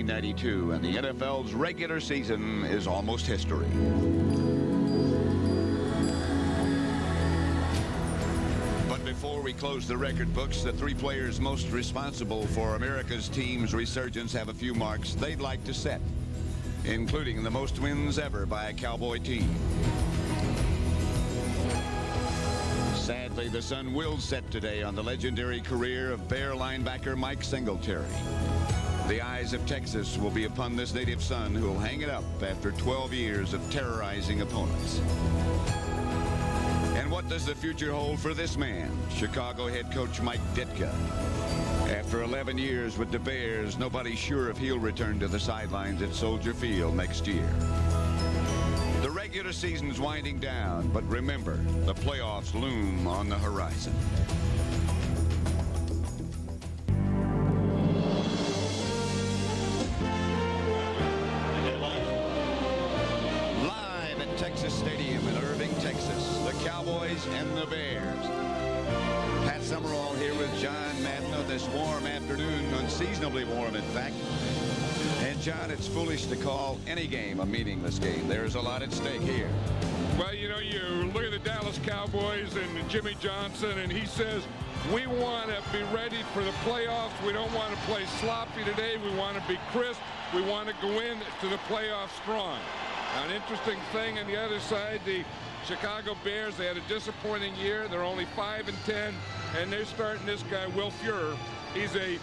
1992, and the NFL's regular season is almost history. But before we close the record books, the three players most responsible for America's team's resurgence have a few marks they'd like to set, including the most wins ever by a Cowboy team. Sadly, the sun will set today on the legendary career of Bear linebacker Mike Singletary. The eyes of Texas will be upon this native son who will hang it up after 12 years of terrorizing opponents. And what does the future hold for this man, Chicago head coach Mike Ditka? After 11 years with the Bears, nobody's sure if he'll return to the sidelines at Soldier Field next year. The regular season's winding down, but remember, the playoffs loom on the horizon. Live at Texas Stadium in Irving, Texas, the Cowboys and the Bears. Pat Summerall here with John Madden on this warm afternoon, unseasonably warm in fact. And John, it's foolish to call any game a meaningless game. There's a lot at stake here. Well, you know, you look at the Dallas Cowboys and Jimmy Johnson, and he says, we want to be ready for the playoffs. We don't want to play sloppy today. We want to be crisp. We want to go into the playoffs strong. Now, an interesting thing on the other side, the Chicago Bears, they had a disappointing year. They're only 5-10, and they're starting this guy, Will Fuhrer. He's a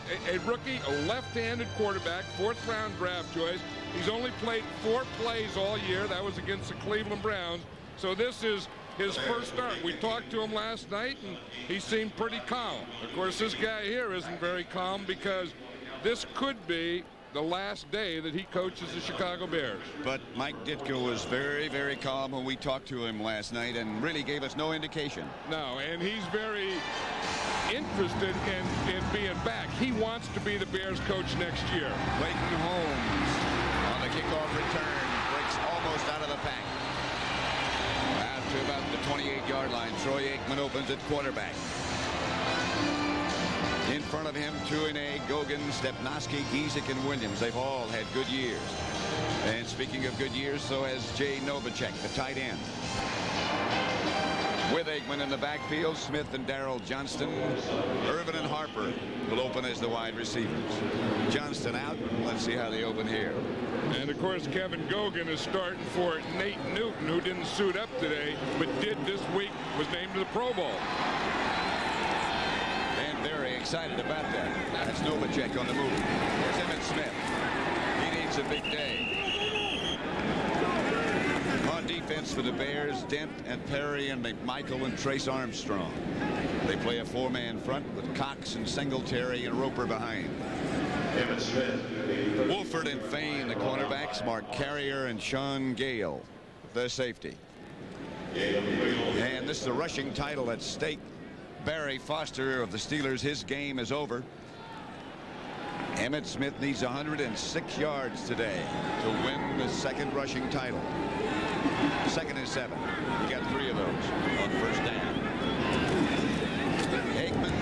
rookie, a left-handed quarterback, fourth-round draft choice. He's only played 4 plays all year. That was against the Cleveland Browns. So this is his first start. We talked to him last night, and he seemed pretty calm. Of course, this guy here isn't very calm because this could be the last day that he coaches the Chicago Bears. But Mike Ditka was very, very calm when we talked to him last night and really gave us no indication. No, and he's very interested in being back. He wants to be the Bears coach next year. Clayton Holmes on the kickoff return breaks almost out of the pack. Out to about the 28-yard line. Troy Aikman opens at quarterback. In front of him, Tuine, Gogan, Stepnoski, Giesick, and Williams. They've all had good years. And speaking of good years, so has Jay Novacek, the tight end. With Aikman in the backfield, Smith and Darrell Johnston. Irvin and Harper will open as the wide receivers. Johnston out. Let's see how they open here. And, of course, Kevin Gogan is starting for Nate Newton, who didn't suit up today, but did this week, was named to the Pro Bowl. And very excited about that. That's Novacek on the move. Here's Emmitt Smith. He needs a big day. On defense for the Bears, Dent and Perry and McMichael and Trace Armstrong. They play a 4-man front with Cox and Singletary and Roper behind. Wolford and Fain, the cornerbacks. Mark Carrier and Sean Gale, the safety. And this is a rushing title at stake. Barry Foster of the Steelers, his game is over. Emmitt Smith needs 106 yards today to win the second rushing title. 2nd and 7. He got 3 of those on first down. Aikman.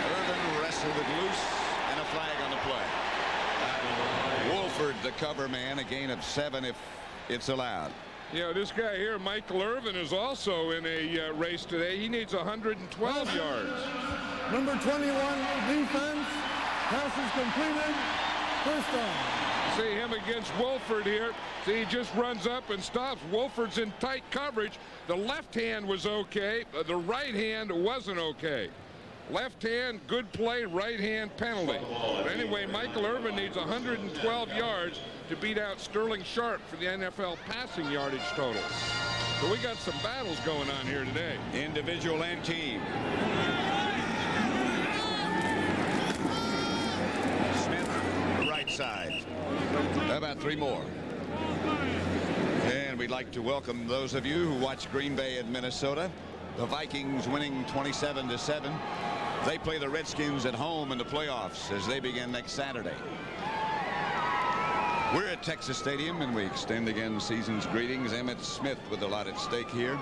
Irvin wrestled it loose, and a flag on the play. Wolford, the cover man, a gain of 7 if it's allowed. You know, this guy here, Michael Irvin, is also in a race today. He needs 112 yards. Number 21, defense. Pass is completed. First down. See him against Wolford here. See, he just runs up and stops. Wolford's in tight coverage. The left hand was okay. The right hand wasn't okay. Left hand, good play. Right hand, penalty. But anyway, Michael Irvin needs 112 yards to beat out Sterling Sharp for the NFL passing yardage total. So we got some battles going on here today. Individual and team. Smith, right side. How about 3 more? And we'd like to welcome those of you who watch Green Bay and Minnesota. The Vikings winning 27-7. They play the Redskins at home in the playoffs as they begin next Saturday. We're at Texas Stadium, and we extend again season's greetings. Emmitt Smith with a lot at stake here.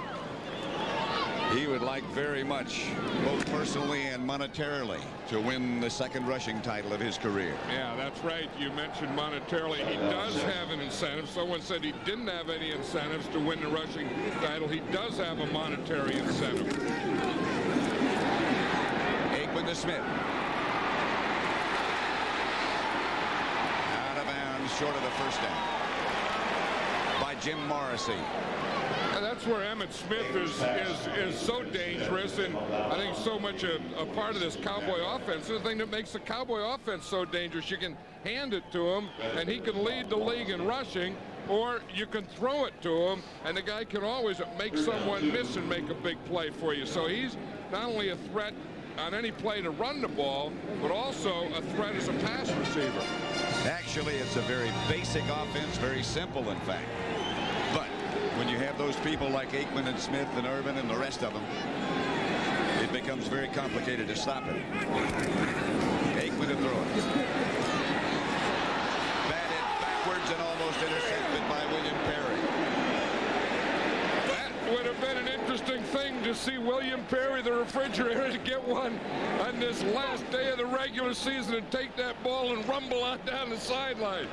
He would like very much, both personally and monetarily, to win the second rushing title of his career. Yeah, that's right. You mentioned monetarily. He does have an incentive. Someone said he didn't have any incentives to win the rushing title. He does have a monetary incentive. Aikman to Smith. Out of bounds, short of the first down by Jim Morrissey. And that's where Emmitt Smith is so dangerous, and I think so much a part of this Cowboy offense. The thing that makes the Cowboy offense so dangerous, you can hand it to him, and he can lead the league in rushing, or you can throw it to him, and the guy can always make someone miss and make a big play for you. So he's not only a threat on any play to run the ball, but also a threat as a pass receiver. Actually, it's a very basic offense, very simple, in fact. But when you have those people like Aikman and Smith and Irvin and the rest of them, it becomes very complicated to stop it. Aikman to throw it. Batted backwards and almost intercepted by William Perry. That would have been an interesting thing to see William Perry, the refrigerator, to get one on this last day of the regular season and take that ball and rumble on down the sideline.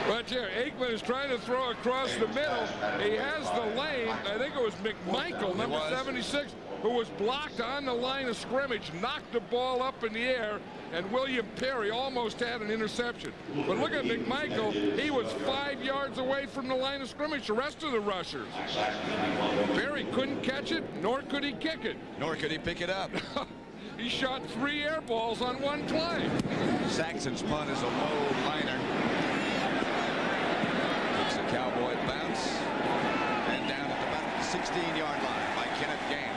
But yeah, Aikman is trying to throw across the middle. He has the lane. I think it was McMichael, number 76, who was blocked on the line of scrimmage, knocked the ball up in the air, and William Perry almost had an interception. But look at McMichael. He was 5 yards away from the line of scrimmage, the rest of the rushers. Perry couldn't catch it, nor could he kick it. Nor could he pick it up. He shot 3 air balls on one play. Saxon's punt is a low liner. It's a Cowboy bounce. And down at about the 16-yard line by Kenneth Gann.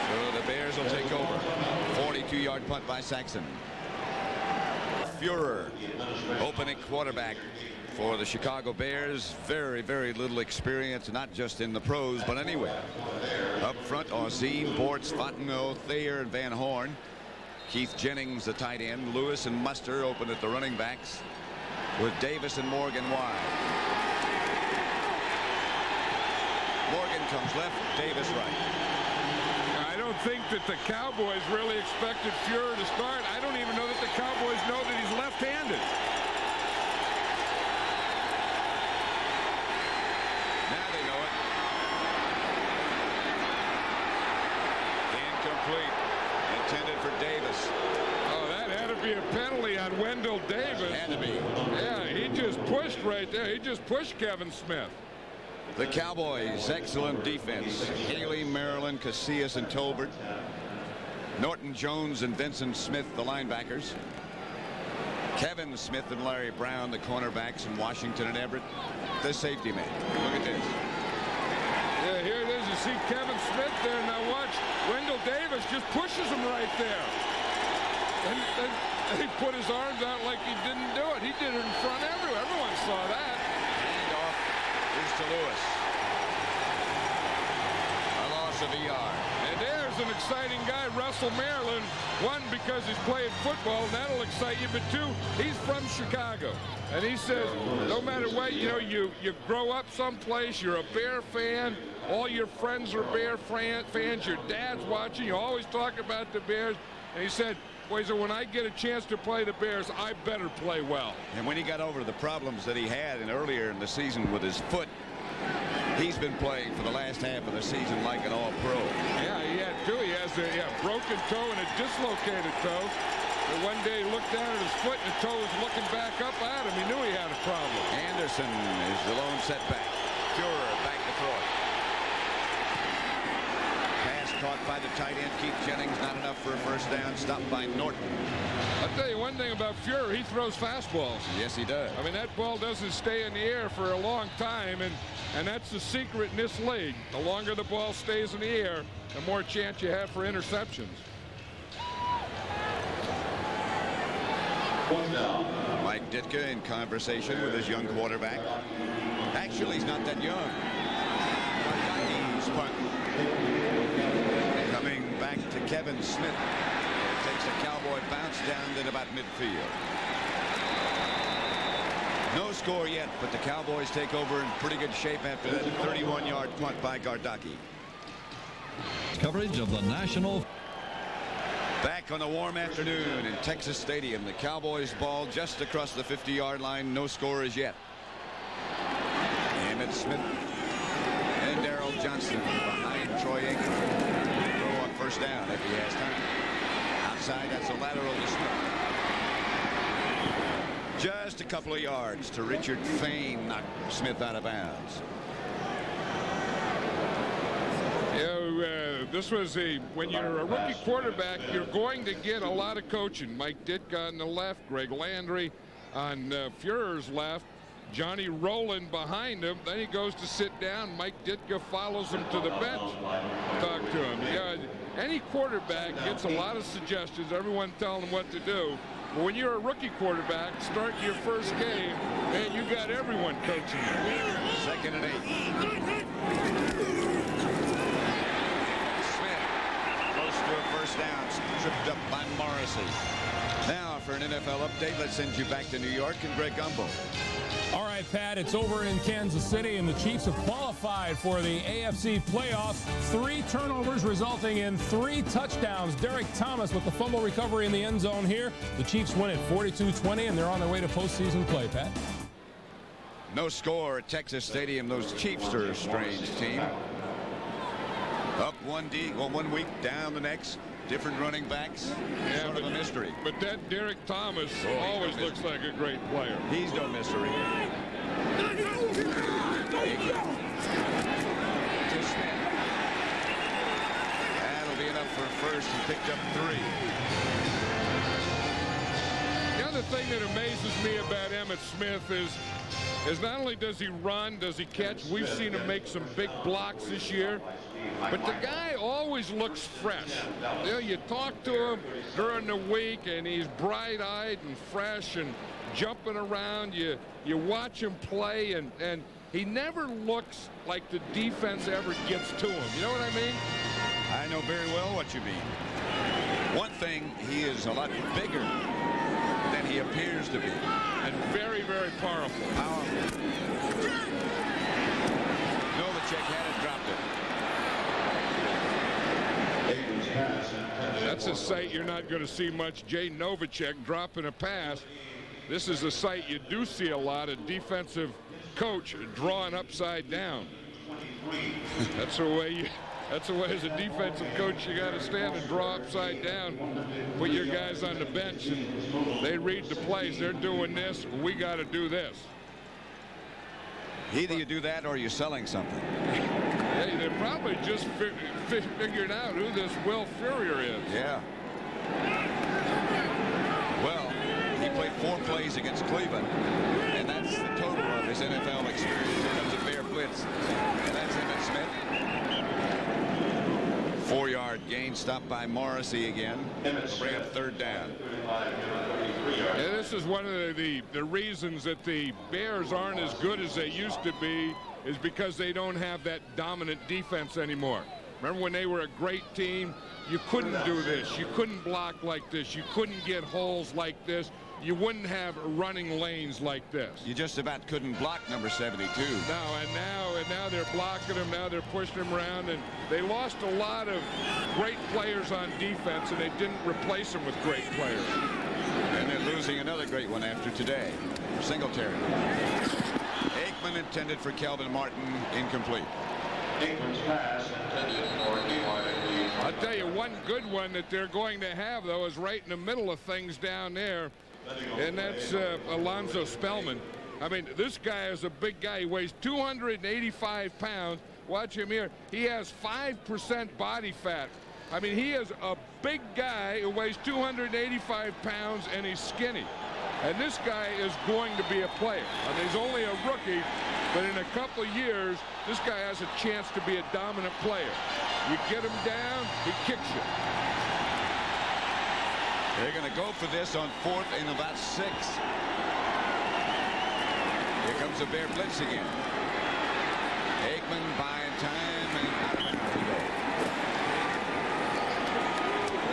So the Bears will take over. 42-yard punt by Saxon. Fuhrer, opening quarterback for the Chicago Bears. Very, very little experience, not just in the pros, but anywhere. Up front, Ozzie, Bortz, Fontenot, Thayer, and Van Horn. Keith Jennings, the tight end. Lewis and Muster open at the running backs, with Davis and Morgan wide. Morgan comes left, Davis right. I don't think that the Cowboys really expected Fuhrer to start. I don't even know that the Cowboys know that he's left-handed. Now they know it. Incomplete. Intended for Davis. Oh, that had to be a penalty on Wendell Davis. Had to be. Yeah, he just pushed right there. He just pushed Kevin Smith. The Cowboys, excellent defense. Haley, Maryland, Casillas, and Tolbert. Norton Jones and Vincent Smith, the linebackers. Kevin Smith and Larry Brown, the cornerbacks, and Washington and Everett, the safety man. Look at this. Yeah, here it is. You see Kevin Smith there. Now watch. Wendell Davis just pushes him right there. And he put his arms out like he didn't do it. He did it in front of everyone. Everyone saw that. Handoff is to Lewis. A loss of a yard. And there's an exciting guy, Russell Maryland. One, because he's playing football, and that'll excite you. But two, he's from Chicago. And he says, no matter what, you know, you grow up someplace, you're a Bear fan, all your friends are Bear fans, your dad's watching, you always talk about the Bears. And he said, boys, when I get a chance to play the Bears, I better play well. And when he got over the problems that he had earlier in the season with his foot, he's been playing for the last half of the season like an all-pro. Yeah, he had two. He has a broken toe and a dislocated toe. But one day he looked down at his foot and the toe was looking back up at him. He knew he had a problem. Anderson is the lone setback. Fuhrer back to throw it. Pass caught by the tight end, Keith Jennings. Not enough for a first down. Stopped by Norton. I'll tell you one thing about Fuhrer. He throws fastballs. Yes, he does. I mean, that ball doesn't stay in the air for a long time, and that's the secret in this league. The longer the ball stays in the air, the more chance you have for interceptions. Mike Ditka in conversation with his young quarterback. Actually, he's not that young. He's punt. Coming back to Kevin Smith. It takes a Cowboy bounce down at about midfield. No score yet, but the Cowboys take over in pretty good shape after that 31-yard punt by Gardocki. Coverage of the national. Back on a warm afternoon in Texas Stadium. The Cowboys ball just across the 50-yard line. No score as yet. Emmitt Smith and Darrell Johnson behind Troy Aikman. Throw on first down if he has time. Outside, that's a lateral to Smith. Just a couple of yards to Richard Fain knocked Smith out of bounds. This was when you're a rookie quarterback, you're going to get a lot of coaching. Mike Ditka on the left, Greg Landry on Fuhrer's left, Johnny Rowland behind him. Then he goes to sit down. Mike Ditka follows him to the bench. Talk to him. Yeah, any quarterback gets a lot of suggestions, everyone telling him what to do. But when you're a rookie quarterback, start your first game, and you got everyone coaching you. 2nd and 8. First down, tripped up by Morrissey. Now for an NFL update, let's send you back to New York and Greg Gumbel. All right, Pat, it's over in Kansas City, and the Chiefs have qualified for the AFC playoffs. 3 turnovers resulting in 3 touchdowns. Derek Thomas with the fumble recovery in the end zone here. The Chiefs win at 42-20, and they're on their way to postseason play, Pat. No score at Texas Stadium. Those Chiefs are a strange team. Up one week, down the next. Different running backs. Sort of a mystery. But that Derek Thomas always looks like a great player. He's no mystery. That'll be enough for first. He picked up 3. The other thing that amazes me about Emmitt Smith is not only does he run, does he catch. We've seen him make some big blocks this year. But the guy always looks fresh. You know, you talk to him during the week, and he's bright-eyed and fresh and jumping around. You watch him play, and he never looks like the defense ever gets to him. You know what I mean? I know very well what you mean. One thing, he is a lot bigger than he appears to be. And very, very powerful. Novacek had it, dropped it. That's a sight you're not going to see much. Jay Novacek dropping a pass. This is a sight you do see a lot. A defensive coach drawing upside down. That's the way as a defensive coach you got to stand and draw upside down. Put your guys on the bench and they read the plays. They're doing this. We got to do this. Either you do that or you're selling something. Hey, they're probably just figured out who this Will Furrier is. Yeah. Well, he played 4 plays against Cleveland, and that's the total of his NFL experience. Here comes a fair blitz, and that's Emmitt Smith. 4-yard gain, stopped by Morrissey again. Bring up 3rd down. And this is one of the reasons that the Bears aren't as good as they used to be, is because they don't have that dominant defense anymore. Remember when they were a great team? You couldn't do this. You couldn't block like this. You couldn't get holes like this. You wouldn't have running lanes like this. You just about couldn't block number 72. No, and now they're blocking him. Now they're pushing him around, and they lost a lot of great players on defense, and they didn't replace them with great players. And they're losing another great one after today. Singletary. Aikman intended for Kelvin Martin, incomplete. Aikman's pass intended for I'll tell you one good one that they're going to have, though, is right in the middle of things down there, and that's Alonzo Spellman. I mean, this guy is a big guy. He weighs 285 pounds. Watch him here. He has 5% body fat. I mean, he is a big guy who weighs 285 pounds, and he's skinny. And this guy is going to be a player. I mean, he's only a rookie, but in a couple of years, this guy has a chance to be a dominant player. You get him down, he kicks you. They're going to go for this on 4th and about 6. Here comes a Bear blitz again. Aikman buying time, and out of bounds he goes.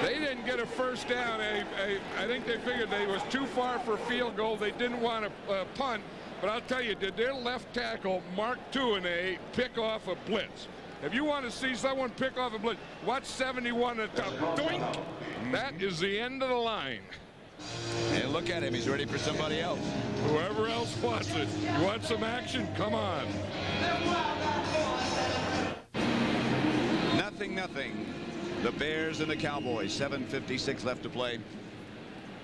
They didn't get a first down. I think they figured they was too far for a field goal. They didn't want to punt. But I'll tell you, did their left tackle, Mark Tuinei, pick off a blitz? If you want to see someone pick off a blitz, watch 71 at the top. Doink! That is the end of the line. And look at him. He's ready for somebody else. Whoever else wants it. You want some action? Come on. 0-0. The Bears and the Cowboys. 7:56 left to play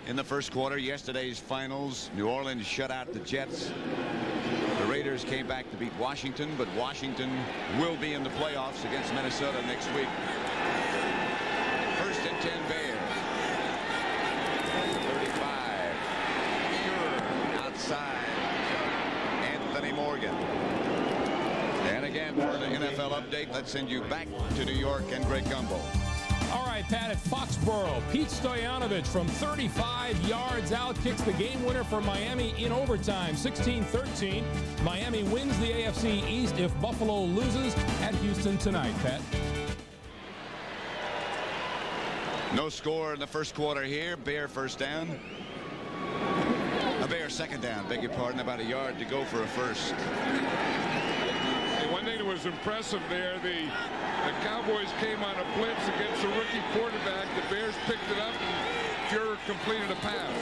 in the first quarter. Yesterday's finals, New Orleans shut out the Jets. The Raiders came back to beat Washington, but Washington will be in the playoffs against Minnesota next week. 1st and 10 Bears. 35. Pure outside. Anthony Morgan. And again, for the NFL update, let's send you back to New York and Greg Gumbel. All right, Pat, at Foxborough, Pete Stoyanovich from 35 yards out kicks the game winner for Miami in overtime. 16-13. Miami wins the AFC East if Buffalo loses at Houston tonight, Pat. No score in the first quarter here. Bear first down. A Bear second down, beg your pardon, about a yard to go for a first. And one thing that was impressive there, the Cowboys came on a blitz against a rookie quarterback. The Bears picked it up and Fuhrer completed a pass.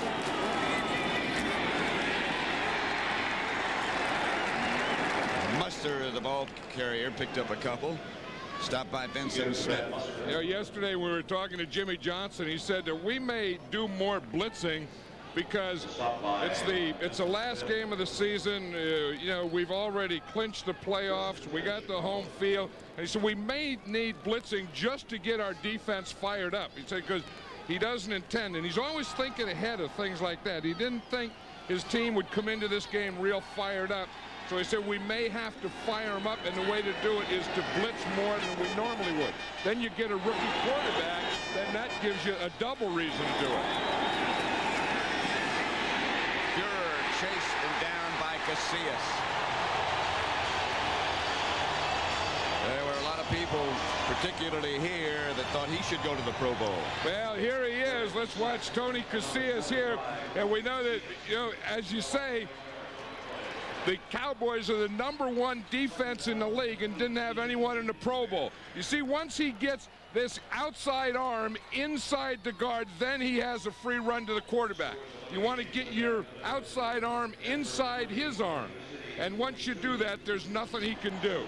Muster, the ball carrier, picked up a couple. Stopped by Vincent Smith. You know, yesterday we were talking to Jimmy Johnson. He said that we may do more blitzing because it's the last game of the season. You know, we've already clinched the playoffs. We got the home field. And he said we may need blitzing just to get our defense fired up. He said because he doesn't intend, and he's always thinking ahead of things like that. He didn't think his team would come into this game real fired up. So he said we may have to fire them up, and the way to do it is to blitz more than we normally would. Then you get a rookie quarterback, then that gives you a double reason to do it. Chased and down by Casillas. There were a lot of people, particularly here, that thought he should go to the Pro Bowl. Well, here he is. Let's watch Tony Casillas here. And we know that, you know, as you say, the Cowboys are the #1 defense in the league and didn't have anyone in the Pro Bowl. You see, once he gets this outside arm inside the guard, then he has a free run to the quarterback. You want to get your outside arm inside his arm. And once you do that, there's nothing he can do.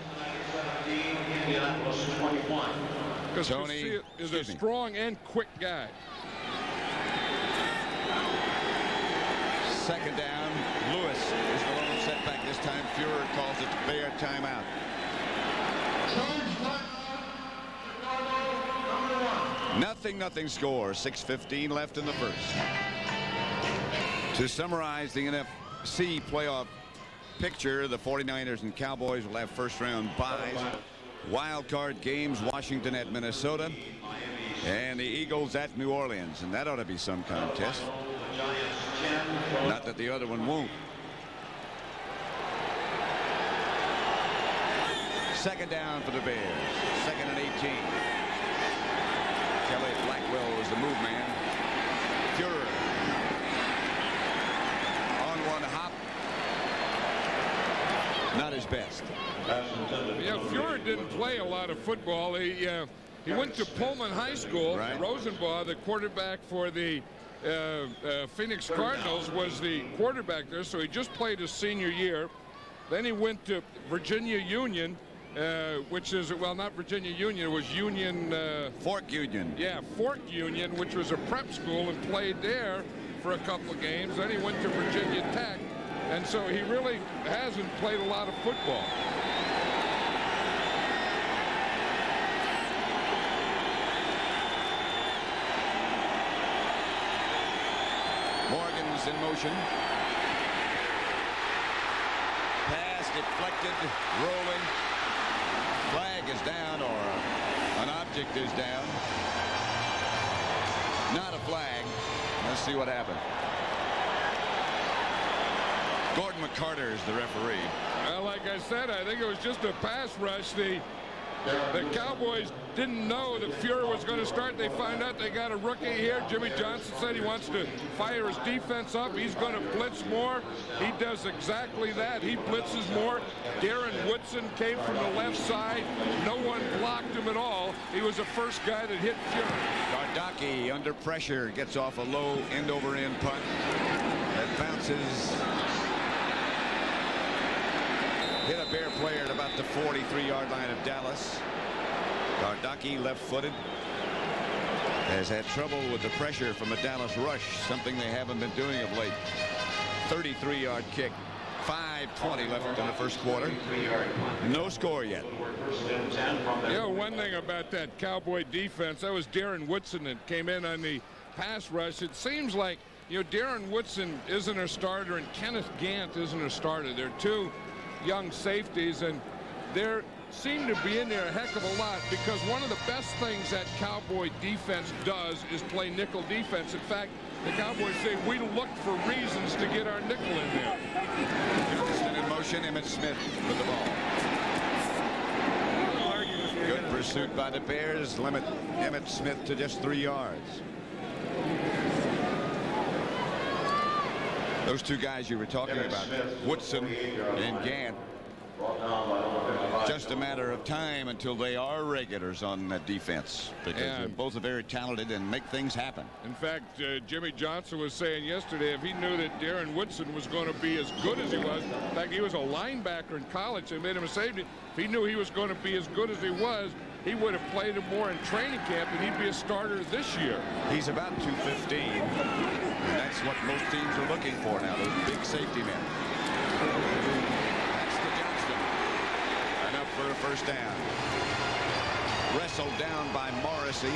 Because Tony is a strong and quick guy. Second down. Lewis is the lone setback this time. Fuhrer calls it Bear timeout. 0-0 score. 6:15 left in the first. To summarize the NFC playoff picture, the 49ers and Cowboys will have first-round byes. Wild card games, Washington at Minnesota, and the Eagles at New Orleans, and that ought to be some contest. Not that the other one won't. Second down for the Bears. 2nd and 18. Kelly Blackwell was the move man. Fuhrer on one hop. Not his best. Yeah, Fuhrer didn't play a lot of football. He went to Pullman High School. Right. Rosenbaugh, the quarterback for the Phoenix Cardinals, was the quarterback there, so he just played his senior year. Then he went to Virginia Union, which is, well, not Virginia Union, it was Union. Fork Union. Yeah, Fork Union, which was a prep school, and played there for a couple of games. Then he went to Virginia Tech, and so he really hasn't played a lot of football. Morgan's in motion. Pass deflected, rolling. Flag is down, or an object is down. Not a flag. Let's see what happened. Gordon McCarter is the referee. Well, like I said, I think it was just a pass rush. The The Cowboys didn't know that Fuhrer was going to start. They find out they got a rookie here. Jimmy Johnson said he wants to fire his defense up. He's going to blitz more. He does exactly that. He blitzes more. Darren Woodson came from the left side. No one blocked him at all. He was the first guy that hit Fuhrer. Gardocki under pressure gets off a low end-over-end punt that bounces. Hit a Bear player at about the 43-yard line of Dallas. Gardocki, left-footed, has had trouble with the pressure from a Dallas rush, something they haven't been doing of late. 33-yard kick. 5:20 left in the first quarter. No score yet. You know, one thing about that Cowboy defense, that was Darren Woodson that came in on the pass rush. It seems like, you know, Darren Woodson isn't a starter and Kenneth Gant isn't a starter. They're two young safeties, and they seem to be in there a heck of a lot, because one of the best things that Cowboy defense does is play nickel defense. In fact, the Cowboys say we look for reasons to get our nickel in there. Johnston in motion. Emmitt Smith with the ball. Good pursuit by the Bears. Limit Emmitt Smith to just 3 yards. Those two guys you were talking about, Woodson and Gant, just a matter of time until they are regulars on that defense, because they're both very talented and make things happen. In fact, Jimmy Johnson was saying yesterday, if he knew that Darren Woodson was going to be as good as he was, in fact, he was a linebacker in college, they made him a safety. If he knew he was going to be as good as he was, he would have played him more in training camp, and he'd be a starter this year. He's about 215, and that's what most teams are looking for now, those big safety men. That's to Johnston. Enough for a first down. Wrestled down by Morrissey.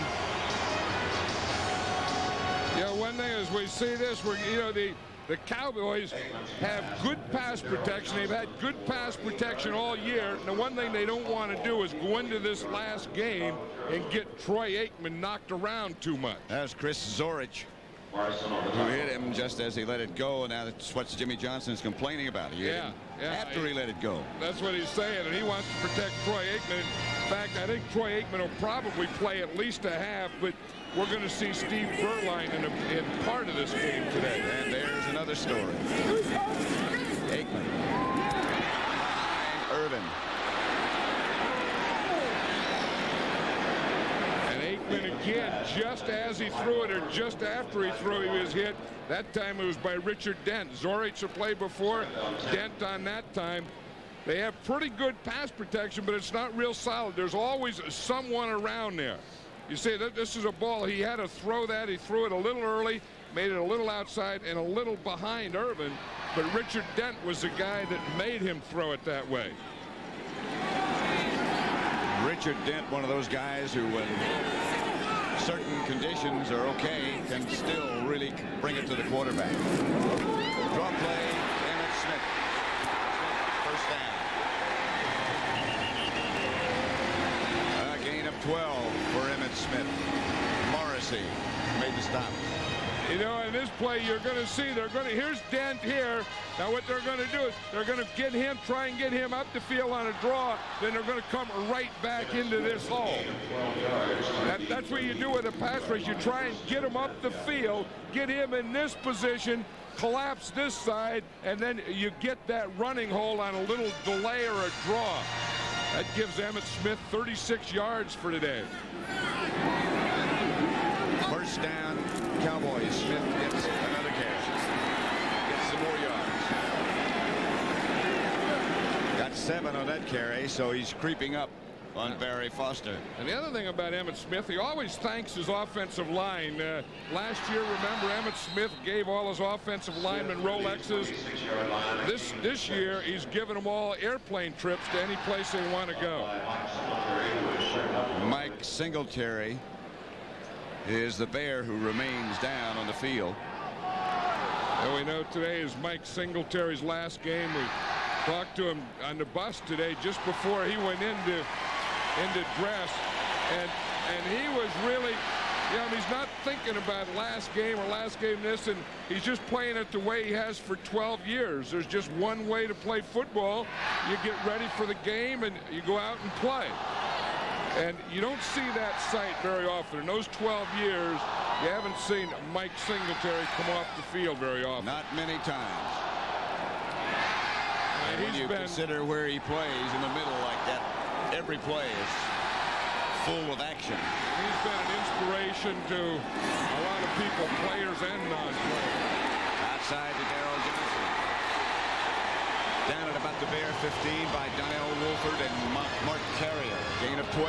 Yeah, one thing is we see this, where, you know, the Cowboys have good pass protection. They've had good pass protection all year. And the one thing they don't want to do is go into this last game and get Troy Aikman knocked around too much. That's Chris Zorich, who hit him just as he let it go. And now that's what Jimmy Johnson's complaining about. He hit him after he let it go. That's what he's saying, and he wants to protect Troy Aikman. In fact, I think Troy Aikman will probably play at least a half, but we're going to see Steve Berline in part of this game today. And there's another story. Aikman. Irvin. And Aikman again, just as he threw it, or just after he threw, he was hit. That time it was by Richard Dent. Zorich had played before. Dent on that time. They have pretty good pass protection, but it's not real solid. There's always someone around there. You see, that this is a ball. He had to throw that. He threw it a little early, made it a little outside and a little behind Irvin. But Richard Dent was the guy that made him throw it that way. Richard Dent, one of those guys who, when certain conditions are okay, can still really bring it to the quarterback. Draw play, Emmitt Smith. First down. A gain of 12 for Emmitt Smith. Morrissey made the stop. You know, in this play, you're going to see here's Dent here. Now what they're going to do is they're going to get him, try and get him up the field on a draw. Then they're going to come right back into this hole. That's what you do with a pass rush. You try and get him up the field, get him in this position, collapse this side, and then you get that running hole on a little delay or a draw. That gives Emmitt Smith 36 yards for today. First down, Cowboys. Smith gets another catch. Gets some more yards. Got 7 on that carry, so he's creeping up on Barry Foster. And the other thing about Emmitt Smith, he always thanks his offensive line. Last year, remember, Emmitt Smith gave all his offensive linemen Rolexes. This year, he's given them all airplane trips to any place they want to go. Mike Singletary is the Bear who remains down on the field. And we know today is Mike Singletary's last game. We talked to him on the bus today just before he went into dress, and he was really, he's not thinking about last game this, and he's just playing it the way he has for 12 years. There's just one way to play football. You get ready for the game and you go out and play. And you don't see that sight very often. In those 12 years, you haven't seen Mike Singletary come off the field very often. Not many times. And when you been, consider where he plays in the middle like that, every play is full of action. He's been an inspiration to a lot of people, players and non-players. Outside to Darrell Johnson. Down at about the Bear 15 by Donnell Wolford and Mark Carrier. Gain of 12.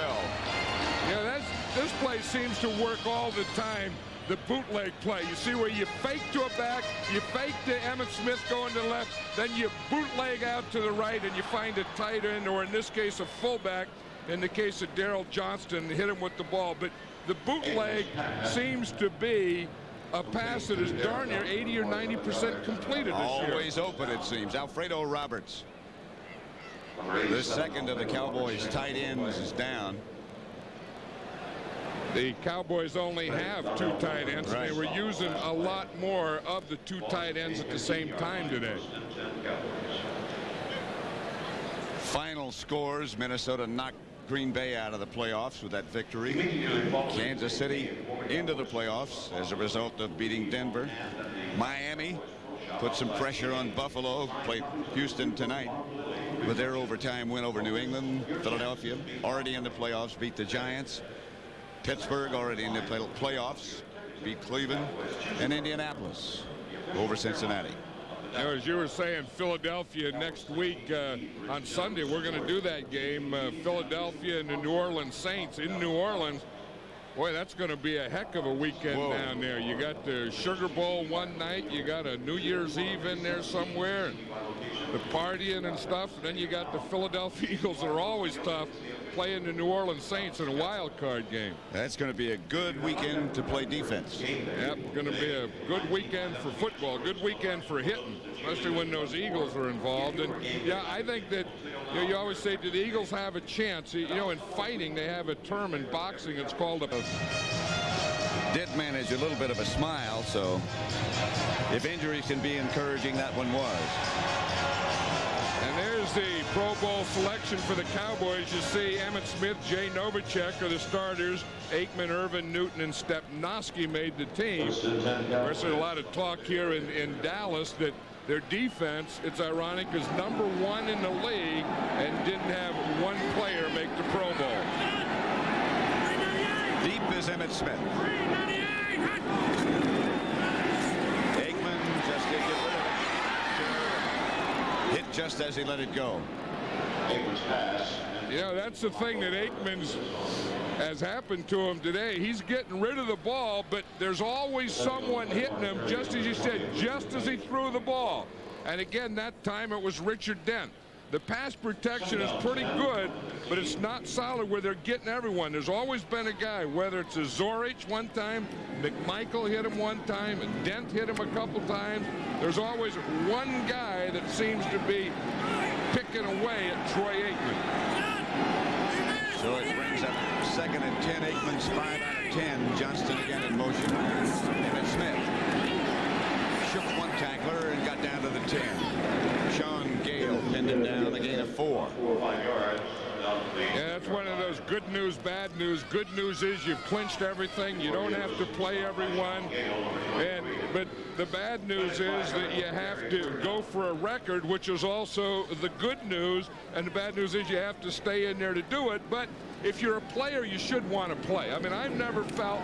Yeah, this play seems to work all the time. The bootleg play. You see where you fake to a back, you fake to Emmitt Smith going to the left, then you bootleg out to the right and you find a tight end, or in this case a fullback. In the case of Darrell Johnston, hit him with the ball. But the bootleg seems to be a pass that is darn near 80 or 90% completed this year. Always open, it seems. Alfredo Roberts. The second of the Cowboys tight ends is down. The Cowboys only have 2 tight ends. Right. They were using a lot more of the 2 tight ends at the same time today. Final scores: Minnesota knocked Green Bay out of the playoffs with that victory. Kansas City into the playoffs as a result of beating Denver. Miami put some pressure on Buffalo, played Houston tonight with their overtime win over New England. Philadelphia already in the playoffs, beat the Giants. Pittsburgh already in the playoffs, beat Cleveland. And Indianapolis over Cincinnati. Now, as you were saying, Philadelphia next week on Sunday, we're going to do that game. Philadelphia and the New Orleans Saints in New Orleans. Boy, that's going to be a heck of a weekend down there. You got the Sugar Bowl one night. You got a New Year's Eve in there somewhere. And the partying and stuff. And then you got the Philadelphia Eagles that are always tough, playing the New Orleans Saints in a wild card game. That's going to be a good weekend to play defense. Yep, going to be a good weekend for football, good weekend for hitting, especially when those Eagles are involved. And yeah, I think that you always say, do the Eagles have a chance? You know, in fighting, they have a term in boxing. It's called a... Did manage a little bit of a smile, so if injuries can be encouraging, that one was. And there's the Pro Bowl selection for the Cowboys. You see Emmitt Smith, Jay Novacek are the starters. Aikman, Irvin, Newton, and Stepnoski made the team. There's a lot of talk here in Dallas that their defense, it's ironic, is #1 in the league and didn't have one player make the Pro Bowl. Deep is Emmitt Smith. Aikman just did get rid of it. Hit just as he let it go. You know, that's the thing that Aikman's has happened to him today. He's getting rid of the ball, but there's always someone hitting him, just as you said, just as he threw the ball. And again, that time it was Richard Dent. The pass protection is pretty good, but it's not solid where they're getting everyone. There's always been a guy, whether it's a Zorich one time, McMichael hit him one time, and Dent hit him a couple times. There's always one guy that seems to be picking away at Troy Aikman. So it brings up 2nd and 10. Aikman's 5 out of 10. Johnston again in motion. Emmitt Smith shook one tackler and got down to the 10. Sean Gale pinned him down, the gain of 4. Yeah, that's one of those good news, bad news. Good news is you've clinched everything. You don't have to play everyone. But the bad news is that you have to go for a record, which is also the good news. And the bad news is you have to stay in there to do it. But if you're a player, you should want to play. I mean, I've never felt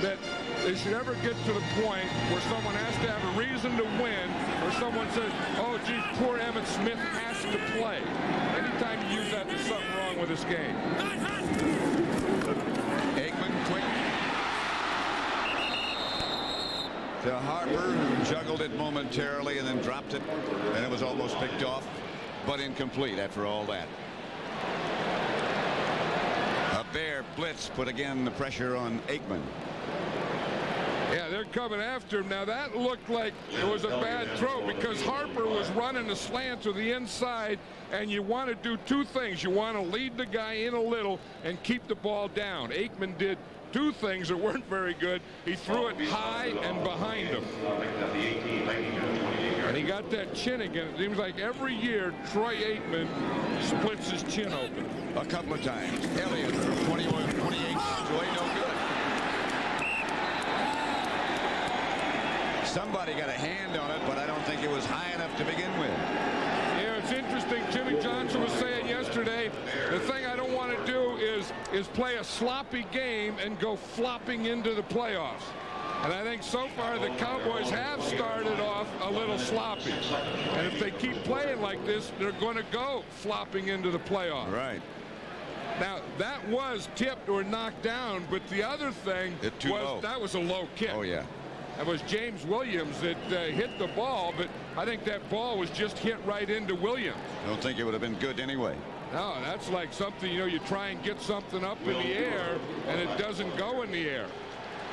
that they should ever get to the point where someone has to have a reason to win, or someone says, oh, gee, poor Emmitt Smith has to play. Anytime you use that, there's something wrong with this game. Aikman quick to Harper, who juggled it momentarily and then dropped it, and it was almost picked off, but incomplete after all that. A Bear blitz put again the pressure on Aikman. Yeah, they're coming after him. Now, that looked like it was a bad throw because Harper was running a slant to the inside, and you want to do 2 things. You want to lead the guy in a little and keep the ball down. Aikman did 2 things that weren't very good. He threw it high and behind him. And he got that chin again. It seems like every year Troy Aikman splits his chin open. A couple of times. Elliott for 28 yards away, no good. Somebody got a hand on it, but I don't think it was high enough to begin with. Yeah, it's interesting. Jimmy Johnson was saying yesterday, the thing I don't want to do is play a sloppy game and go flopping into the playoffs. And I think so far the Cowboys have started off a little sloppy. And if they keep playing like this, they're going to go flopping into the playoffs. Right. Now, that was tipped or knocked down, but the other thing was that was a low kick. Oh, yeah. That was James Williams that hit the ball, but I think that ball was just hit right into Williams. I don't think it would have been good anyway. No, that's like something, you try and get something up in the air, and it doesn't go in the air.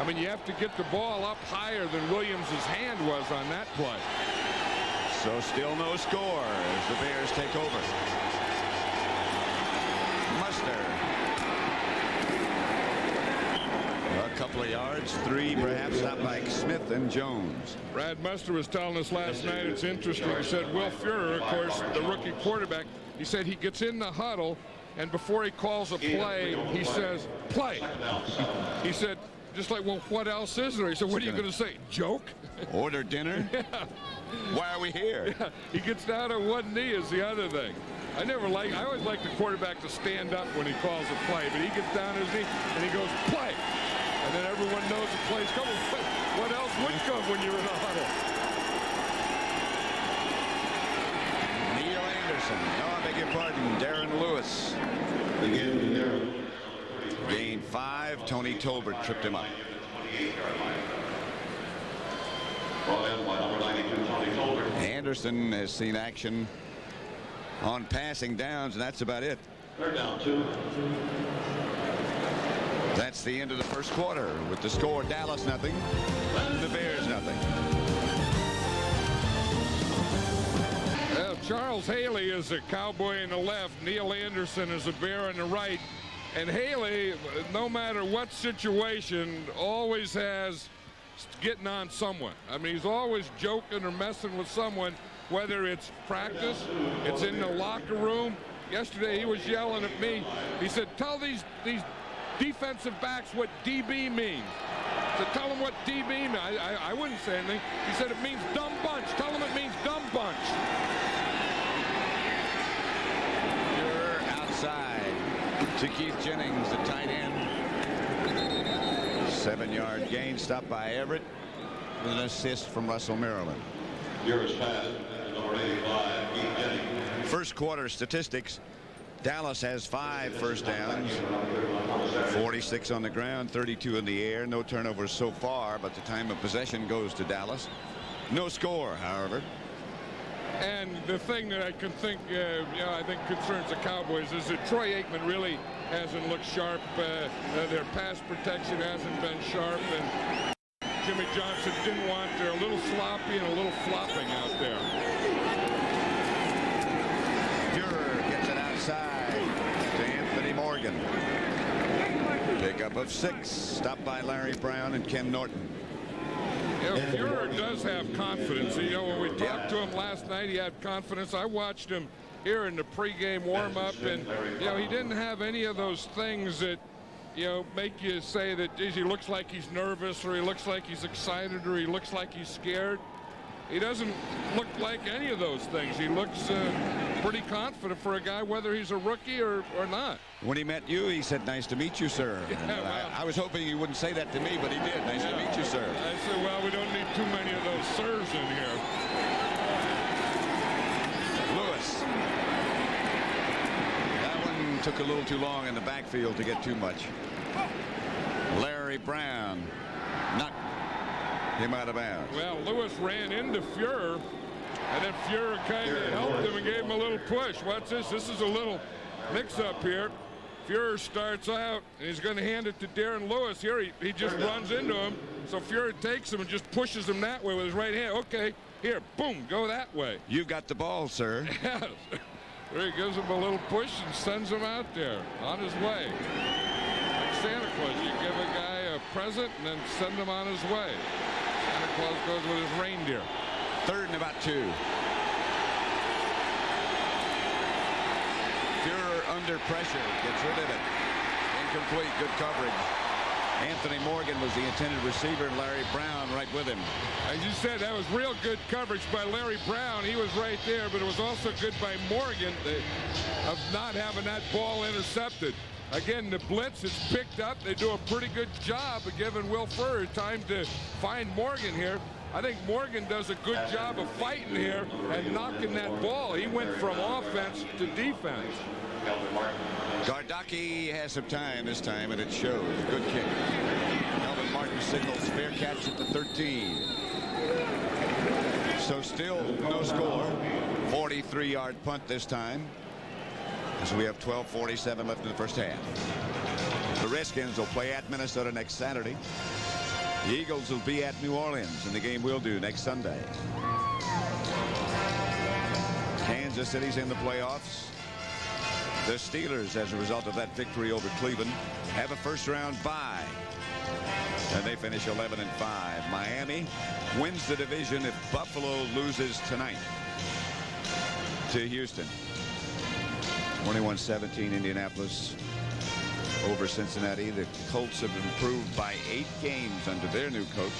I mean, you have to get the ball up higher than Williams' hand was on that play. So still no score as the Bears take over. Muster. A couple of yards, 3 perhaps, stopped by Smith and Jones. Brad Muster was telling us last night, it's interesting. He said Will Fuhrer, of course, the rookie quarterback, he said he gets in the huddle, and before he calls a play, he says, play. He said, just like, well, what else is there? He said, what are you going to say? Joke? Order dinner? Yeah. Why are we here? Yeah. He gets down on one knee is the other thing. I always like the quarterback to stand up when he calls a play, but he gets down on his knee and he goes, play. And then everyone knows the play's coming. What else would come when you're in a huddle? Neil Anderson. No, I beg your pardon. Darren Lewis. Gained 5. Tony Tolbert tripped him up. Anderson has seen action on passing downs, and that's about it. Third down, 2. That's the end of the first quarter with the score Dallas nothing, the Bears nothing. Well, Charles Haley is a Cowboy in the left. Neil Anderson is a Bear on the right. And Haley, no matter what situation, always has getting on someone. I mean, he's always joking or messing with someone, whether it's practice, it's in the locker room. Yesterday he was yelling at me. He said, tell these defensive backs what DB means. So tell them what DB means. I wouldn't say anything. He said it means dumb bunch. Tell them it means dumb bunch. You're outside to Keith Jennings, the tight end. 7-yard gain, stopped by Everett with an assist from Russell Maryland. Year's pass, number 85, Keith Jennings. First quarter statistics. Dallas has 5 first downs, 46 on the ground, 32 in the air. No turnovers so far, but the time of possession goes to Dallas. No score, however. And the thing that I can think, I think concerns the Cowboys is that Troy Aikman really hasn't looked sharp. Their pass protection hasn't been sharp, and Jimmy Johnson didn't want. They're a little sloppy and a little flopping out there. Fuhrer gets it outside to Anthony Morgan. Pickup of 6, stopped by Larry Brown and Ken Norton. Fuhrer does have confidence. When we talked to him last night, he had confidence. I watched him here in the pregame warm-up, and he didn't have any of those things that make you say that he looks like he's nervous, or he looks like he's excited, or he looks like he's scared. He doesn't look like any of those things. He looks pretty confident for a guy, whether he's a rookie or not. When he met you, he said, "Nice to meet you, sir." Yeah, I was hoping he wouldn't say that to me, but he did. Nice to meet you, sir. I said, well, we don't need too many of those sirs in here. Lewis. That one took a little too long in the backfield to get too much. Larry Brown knocked him out of bounds. Well, Lewis ran into Fuhrer, and then Fuhrer kind of helped him and gave him a little push. Watch this. This is a little mix-up here. Fuhrer starts out, and he's going to hand it to Darren Lewis. Here he just runs into him, so Fuhrer takes him and just pushes him that way with his right hand. Okay, here, boom, go that way. You've got the ball, sir. Yes. There he gives him a little push and sends him out there on his way. Like Santa Claus, you give a guy a present and then send him on his way. Santa Claus goes with his reindeer. 3rd and about 2. Fuhrer under pressure, gets rid of it. incomplete. Good coverage. Anthony Morgan was the intended receiver, and Larry Brown right with him. As you said, that was real good coverage by Larry Brown. He was right there, but it was also good by Morgan of not having that ball intercepted. Again, the blitz is picked up. They do a pretty good job of giving Will Fuller time to find Morgan here. I think Morgan does a good job of fighting here and knocking that ball. He went from offense to defense. Gardocki has some time this time, and it shows. Good kick. Melvin Martin signals fair catch at the 13. So still no score. 43-yard punt this time, as we have 12:47 left in the first half. The Redskins will play at Minnesota next Saturday. The Eagles will be at New Orleans, and the game will do next Sunday. Kansas City's in the playoffs. The Steelers, as a result of that victory over Cleveland, have a first-round bye, and they finish 11-5. Miami wins the division if Buffalo loses tonight to Houston. 21-17 Indianapolis over Cincinnati. The Colts have improved by 8 games under their new coach.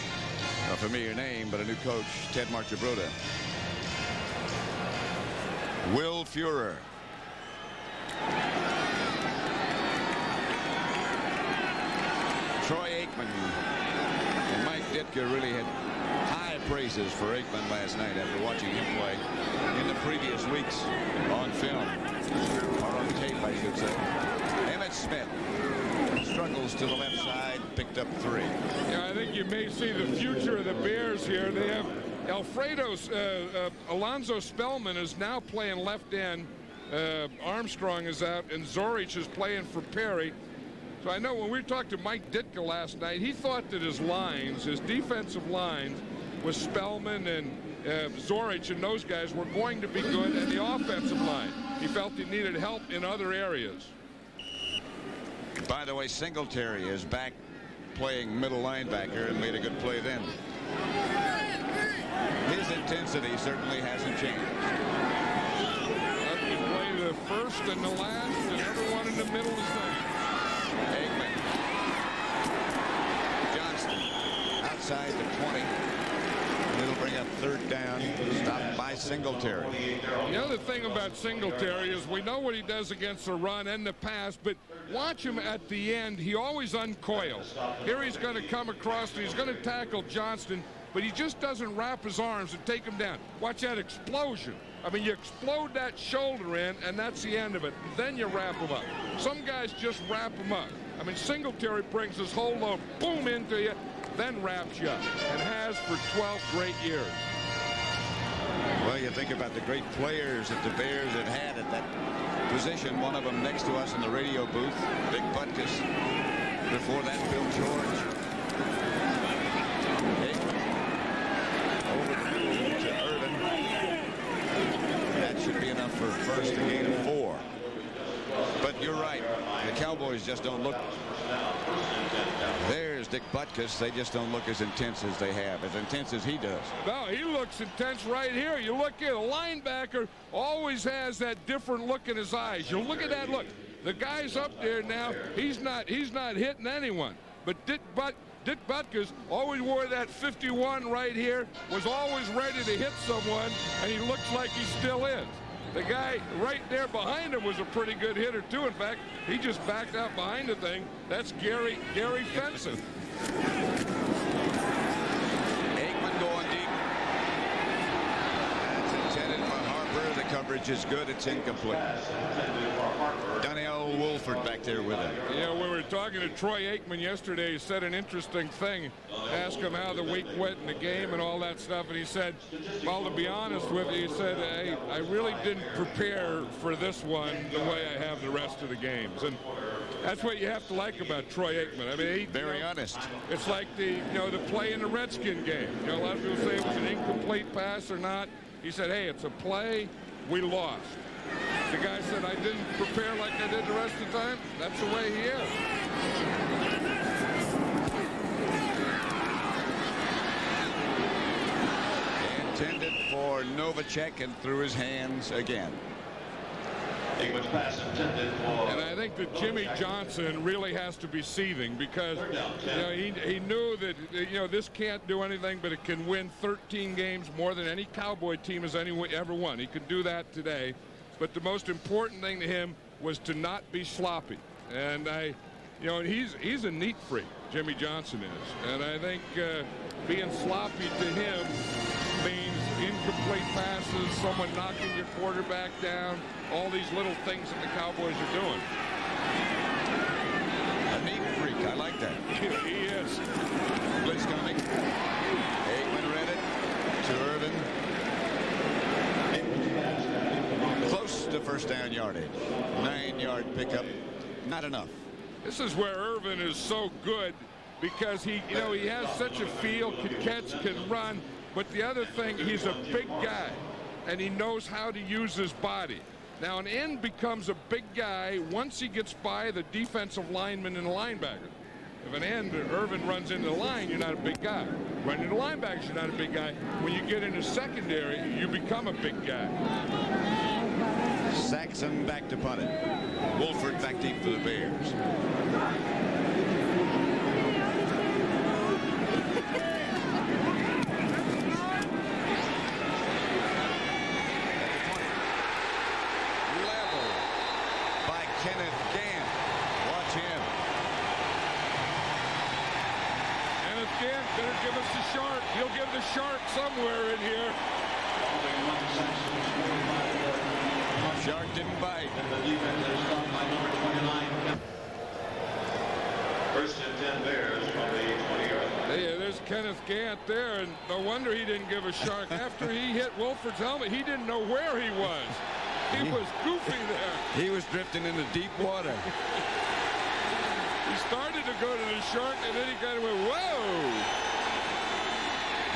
A familiar name, but a new coach, Ted Marchibroda. Will Fuller. Troy Aikman and Mike Ditka really had high praises for Aikman last night after watching him play in the previous weeks on film, or on tape, I should say. Emmitt Smith struggles to the left side, picked up 3. Yeah, I think you may see the future of the Bears here. They have Alonzo Spellman is now playing left end. Armstrong is out, and Zorich is playing for Perry. So I know when we talked to Mike Ditka last night, he thought that his defensive lines, with Spellman and Zorich and those guys were going to be good, and the offensive line, he felt he needed help in other areas. By the way, Singletary is back playing middle linebacker and made a good play then. His intensity certainly hasn't changed. You play the first and the last, and everyone in the middle is there. Aikman. Johnston outside the 20. It'll bring up 3rd down. Stopped by Singletary. The other thing about Singletary is we know what he does against the run and the pass, but watch him at the end. He always uncoils. Here he's going to come across and he's going to tackle Johnston, but he just doesn't wrap his arms and take him down. Watch that explosion. I mean, you explode that shoulder in, and that's the end of it. Then you wrap him up. Some guys just wrap him up. I mean, Singletary brings his whole load, boom, into you, then wraps you up, and has for 12 great years. Well, you think about the great players that the Bears had had at that position. One of them next to us in the radio booth, Dick Butkus. Before that, Bill George. Over the middle to Irvin. That should be enough for first, a gain of 4. But you're right. The Cowboys just don't look. There's Dick Butkus. They just don't look as intense as they have, as intense as he does. No, he looks intense right here. You look at a linebacker, always has that different look in his eyes. You look at that look. The guy's up there now. He's not hitting anyone. But Dick Butkus always wore that 51 right here, was always ready to hit someone, and he looks like he still is. The guy right there behind him was a pretty good hitter, too. In fact, he just backed out behind the thing. That's Gary Fenson. Aikman going deep. That's intended for Harper. The coverage is good. It's incomplete. Donnell Wolford back there with him. Yeah, we were talking to Troy Aikman yesterday. He said an interesting thing. Asked him how the week went in the game and all that stuff, and he said, well, to be honest with you, he said, hey, I really didn't prepare for this one the way I have the rest of the games. And that's what you have to like about Troy Aikman. I mean, very honest. It's like the play in the Redskin game. A lot of people say it was an incomplete pass or not. He said, hey, it's a play. We lost. The guy said, I didn't prepare like I did the rest of the time. That's the way he is. Intended for Novacek and through his hands again. English pass intended for. And I think that Jimmy Johnson really has to be seething because he knew that this can't do anything, but it can win 13 games more than any Cowboy team has ever won. He could do that today, but the most important thing to him was to not be sloppy. And he's a neat freak, Jimmy Johnson is, and I think being sloppy to him means incomplete passes, someone knocking your quarterback down, all these little things that the Cowboys are doing. A neat freak. I like that. He is. Blitz coming. Aikman read it to Irvin. Close to first down yardage. 9-yard pickup. Not enough. This is where Irvin is so good because he has such a feel, can catch, can run. But the other thing, he's a big guy, and he knows how to use his body. Now, an end becomes a big guy once he gets by the defensive lineman and the linebacker. If an end, Irvin runs into the line, you're not a big guy. Running into linebackers, you're not a big guy. When you get into secondary, you become a big guy. Saxon back to punt it. Wolford back deep for the Bears. Kenneth Gant. Watch him. Kenneth Gant better give us the shark. He'll give the shark somewhere in here. Shark didn't bite. And the defense is stopped by number 29. First and 10 Bears from the 20-yard line. Hey, there's Kenneth Gant there, and no wonder he didn't give a shark. After he hit Wolford's helmet, he didn't know where he was. He was goofy there. He was drifting into deep water. He started to go to the shark, and then he kind of went, whoa.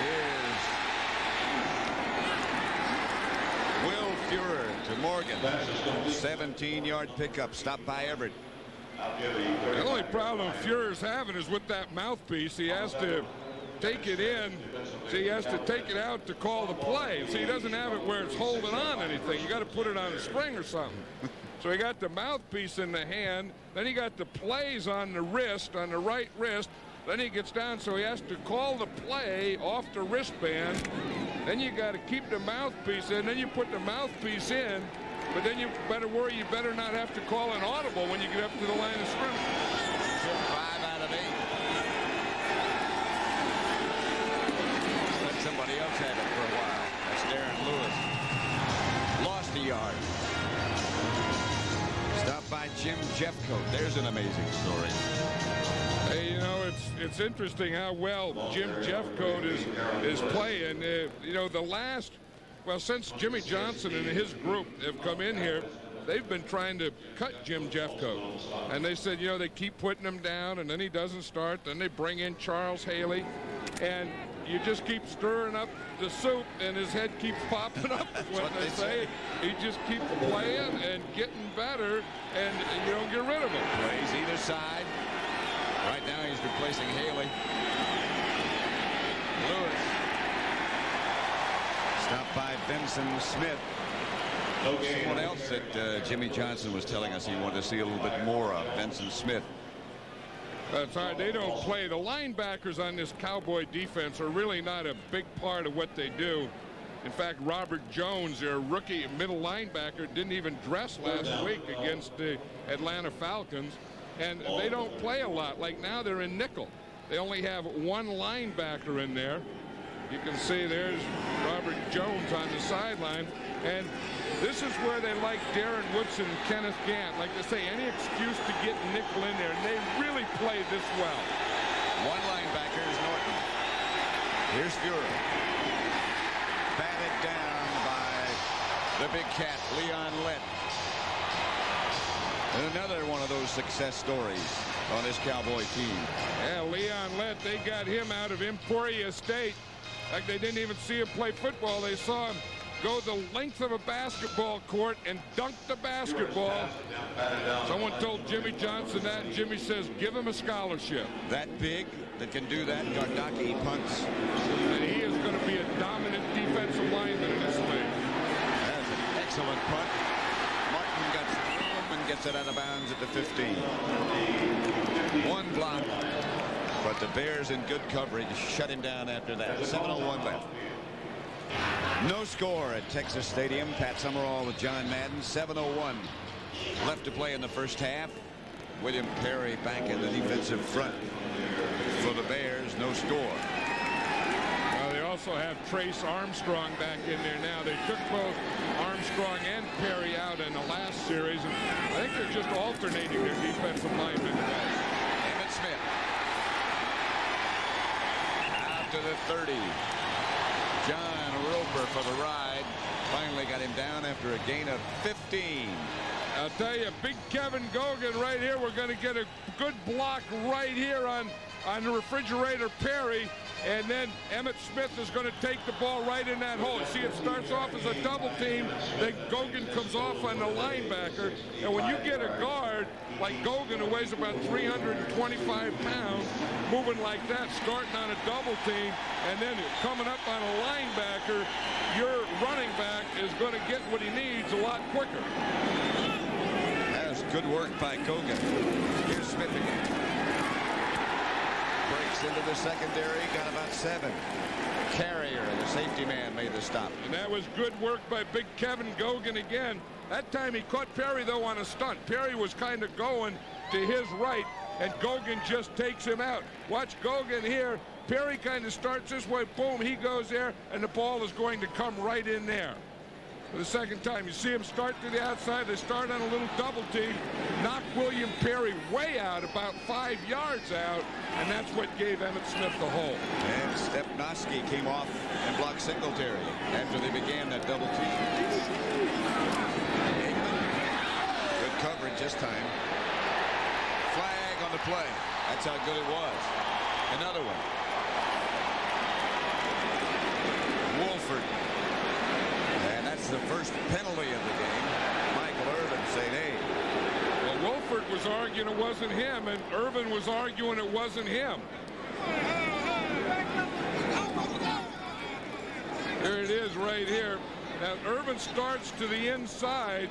Here's Will Fuhrer to Morgan. 17-yard pickup. Stopped by Everett. The only problem Fuhrer's having is with that mouthpiece. He has to take it in, so he has to take it out to call the play. So he doesn't have it where it's holding on anything. You got to put it on a string or something. So he got the mouthpiece in the hand, then he got the plays on the wrist, on the right wrist. Then he gets down, so he has to call the play off the wristband. Then you got to keep the mouthpiece in, then you put the mouthpiece in, but then you better worry you better not have to call an audible when you get up to the line of scrimmage. 5 out of 8. Let somebody else have it for a while. That's Darren Lewis. Lost a yard. Stopped by Jim Jeffcoat. There's an amazing story. Hey, it's interesting how well Jim Jeffcoat is playing. Since Jimmy Johnson and his group have come in here, they've been trying to cut Jim Jeffcoat. And they said, they keep putting him down, and then he doesn't start. Then they bring in Charles Haley. And you just keep stirring up the soup, and his head keeps popping up, is what they say. He just keeps playing and getting better, and you don't get rid of him. Plays either side. Right now he's replacing Haley. Lewis. Stopped by Benson Smith. Someone else that Jimmy Johnson was telling us he wanted to see a little bit more of, Benson Smith. That's right. They don't play. The linebackers on this Cowboy defense are really not a big part of what they do. In fact, Robert Jones, their rookie middle linebacker, didn't even dress last week against the Atlanta Falcons. And they don't play a lot. Like now they're in nickel. They only have one linebacker in there. You can see there's Robert Jones on the sideline. And this is where they like Darren Woodson and Kenneth Gant. Like they say, any excuse to get nickel in there. And they really play this well. One linebacker is Norton. Here's Fuhrer. Batted down by the big cat, Leon Lett. And another one of those success stories on this Cowboy team. Yeah, Leon Lett, they got him out of Emporia State. Like they didn't even see him play football. They saw him go the length of a basketball court and dunk the basketball. Someone told Jimmy Johnson that, and Jimmy says, give him a scholarship. That big that can do that, Gardaki punts. And he is going to be a dominant defensive lineman in this league. That's an excellent punt. Martin got Knocks it out of bounds at the 15. One block. But the Bears in good coverage shut him down after that. 7:01 left. No score at Texas Stadium. Pat Summerall with John Madden. 7:01 left to play in the first half. William Perry back in the defensive front for the Bears. No score. Well, they also have Trace Armstrong back in there now. They took both Armstrong and Perry out in the last series, and I think they're just alternating their defensive linemen today. Emmitt Smith out to the 30. John Roper for the ride. Finally got him down after a gain of 15. I'll tell you, big Kevin Gogan right here. We're going to get a good block right here on the refrigerator Perry. And then Emmitt Smith is going to take the ball right in that hole. You see, it starts off as a double team. Then Gogan comes off on the linebacker. And when you get a guard like Gogan, who weighs about 325 pounds, moving like that, starting on a double team, and then coming up on a linebacker, your running back is going to get what he needs a lot quicker. That was good work by Gogan. Here's Smith again. Breaks into the secondary, got about 7. Carrier, the safety man, made the stop. And that was good work by big Kevin Gogan again. That time he caught Perry, though, on a stunt. Perry was kind of going to his right, and Gogan just takes him out. Watch Gogan here. Perry kind of starts this way. Boom, he goes there, and the ball is going to come right in there. For the second time, you see him start to the outside. They start on a little double team, knock William Perry way out, about 5 yards out, and that's what gave Emmitt Smith the hole. And Stepnoski came off and blocked Singletary after they began that double team. Good coverage this time. Flag on the play. That's how good it was. Another one. Wolford. And that's the first penalty of the game. Michael Irvin saying, hey. Well, Wolford was arguing it wasn't him, and Irvin was arguing it wasn't him. There it is right here. Now, Irvin starts to the inside,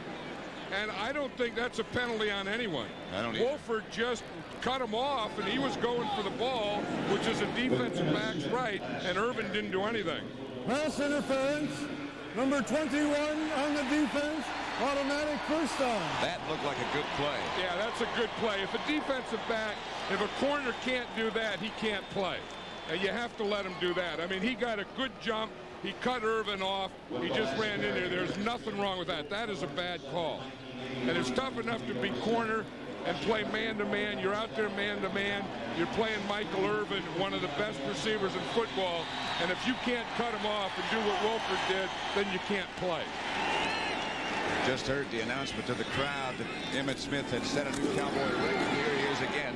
and I don't think that's a penalty on anyone. I don't either. Wolford just cut him off, and he was going for the ball, which is a defensive back's right, and Irvin didn't do anything. Pass interference. Number 21 on the defense. Automatic first down. That looked like a good play. Yeah, that's a good play. If a defensive back, if a corner can't do that, he can't play. And you have to let him do that. I mean, he got a good jump. He cut Irvin off. He just ran in there. There's nothing wrong with that. That is a bad call. And it's tough enough to be corner and play man-to-man. You're out there man-to-man. You're playing Michael Irvin, one of the best receivers in football. And if you can't cut him off and do what Wolford did, then you can't play. Just heard the announcement to the crowd that Emmitt Smith had set a new Cowboy record. Here he is again.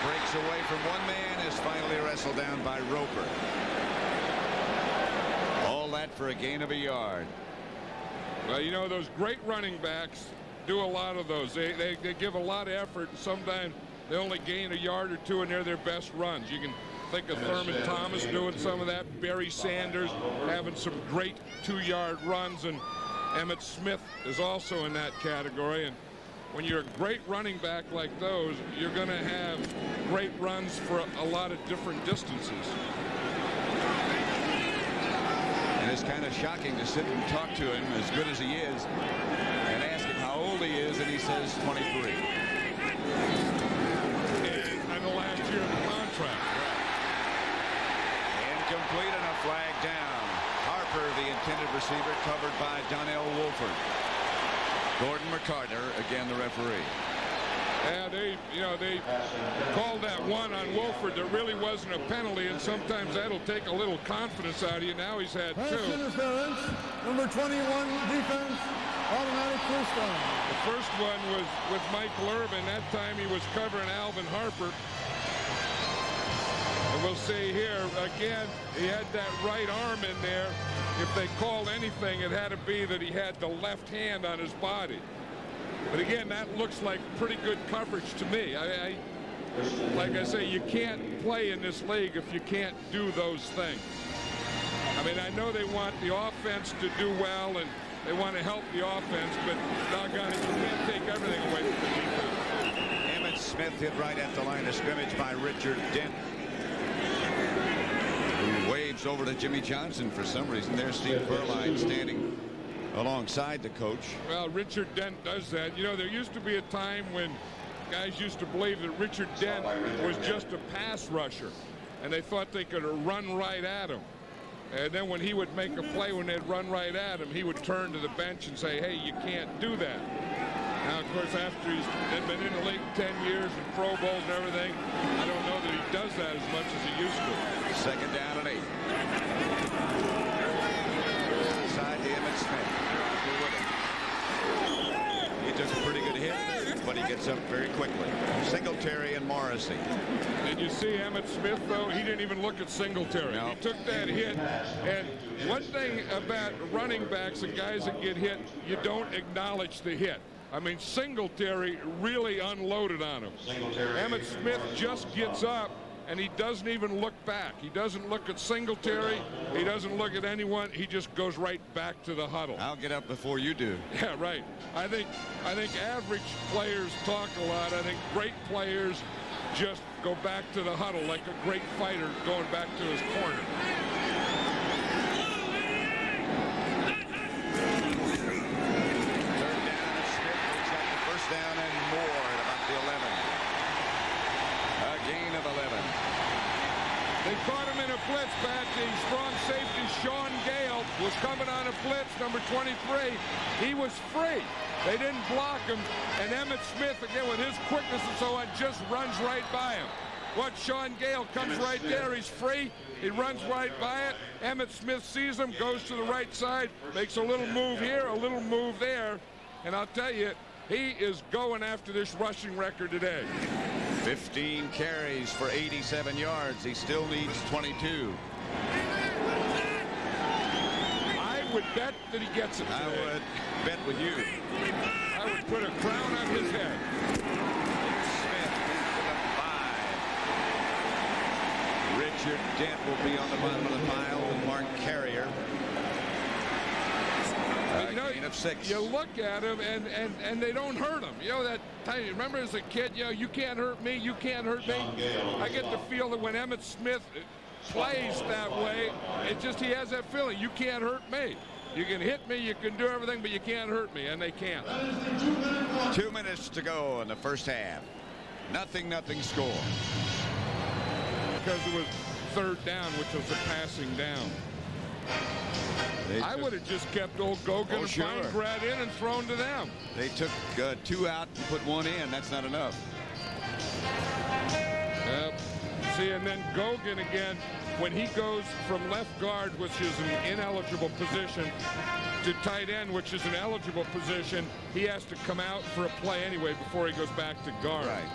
Breaks away from one man, is finally wrestled down by Roper. All that for a gain of a yard. Well, you know, those great running backs do a lot of those. They give a lot of effort, and sometimes they only gain a yard or two, and they're their best runs. You can think of Thurman Thomas doing some of that, Barry Sanders having some great 2-yard runs, and Emmitt Smith is also in that category. And when you're a great running back like those, you're going to have great runs for a lot of different distances. And it's kind of shocking to sit and talk to him, as good as he is, and ask him how old he is, and he says 23. And the last year of the contract. Incomplete and a flag down. Harper, the intended receiver, covered by Donnell Wolford. Gordon McCarter, again the referee. Yeah, they called that one on Wolford that really wasn't a penalty, and sometimes that'll take a little confidence out of you. Now he's had Pass 2. interference. Number 21 defense. Automatic first down. The first one was with Michael Irvin. That time he was covering Alvin Harper. And we'll see here, again, he had that right arm in there. If they called anything, it had to be that he had the left hand on his body. But again, that looks like pretty good coverage to me. Like I say, you can't play in this league if you can't do those things. I mean, I know they want the offense to do well and They want to help the offense, but doggone it, you can't take everything away from the defense. Emmitt Smith hit right at the line of scrimmage by Richard Dent, who waves over to Jimmy Johnson for some reason. There's Steve Berline standing alongside the coach. Well, Richard Dent does that. You know, there used to be a time when guys used to believe that Richard Dent was just a pass rusher, and they thought they could run right at him. And then when he would make a play, when they'd run right at him, he would turn to the bench and say, hey, you can't do that. Now, of course, after he's been in the league 10 years and Pro Bowls and everything, I don't know that he does that as much as he used to. Second down and 8. Inside to Emmitt Smith. He took a pretty good hit, but he gets up very quickly. Singletary and Morrissey. Did you see Emmitt Smith, though? He didn't even look at Singletary. No. He took that hit. And one thing about running backs and guys that get hit, you don't acknowledge the hit. I mean, Singletary really unloaded on him. Emmitt Smith just gets up, and he doesn't even look back. He doesn't look at Singletary. He doesn't look at anyone. He just goes right back to the huddle. I'll get up before you do. Yeah, right. I think average players talk a lot. I think great players just go back to the huddle like a great fighter going back to his corner. Down and more at about the 11. A gain of 11. They caught him in a blitz, Pat. The strong safety, Sean Gale, was coming on a blitz, number 23. He was free. They didn't block him. And Emmitt Smith, again, with his quickness and so on, just runs right by him. What Sean Gale comes right there. He's free. He runs right by it. Emmitt Smith sees him, goes to the right side, makes a little move here, a little move there. And I'll tell you, he is going after this rushing record today. 15 carries for 87 yards. He still needs 22. I would bet that he gets it today. I would bet with you. I would put a crown on his head. Smith with a 5. Richard Dent will be on the bottom of the pile with Mark Carrier. You know, gain of 6. You look at him and they don't hurt him. You know that time, remember as a kid, you know, you can't hurt me, you can't hurt me. I get the feel that when Emmitt Smith plays that way, it just, he has that feeling, you can't hurt me. You can hit me, you can do everything, but you can't hurt me, and they can't. 2 minutes to go in the first half. Nothing score. Because it was third down, which was a passing down. I would have just kept old Gogan and Feingrad in and thrown to them. They took 2 out and put 1 in. That's not enough. See, and then Gogan again, when he goes from left guard, which is an ineligible position, to tight end, which is an eligible position, he has to come out for a play anyway before he goes back to guard. Right.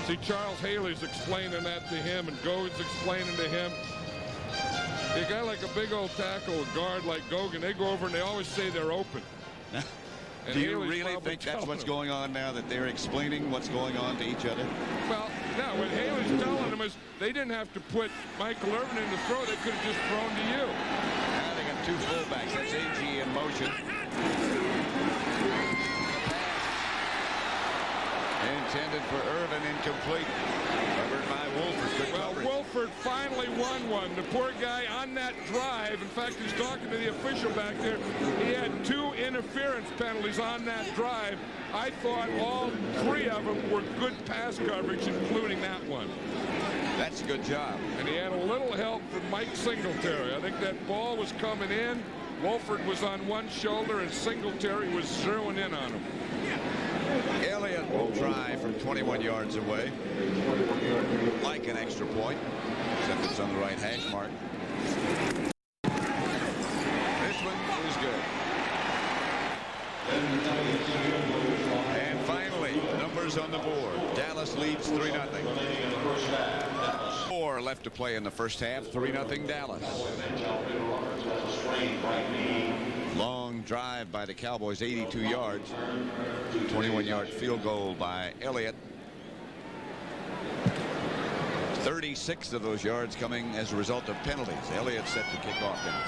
See, Charles Haley's explaining that to him, and Gogan's explaining to him. A guy like a big old tackle, a guard like Gogan, they go over and they always say they're open. Do you really think that's what's going on now, that they're explaining what's going on to each other? Well, no, what Haley's telling them is they didn't have to put Michael Irvin in the throw. They could have just thrown to you. Now they got 2 fullbacks. That's AG in motion. Intended for Irvin, incomplete. Covered by Wolford. Good coverage. Wolford finally won one. The poor guy on that drive, in fact, he's talking to the official back there. He had 2 interference penalties on that drive. I thought all 3 of them were good pass coverage, including that one. That's a good job. And he had a little help from Mike Singletary. I think that ball was coming in. Wolford was on one shoulder, and Singletary was zeroing in on him. Elliott will try from 21 yards away. Like an extra point, except it's on the right hash mark. This one is good. And finally, numbers on the board. Dallas leads 3-0. 4 left to play in the first half. 3-0 Dallas. Long drive by the Cowboys, 82 yards. 21-yard field goal by Elliott. 36 of those yards coming as a result of penalties. Elliott set to kick off now.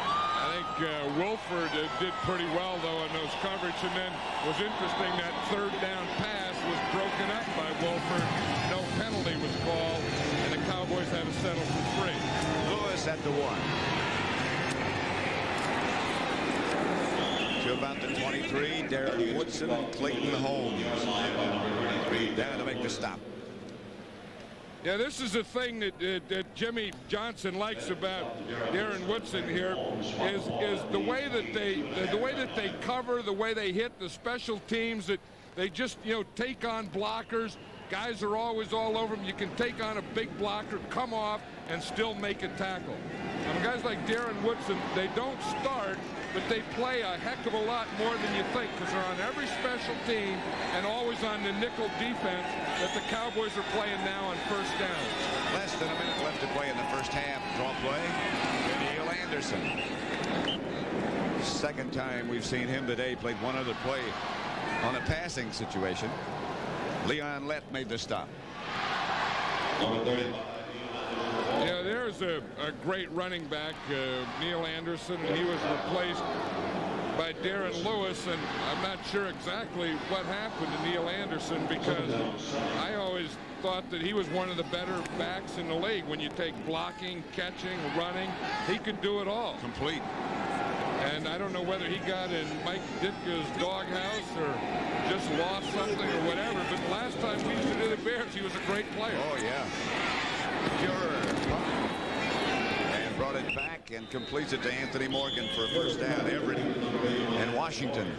I think Wilford did pretty well, though, on those coverage. And then it was interesting that third down pass was broken up by Wilford. No penalty was called, and the Cowboys had to settle for 3. Lewis at the 1. To about the 23, Darren Woodson, Clayton Holmes down to make the stop. Yeah, this is the thing that Jimmy Johnson likes about Darren Woodson here is the way that they cover, the way they hit the special teams, that they just take on blockers. Guys are always all over them. You can take on a big blocker, come off, and still make a tackle. And guys like Darren Woodson, they don't start, but they play a heck of a lot more than you think, because they're on every special team and always on the nickel defense that the Cowboys are playing now on first down. Less than a minute left to play in the first half. Draw play. Neil Anderson. Second time we've seen him today. Played one other play on a passing situation. Leon Lett made the stop. Yeah, there's a great running back, Neil Anderson, and he was replaced by Darren Lewis, and I'm not sure exactly what happened to Neil Anderson, because I always thought that he was one of the better backs in the league. When you take blocking, catching, running, he could do it all. Complete. And I don't know whether he got in Mike Ditka's doghouse or just lost something or whatever, but the last time we used to do the Bears, he was a great player. Oh, yeah. And brought it back and completes it to Anthony Morgan for a first down. Everett and Washington.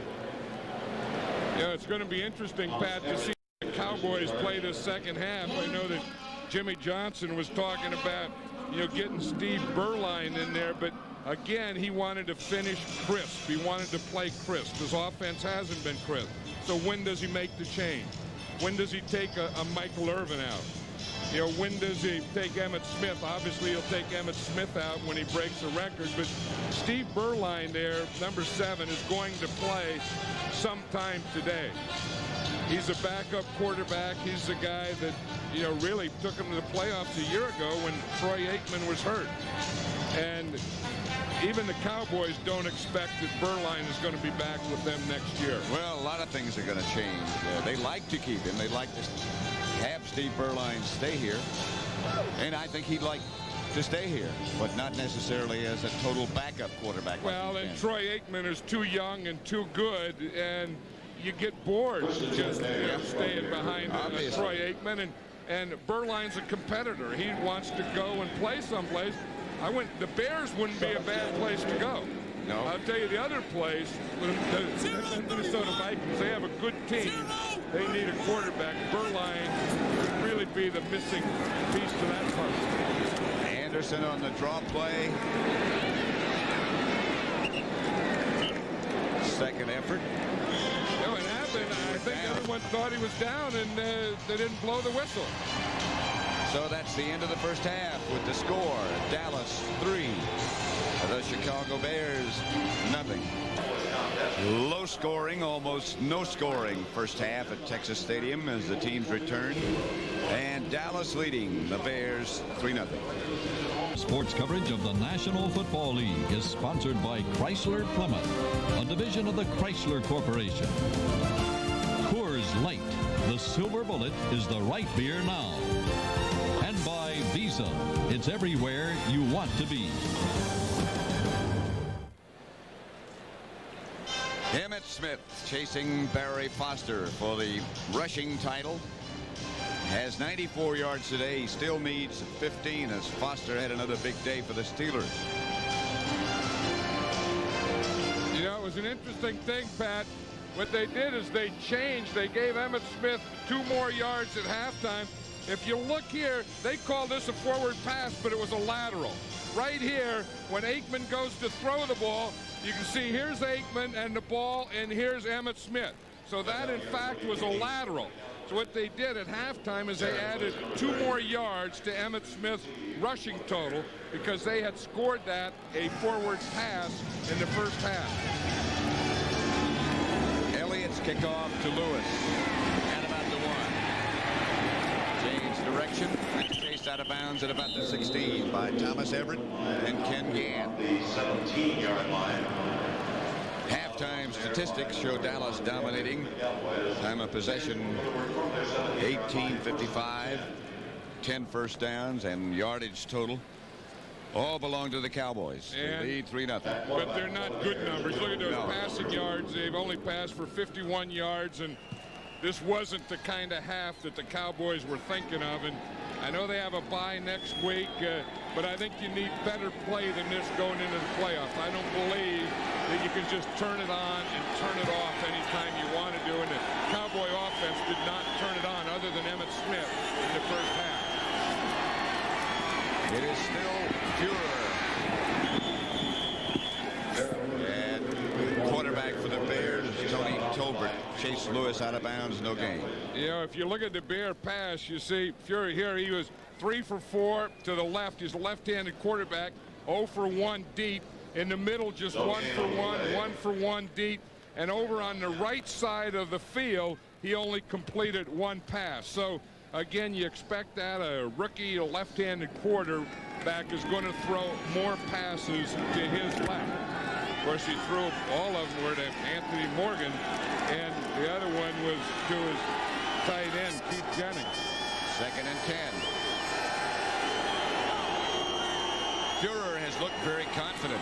Yeah, it's going to be interesting, Pat, to see the Cowboys play this second half. I know that Jimmy Johnson was talking about, getting Steve Berline in there, but again, he wanted to finish crisp. He wanted to play crisp. His offense hasn't been crisp. So when does he make the change? When does he take a Michael Irvin out? When does he take Emmitt Smith? Obviously, he'll take Emmitt Smith out when he breaks a record. But Steve Berline there, number 7, is going to play sometime today. He's a backup quarterback. He's the guy that, really took him to the playoffs a year ago when Troy Aikman was hurt. And even the Cowboys don't expect that Berline is going to be back with them next year. Well, a lot of things are going to change. They like to keep him. They like to have Steve Berline stay here. And I think he'd like to stay here, but not necessarily as a total backup quarterback. Well, like and Troy Aikman is too young and too good, and you get bored just staying behind Troy Aikman. And Berline's a competitor. He wants to go and play someplace. The Bears wouldn't be a bad place to go. No. I'll tell you the other place, the Minnesota Vikings, they have a good team. They need a quarterback. Berline would really be the missing piece to that puzzle. Anderson on the draw play. Second effort. It happened. I think everyone thought he was down, and they didn't blow the whistle. So that's the end of the first half with the score. Dallas 3. The Chicago Bears nothing. Low scoring, almost no scoring first half at Texas Stadium as the teams return. And Dallas leading the Bears 3-0. Sports coverage of the National Football League is sponsored by Chrysler Plymouth, a division of the Chrysler Corporation. Coors Light, the silver bullet, is the right beer now. And by Visa, it's everywhere you want to be. Emmitt Smith chasing Barry Foster for the rushing title. Has 94 yards today. He still needs 15 as Foster had another big day for the Steelers. It was an interesting thing, Pat. What they did is they changed. They gave Emmitt Smith 2 more yards at halftime. If you look here, they call this a forward pass, but it was a lateral. Right here, when Aikman goes to throw the ball, you can see here's Aikman and the ball, and here's Emmitt Smith. So that, in fact, was a lateral. So what they did at halftime is they added 2 more yards to Emmitt Smith's rushing total because they had scored that a forward pass in the first half. Elliott's kickoff to Lewis. At about the 1. Change Correction. Chased out of bounds at about the 16 by Thomas Everett and Ken Gann. The 17-yard line. Halftime statistics show Dallas dominating. Time of possession 18:55. 10 first downs and yardage total all belong to the Cowboys. They lead 3-0. But they're not good numbers. Look at those passing yards. They've only passed for 51 yards, and this wasn't the kind of half that the Cowboys were thinking of. And I know they have a bye next week, but I think you need better play than this going into the playoffs. I don't believe that you can just turn it on and turn it off anytime you want to do. And the Cowboy offense did not turn it on other than Emmitt Smith in the first half. It is still Führer. And quarterback for the Bears, Tony Tolbert. Chase Lewis out of bounds, no gain. You know, if you look at the Bear pass, you see Führer here. He was 3 for 4 to the left. He's a left-handed quarterback, 0 for 1 deep. In the middle, just 1 for 1, 1 for 1 deep. And over on the right side of the field, he only completed 1 pass. So, again, you expect that a rookie left-handed quarterback is going to throw more passes to his left. Of course, he threw all of them were to Anthony Morgan, and the other one was to his tight end, Keith Jennings. 2nd and 10. Führer has looked very confident.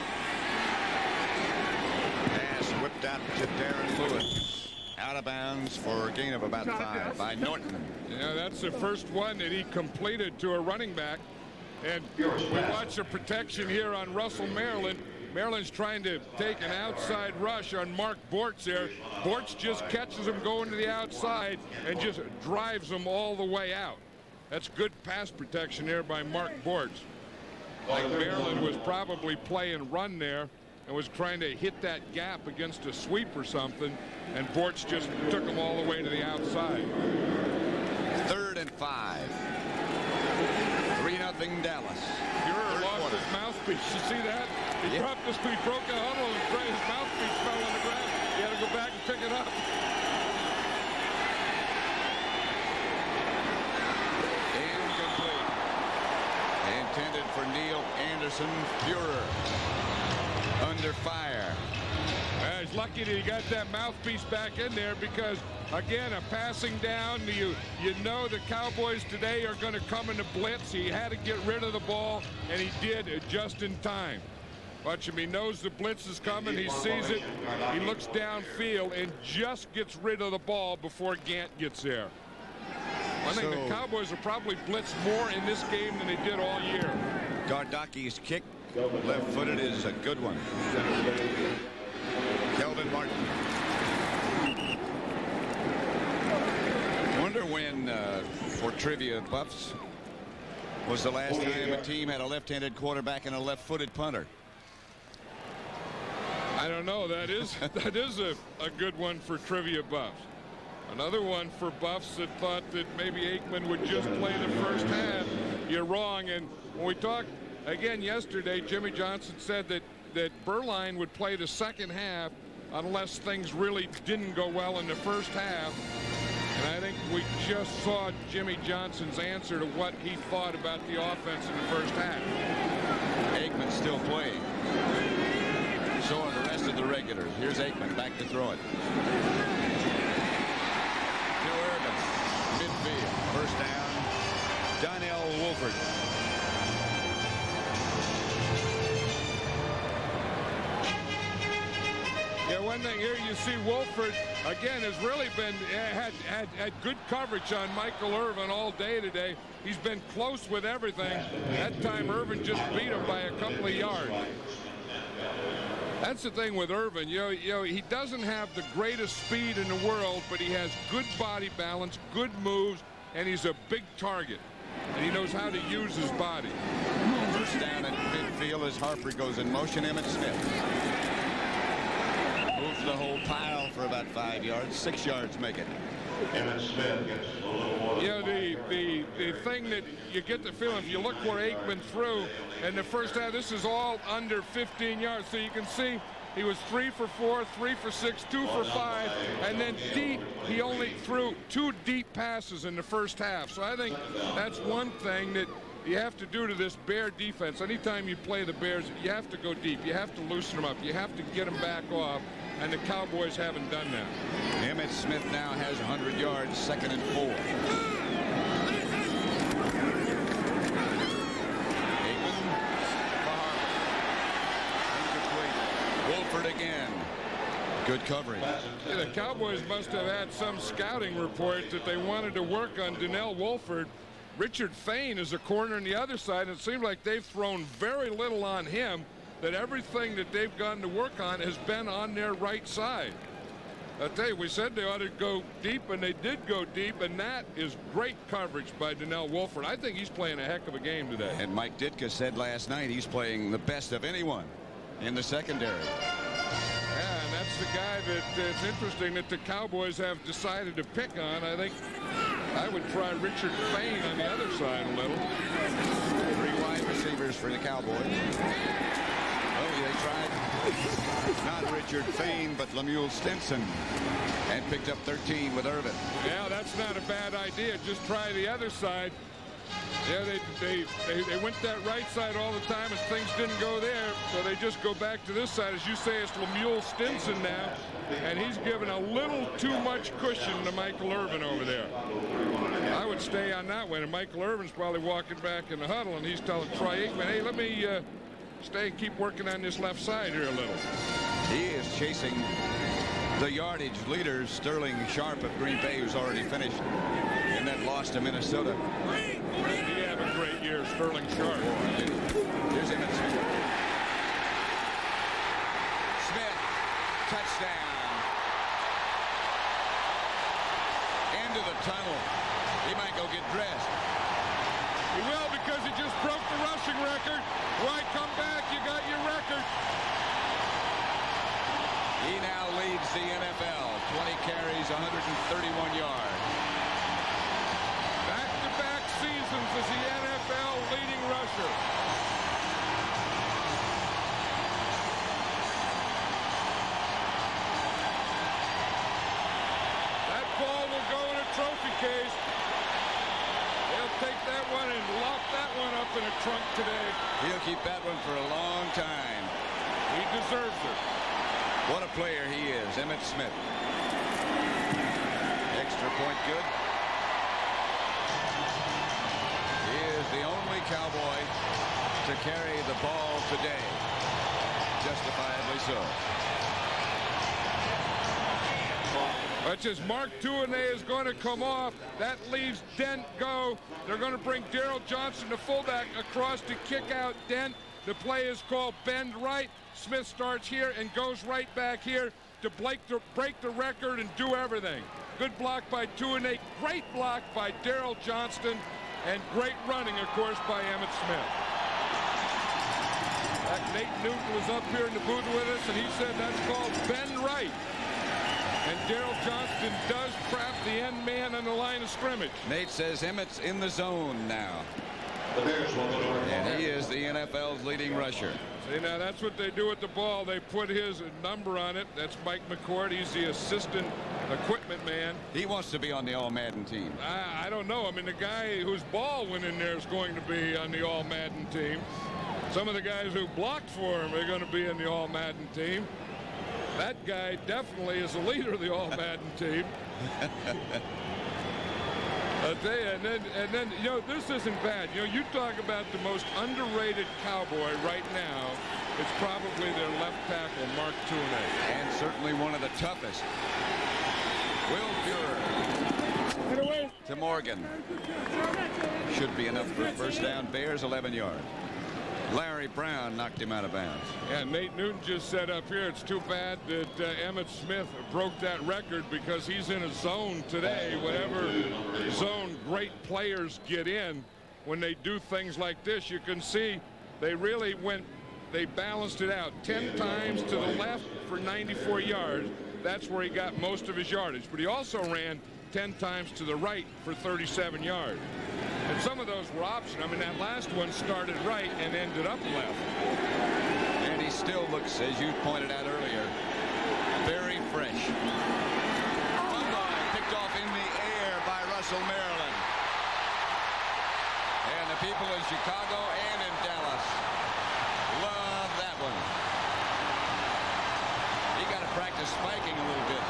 Pass whipped out to Darren Lewis. Out of bounds for a gain of about 5 by Norton. Yeah, that's the first one that he completed to a running back. And we watch the protection here on Russell Maryland. Maryland's trying to take an outside rush on Mark Bortz there. Bortz just catches him going to the outside and just drives him all the way out. That's good pass protection there by Mark Bortz. Like Maryland was probably playing run there and was trying to hit that gap against a sweep or something, and Bortz just took him all the way to the outside. 3rd and 5. 3-0 Dallas. Führer lost his mouthpiece. You see that? He dropped this. He broke a huddle and his mouthpiece fell on the ground. He had to go back and pick it up. Incomplete. Intended for Neil Anderson. Führer under fire. He's lucky that he got that mouthpiece back in there because, again, a passing down. You know the Cowboys today are going to come into blitz. He had to get rid of the ball, and he did just in time. Watch him. He knows the blitz is coming. He sees it. He looks downfield and just gets rid of the ball before Gant gets there. I think the Cowboys will probably blitz more in this game than they did all year. Gardaki's kick, left-footed, is a good one. Kelvin Martin. Wonder when, for trivia buffs, was the last time a team had a left-handed quarterback and a left-footed punter. I don't know. That is a good one for trivia buffs. Another one for buffs that thought that maybe Aikman would just play the first half. You're wrong. And when we talked again yesterday, Jimmy Johnson said that Berline would play the second half unless things really didn't go well in the first half. And I think we just saw Jimmy Johnson's answer to what he thought about the offense in the first half. Aikman still playing. So are the rest of the regulars. Here's Aikman back to throw it. To Urban. Midfield. First down. Donnell Wolford. Yeah, one thing here you see Wolford again has really been had good coverage on Michael Irvin all day today. He's been close with everything. That time Irvin just beat him by a couple of yards. That's the thing with Irvin. You know, he doesn't have the greatest speed in the world, but he has good body balance, good moves, and he's a big target. And he knows how to use his body. First down at midfield as Harper goes in motion. Emmitt Smith moves the whole pile for about 5 yards. 6 yards make it. Emmitt Smith gets a little more. Yeah, the thing that you get the feeling, if you look where Aikman threw in the first half, this is all under 15 yards. So you can see He was 3 for 4, 3 for 6, 2 for 5, and then deep, he only threw 2 deep passes in the first half. So I think that's one thing that you have to do to this Bear defense. Anytime you play the Bears, you have to go deep. You have to loosen them up. You have to get them back off, and the Cowboys haven't done that. Emmitt Smith now has 100 yards, 2nd and 4. Wolford again. Good coverage. Yeah, the Cowboys must have had some scouting report that they wanted to work on Donnell Wolford. Richard Fain is a corner on the other side, and it seems like they've thrown very little on him, that everything that they've gotten to work on has been on their right side. I tell you, we said they ought to go deep, and they did go deep, and that is great coverage by Donnell Wolford. I think he's playing a heck of a game today. And Mike Ditka said last night he's playing the best of anyone in the secondary. Yeah, and that's the guy that it's interesting that the Cowboys have decided to pick on. I think I would try Richard Fain on the other side a little. 3 wide receivers for the Cowboys. Oh, they tried not Richard Fain, but Lemuel Stinson, and picked up 13 with Irvin. Yeah, that's not a bad idea. Just try the other side. Yeah, they went that right side all the time, and things didn't go there, so they just go back to this side. As you say, it's Lemuel Stinson now, and he's given a little too much cushion to Michael Irvin over there. I would stay on that one, and Michael Irvin's probably walking back in the huddle, and he's telling Troy Aikman, hey, let me stay and keep working on this left side here a little. He is chasing the yardage leader, Sterling Sharp of Green Bay, who's already finished in that loss to Minnesota. He had a great year, Sterling Sharp. Here's Emmitt Smith. Smith, touchdown. Into the tunnel. He might go get dressed. He will, because he just broke the rushing record. Why come back? You got your record. He now leads the NFL. 20 carries, 131 yards. Back-to-back seasons as the NFL leading rusher. That ball will go in a trophy case. They'll take that one and lock that one up in a trunk today. He'll keep that one for a long time. He deserves it. What a player he is, Emmitt Smith. Extra point good. He is the only Cowboy to carry the ball today. Justifiably so. But as Mark Tuinei is going to come off, that leaves Dent go. They're going to bring Daryl Johnson, the fullback, across to kick out Dent. The play is called bend right. Smith starts here and goes right back here to break the record and do everything. Good block by Tuinei, great block by Daryl Johnston, and great running, of course, by Emmitt Smith. Nate Newton was up here in the booth with us, and he said that's called bend right. And Daryl Johnston does trap the end man on the line of scrimmage. Nate says Emmitt's in the zone now. The Bears will go to And he is the NFL's leading rusher. See, now that's what they do with the ball. They put his number on it. That's Mike McCord. He's the assistant equipment man. He wants to be on the All-Madden team. I don't know. I mean, the guy whose ball went in there is going to be on the All-Madden team. Some of the guys who blocked for him are going to be in the All-Madden team. That guy definitely is the leader of the All-Madden team. I'll tell you, and then, you know, this isn't bad. You know, you talk about the most underrated Cowboy right now. It's probably their left tackle, Mark Tuinei. And certainly one of the toughest. Will Fuhrer to Morgan. Should be enough for a first down. Bears 11 yards. Larry Brown knocked him out of bounds. Yeah, Nate Newton just said up here, it's too bad that Emmitt Smith broke that record because he's in a zone today. Whatever zone great players get in when they do things like this, you can see they really they balanced it out 10 times to the left for 94 yards. That's where he got most of his yardage. But he also ran 10 times to the right for 37 yards. And some of those were option. I mean, that last one started right and ended up left. And he still looks, as you pointed out earlier, of spiking a little bit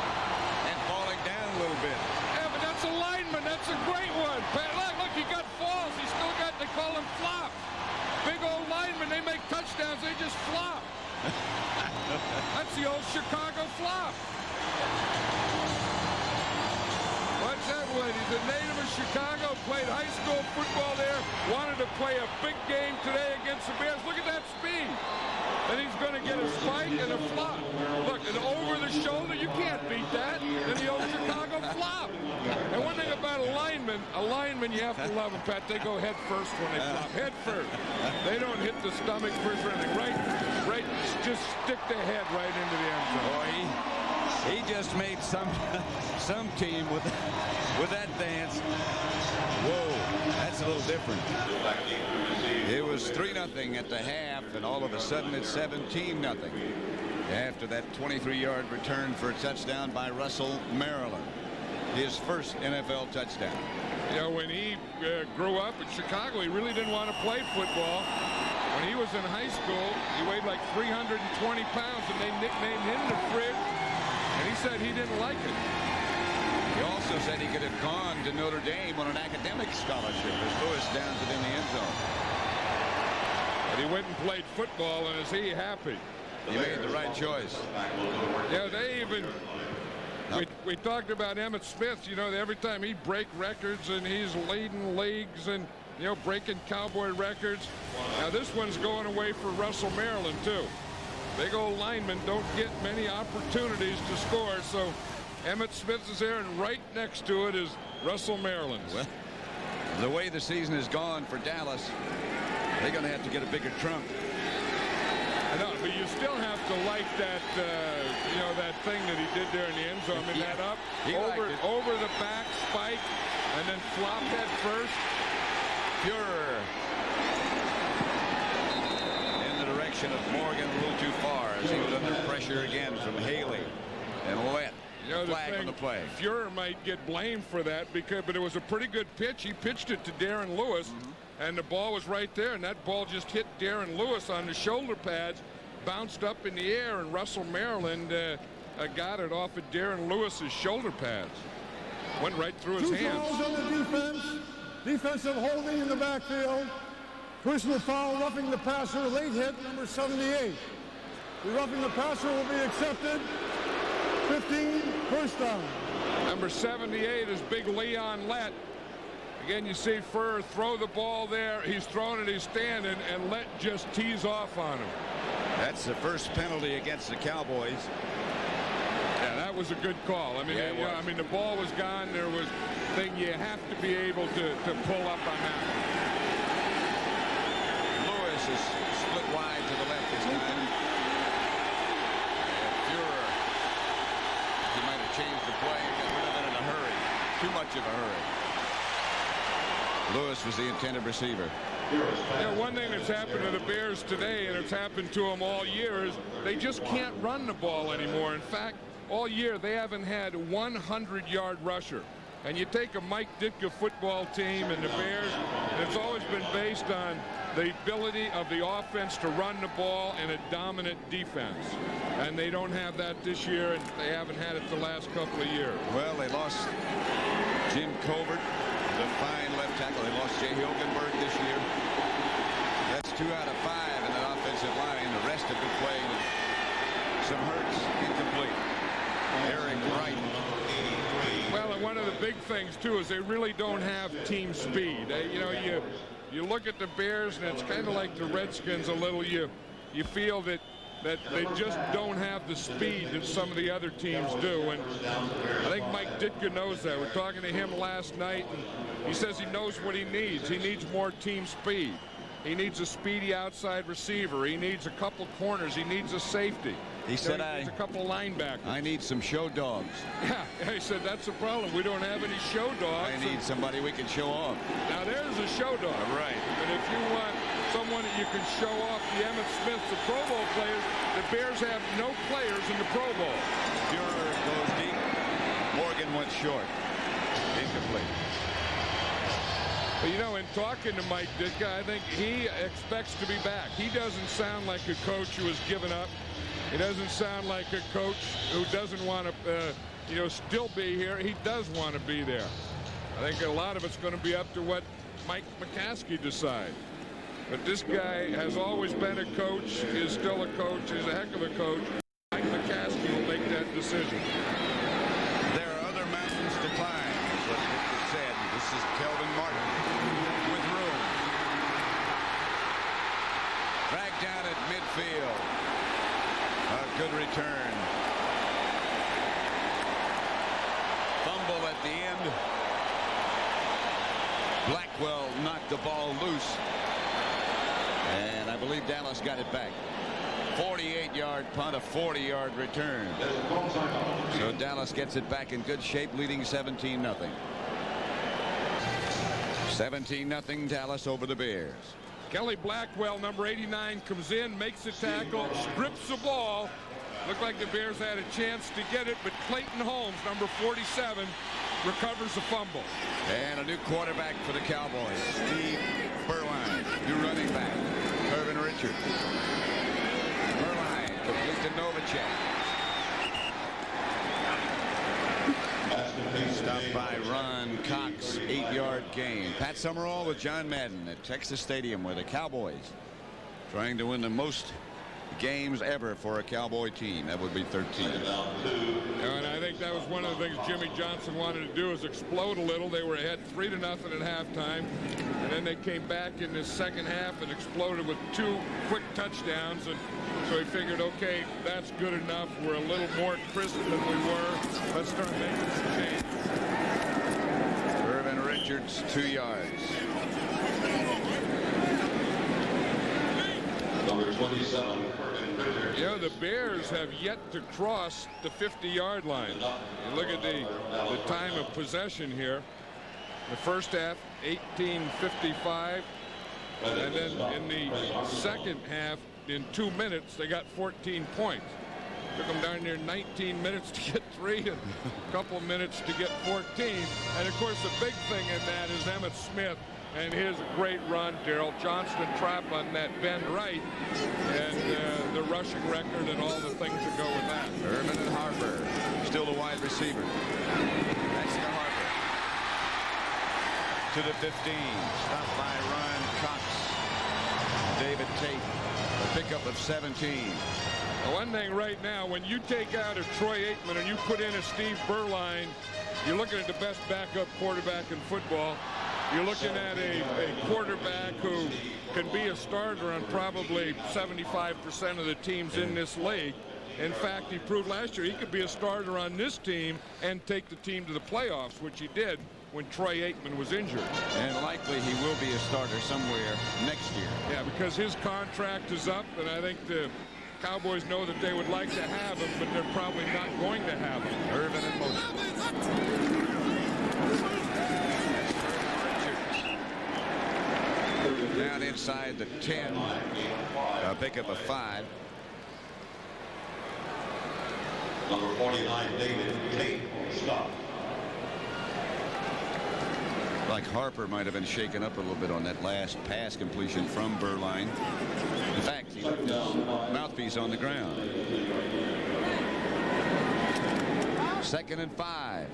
and falling down a little bit. Yeah, but that's a lineman. That's a great one. Look, he got falls. He still got, they call him flop. Big old linemen, they make touchdowns. They just flop. That's the old Chicago flop. Watch that one. He's a native of Chicago, played high school football there, wanted to play a big game today against the Bears. Look at that speed. And he's going to get a spike and a flop. Look, and over the shoulder, you can't beat that. And the old Chicago flop. And one thing about a lineman, you have to love them, Pat. They go head first when they flop. Head first. They don't hit the stomach first or anything. Right, just stick the head right into the end zone. Boy, he just made some team with that dance. Whoa, that's a little different. It was 3-0 at the half, and all of a sudden it's 17-0 after that 23-yard return for a touchdown by Russell Maryland, his first NFL touchdown. You know, when he grew up in Chicago, he really didn't want to play football. When he was in high school, he weighed like 320 pounds, and they nicknamed him the Fridge, and he said he didn't like it. He also said he could have gone to Notre Dame on an academic scholarship as Lewis downs it in the end zone. But he went and played football, and is he happy? He made the right choice. Yeah, they even... We talked about Emmitt Smith. You know, every time he break records and he's leading leagues and, you know, breaking Cowboy records. Now this one's going away for Russell Maryland too. Big old linemen don't get many opportunities to score, so Emmitt Smith is there, and right next to it is Russell Maryland. Well, the way the season has gone for Dallas, they're going to have to get a bigger trunk. I know, but you still have to like that, you know, that thing that he did there in the end zone. I mean, that up, over the back spike, and then flop head first. Pure in the direction of Morgan a little too far as he was under pressure again from Haley and let flag on the play. Fuhrer might get blamed for that but it was a pretty good pitch. He pitched it to Darren Lewis. And the ball was right there, and that ball just hit Darren Lewis on the shoulder pads, bounced up in the air, and Russell Maryland got it off of Darren Lewis's shoulder pads. Went right through his hands. 2 fouls on the defense. Defensive holding in the backfield. Personal foul, roughing the passer, late hit, number 78. The roughing the passer will be accepted. 15, first down. Number 78 is Big Leon Lett. Again, you see Furr throw the ball there. He's throwing it, he's standing, and Lett just tees off on him. That's the first penalty against the Cowboys. Yeah, that was a good call. I mean, I mean, the ball was gone. There was a thing you have to be able to pull up on that one. Lewis is split wide to the left this time. And Fuhrer, he might have changed the play and got rid of it in a hurry. Too much of a hurry. Lewis was the intended receiver. Yeah, one thing that's happened to the Bears today, and it's happened to them all year, is they just can't run the ball anymore. In fact, all year they haven't had a 100-yard rusher. And you take a Mike Ditka football team and the Bears, and it's always been based on the ability of the offense to run the ball and a dominant defense. And they don't have that this year, and they haven't had it the last couple of years. Well, they lost Jim Covert, the fine left tackle. They lost Jay Hilgenberg this year. That's 2 out of 5 in that offensive line. The rest have been playing some hurts, incomplete. Eric Wright. Well, and one of the big things too is they really don't have team speed. You know, you look at the Bears, and it's kind of like the Redskins a little. You feel that they just don't have the speed that some of the other teams do, and I think Mike Ditka knows that. We're talking to him last night, and he says he knows what he needs. He needs more team speed. He needs a speedy outside receiver. He needs a couple corners. He needs a safety. He said, he needs a couple linebackers. I need some show dogs. Yeah, he said that's the problem. We don't have any show dogs. I need somebody we can show off. Now there's a show dog. Right. And if you want someone that you can show off the Emmitt Smith, the Pro Bowl players, the Bears have no players in the Pro Bowl. Fuhrer goes deep. Morgan went short. Incomplete. But, you know, in talking to Mike Ditka, I think he expects to be back. He doesn't sound like a coach who has given up. He doesn't sound like a coach who doesn't want to, you know, still be here. He does want to be there. I think a lot of it's going to be up to what Mike McCaskey decides. But this guy has always been a coach, is still a coach, is a heck of a coach. Mike McCaskey will make that decision. There are other mountains to climb, is what Victor said. This is Kelvin Martin with room. Dragged down at midfield. A good return. Fumble at the end. Blackwell knocked the ball loose. And I believe Dallas got it back. 48-yard punt, a 40-yard return. So Dallas gets it back in good shape, leading 17-0. 17-0 Dallas over the Bears. Kelly Blackwell, number 89, comes in, makes a tackle, strips the ball. Looked like the Bears had a chance to get it, but Clayton Holmes, number 47, recovers the fumble. And a new quarterback for the Cowboys, Steve Berline. New running back, Irvin Richards. Berline complete to Novacek. Stopped by Ron Cox, 8-yard gain. Pat Summerall with John Madden at Texas Stadium, where the Cowboys trying to win the most games ever for a Cowboy team. That would be 13. And I think that was one of the things Jimmy Johnson wanted to do, is explode a little. They were ahead 3-0 at halftime, and then they came back in the second half and exploded with 2 quick touchdowns. And so he figured, okay, that's good enough. We're a little more crisp than we were. Let's start making some changes. Irvin Richards, 2 yards. Number 27. You know, the Bears have yet to cross the 50-yard line. You look at the time of possession here. The first half, 18:55. And then in the second half, in 2 minutes, they got 14 points. Took them down there 19 minutes to get 3 and a couple minutes to get 14. And, of course, the big thing in that is Emmitt Smith and his great run. Darrell Johnston trap on that bend right, and the rushing record and all the things that go with that. Irvin and Harper, still the wide receiver. That's to Harper. To the 15. Stopped by Ron Cox. David Tate. A pickup of 17. One thing right now, when you take out a Troy Aikman and you put in a Steve Berline, you're looking at the best backup quarterback in football. You're looking at a quarterback who can be a starter on probably 75% of the teams in this league. In fact, he proved last year he could be a starter on this team and take the team to the playoffs, which he did when Troy Aikman was injured. And likely he will be a starter somewhere next year. Yeah, because his contract is up, and I think the Cowboys know that they would like to have him, but they're probably not going to have him. Irvin in motion. Down inside the 10. A pickup of 5. Number 49, David Tate, stop. Like Harper might have been shaken up a little bit on that last pass completion from Berline. In fact, he left his mouthpiece on the ground. 2nd and 5.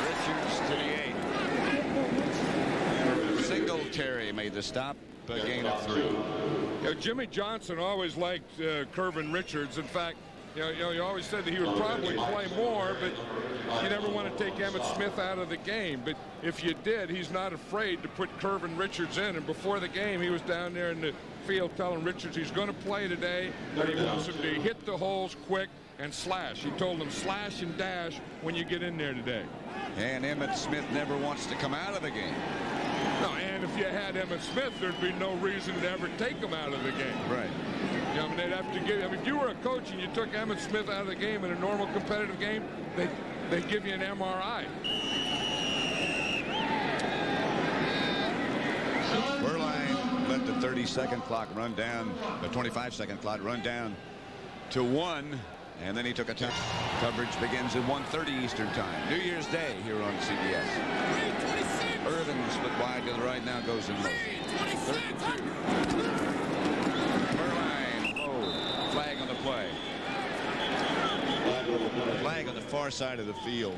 Richards to the 8. Singletary made the stop. A gain of 3. You know, Jimmy Johnson always liked Curvin Richards. In fact, you know, he always said that he would probably play more, but you never want to take Emmitt Smith out of the game. But if you did, he's not afraid to put Curvin Richards in. And before the game, he was down there in the field telling Richards he's going to play today, but he wants him to hit the holes quick and slash. He told him slash and dash when you get in there today. And Emmitt Smith never wants to come out of the game. No, and if you had Emmitt Smith, there'd be no reason to ever take him out of the game. Right. You know, I mean, they'd have to give. I mean, if you were a coach and you took Emmitt Smith out of the game in a normal competitive game, they'd give you an MRI. Berline led the 30 30-second clock run down, the 25-second clock run down to 1, and then he took a time. Coverage begins at 1:30 Eastern Time. New Year's Day here on CBS. Irvin split wide to the right, now goes in motion. 32. Berline. Oh, flag on the play. Flag on the far side of the field.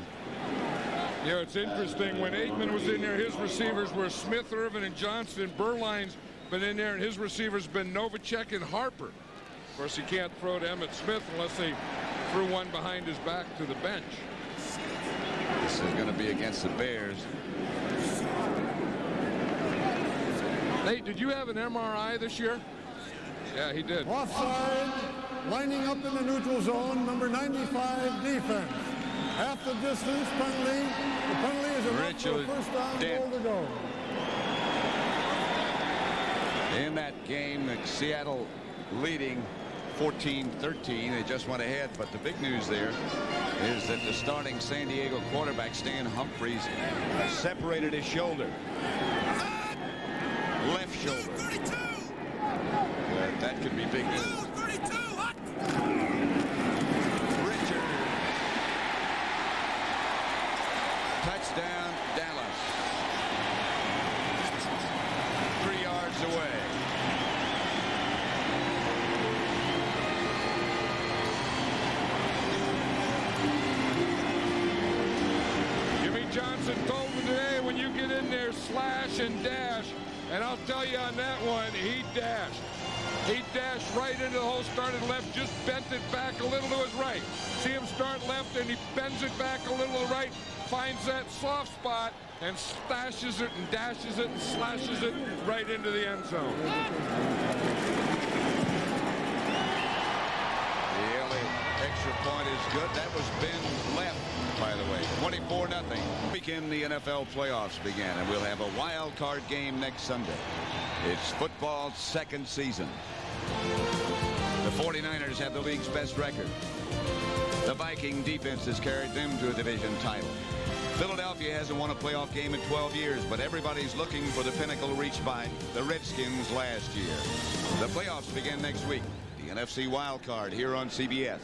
You know, it's interesting. When Aikman was in there, his receivers were Smith, Irvin, and Johnston. Berline's been in there, and his receivers been Novacek and Harper. Of course, he can't throw to Emmitt Smith unless they threw one behind his back to the bench. This is going to be against the Bears. Nate, did you have an MRI this year? Yeah, he did. Offside, lining up in the neutral zone, number 95 defense. Half the distance, penalty. The penalty is enough for a first down, goal to go. In that game, Seattle leading 14-13. They just went ahead, but the big news there is that the starting San Diego quarterback, Stan Humphries, separated his shoulder. Left shoulder. That could be big news. Richard. Touchdown, Dallas. 3 yards away. Jimmy Johnson told me today, when you get in there, slash and dash. And I'll tell you on that one, he dashed. He dashed right into the hole, started left, just bent it back a little to his right. See him start left, and he bends it back a little to the right, finds that soft spot, and stashes it and dashes it and slashes it right into the end zone. The early extra point is good. That was Ben left, by the way. 24-0. Weekend the NFL playoffs began, and we'll have a wild card game next Sunday. It's football's second season. The 49ers have the league's best record. The Viking defense has carried them to a division title. Philadelphia hasn't won a playoff game in 12 years, but everybody's looking for the pinnacle reached by the Redskins last year. The playoffs begin next week. The NFC wild card here on CBS.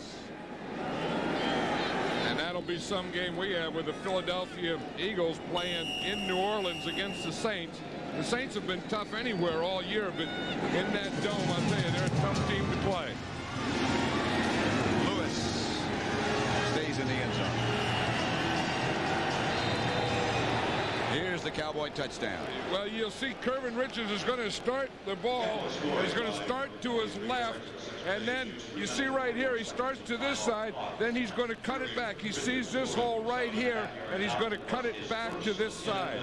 And that'll be some game we have with the Philadelphia Eagles playing in New Orleans against the Saints. The Saints have been tough anywhere all year, but in that dome, I'll tell you, they're a tough team to play. Lewis stays in the end zone. Here's the Cowboy touchdown. Well, you'll see Kervin Richards is going to start the ball. He's going to start to his left, and then you see right here, he starts to this side, then he's going to cut it back. He sees this hole right here, and he's going to cut it back to this side.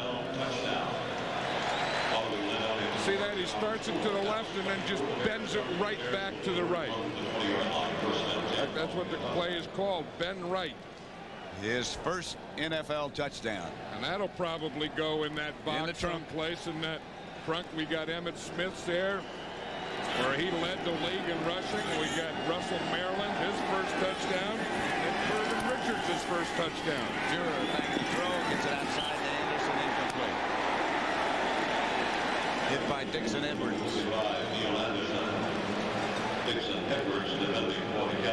See that? He starts it to the left and then just bends it right back to the right. That's what the play is called, bend right. His first NFL touchdown. And that'll probably go in that box in the trunk someplace. In that trunk, we got Emmitt Smith there, where he led the league in rushing. We got Russell Maryland, his first touchdown, and Kervin Richards, his first touchdown. Durer back to throw, gets it outside to Anderson, incomplete. Hit by Dixon Edwards.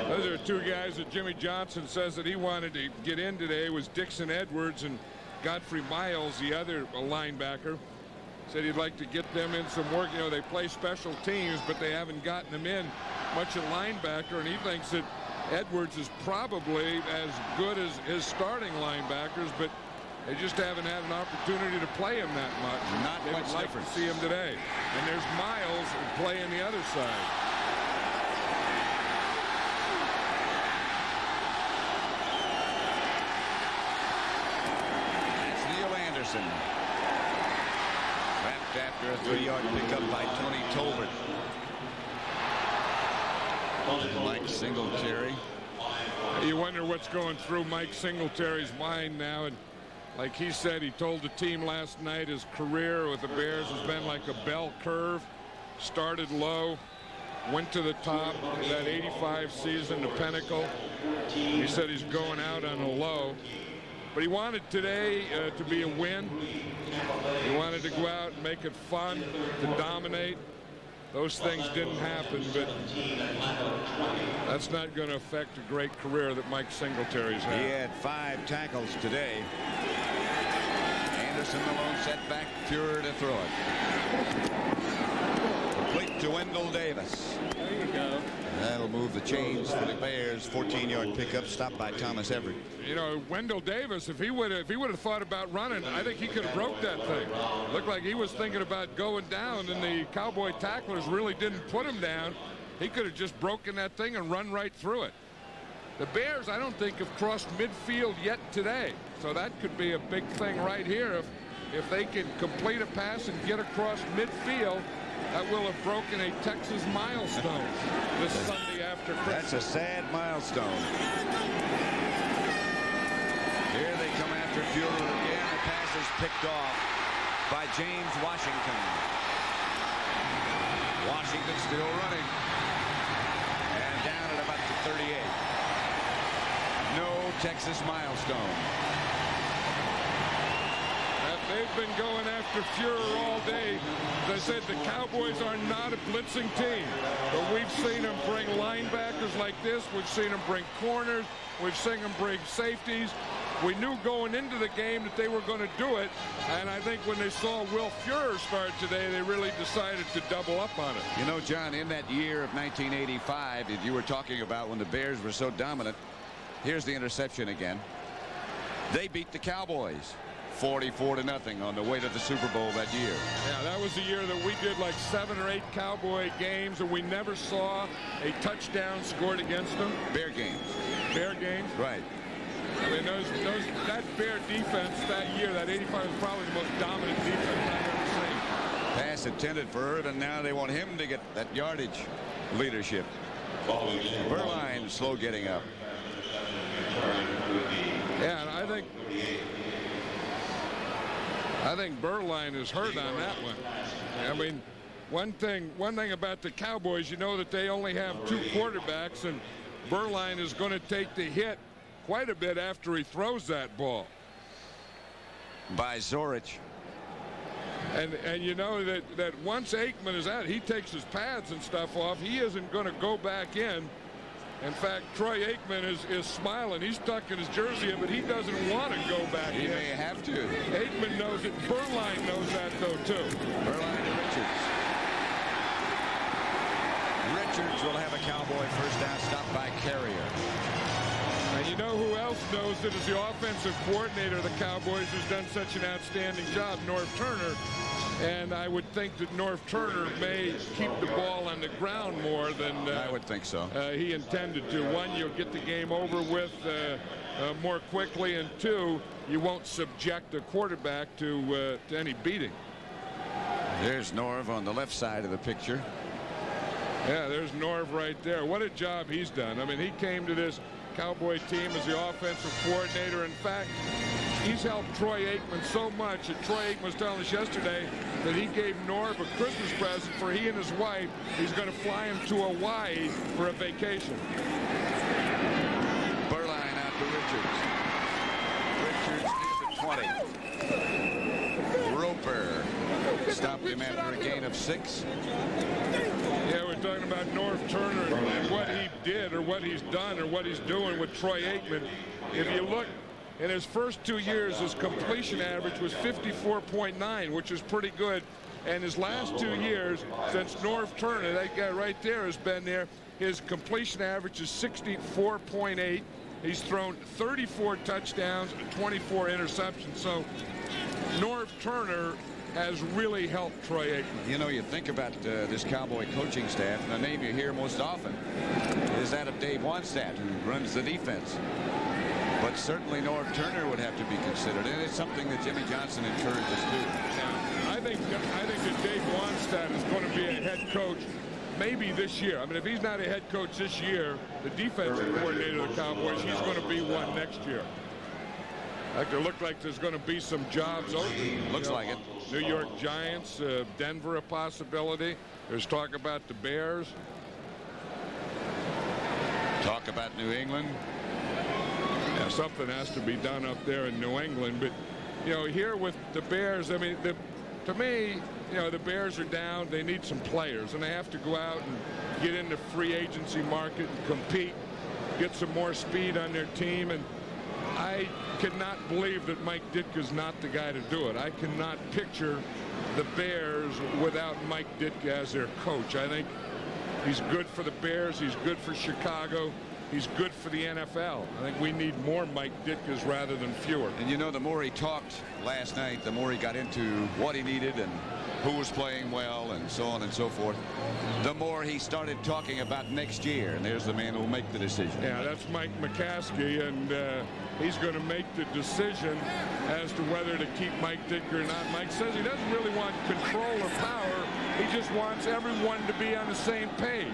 Those are two guys that Jimmy Johnson says that he wanted to get in today, was Dixon Edwards and Godfrey Miles, the other linebacker. Said he'd like to get them in some work. You know, they play special teams, but they haven't gotten them in much at linebacker, and he thinks that Edwards is probably as good as his starting linebackers, but they just haven't had an opportunity to play him that much. Not they much would like difference. to see him today. And there's Miles playing the other side. That's Neil Anderson. Wrapped after a 3-yard pickup by Tony Tolbert. Mike Singletary. You wonder what's going through Mike Singletary's mind now. And like he said, he told the team last night his career with the Bears has been like a bell curve. Started low, went to the top. That 85 season, the pinnacle. He said he's going out on a low. But he wanted today to be a win. He wanted to go out and make it fun, to dominate. those things didn't happen, but that's not going to affect a great career that Mike Singletary's had. He had 5 tackles today. Anderson the lone setback, Fuhrer to throw it. Complete to Wendell Davis. There you go. That'll move the chains for the Bears. 14-yard pickup, stopped by Thomas Everett. You know, Wendell Davis, if he would have thought about running, I think he could have broke that thing. Looked like he was thinking about going down, and the Cowboy tacklers really didn't put him down. He could have just broken that thing and run right through it. The Bears, I don't think, have crossed midfield yet today. So that could be a big thing right here. If they can complete a pass and get across midfield, that will have broken a Texas milestone this Sunday after Christmas. That's a sad milestone. Here they come after Fuhrer again. The pass is picked off by James Washington. Washington still running. And down at about the 38. No Texas milestone. They've been going after Fuhrer all day. As I said, the Cowboys are not a blitzing team. But we've seen them bring linebackers like this. We've seen them bring corners. We've seen them bring safeties. We knew going into the game that they were going to do it. And I think when they saw Will Fuhrer start today, they really decided to double up on it. You know, John, in that year of 1985 that you were talking about when the Bears were so dominant, here's the interception again. They beat the Cowboys 44-0 on the way to the Super Bowl that year. Yeah, that was the year that we did like 7 or 8 Cowboy games, and we never saw a touchdown scored against them. Bear games. Bear games? Right. I mean, that Bear defense that year, that 85 was probably the most dominant defense I've ever seen. Pass intended for Irvin. Now they want him to get that yardage leadership. Berline slow getting up. Yeah, and I think Berline is hurt on that one. I mean, one thing about the Cowboys, you know that they only have 2 quarterbacks, and Berline is going to take the hit quite a bit after he throws that ball. By Zorich. And you know that once Aikman is out, he takes his pads and stuff off. He isn't going to go back in. In fact, Troy Aikman is smiling. He's tucking his jersey in, but he doesn't want to go back in. He may have to. Aikman knows it. Berline knows that, though, too. Berline and Richards. Richards will have a Cowboy first down, stopped by Carrier. And you know who else knows it is the offensive coordinator of the Cowboys, who's done such an outstanding job, Norv Turner. And I would think that Norv Turner may keep the ball on the ground more than I would think so. He intended to. One, you'll get the game over with more quickly, and 2, you won't subject a quarterback to any beating. There's Norv on the left side of the picture. Yeah, there's Norv right there. What a job he's done. I mean, he came to this Cowboy team as the offensive coordinator. In fact, he's helped Troy Aikman so much that Troy Aikman was telling us yesterday that he gave Norv a Christmas present for he and his wife. He's going to fly him to Hawaii for a vacation. Berline out to Richards. Richards near the 20. Roper stopped him after a gain of 6. Yeah, we're talking about Norv Turner and what he did or what he's done or what he's doing with Troy Aikman. If you look, in his first 2 years, his completion average was 54.9, which is pretty good. And his last 2 years, since Norv Turner, that guy right there, has been there, his completion average is 64.8. He's thrown 34 touchdowns and 24 interceptions. So Norv Turner has really helped Troy Aikman. You know, you think about this Cowboy coaching staff, and the name you hear most often is that of Dave Wannstedt, who runs the defense. But certainly Norv Turner would have to be considered, and it's something that Jimmy Johnson encourages too. Yeah, I think that Dave Wannstedt is going to be a head coach maybe this year. I mean, if he's not a head coach this year, the defensive coordinator of the Cowboys, he's going to be one next year. Like it looked like there's going to be some jobs open. Looks like it. New York Giants, Denver a possibility. There's talk about the Bears. Talk about New England. Yeah, something has to be done up there in New England. But, you know, here with the Bears, I mean, to me, you know, the Bears are down. They need some players, and they have to go out and get in the free agency market and compete, get some more speed on their team. And I cannot believe that Mike Ditka's not the guy to do it. I cannot picture the Bears without Mike Ditka as their coach. I think he's good for the Bears. He's good for Chicago. He's good for the NFL. I think we need more Mike Ditkas rather than fewer. And you know, the more he talked last night, the more he got into what he needed and who was playing well and so on and so forth, the more he started talking about next year. And there's the man who will make the decision. Yeah, that's Mike McCaskey, and he's going to make the decision as to whether to keep Mike Ditka or not. Mike says he doesn't really want control or power. He just wants everyone to be on the same page.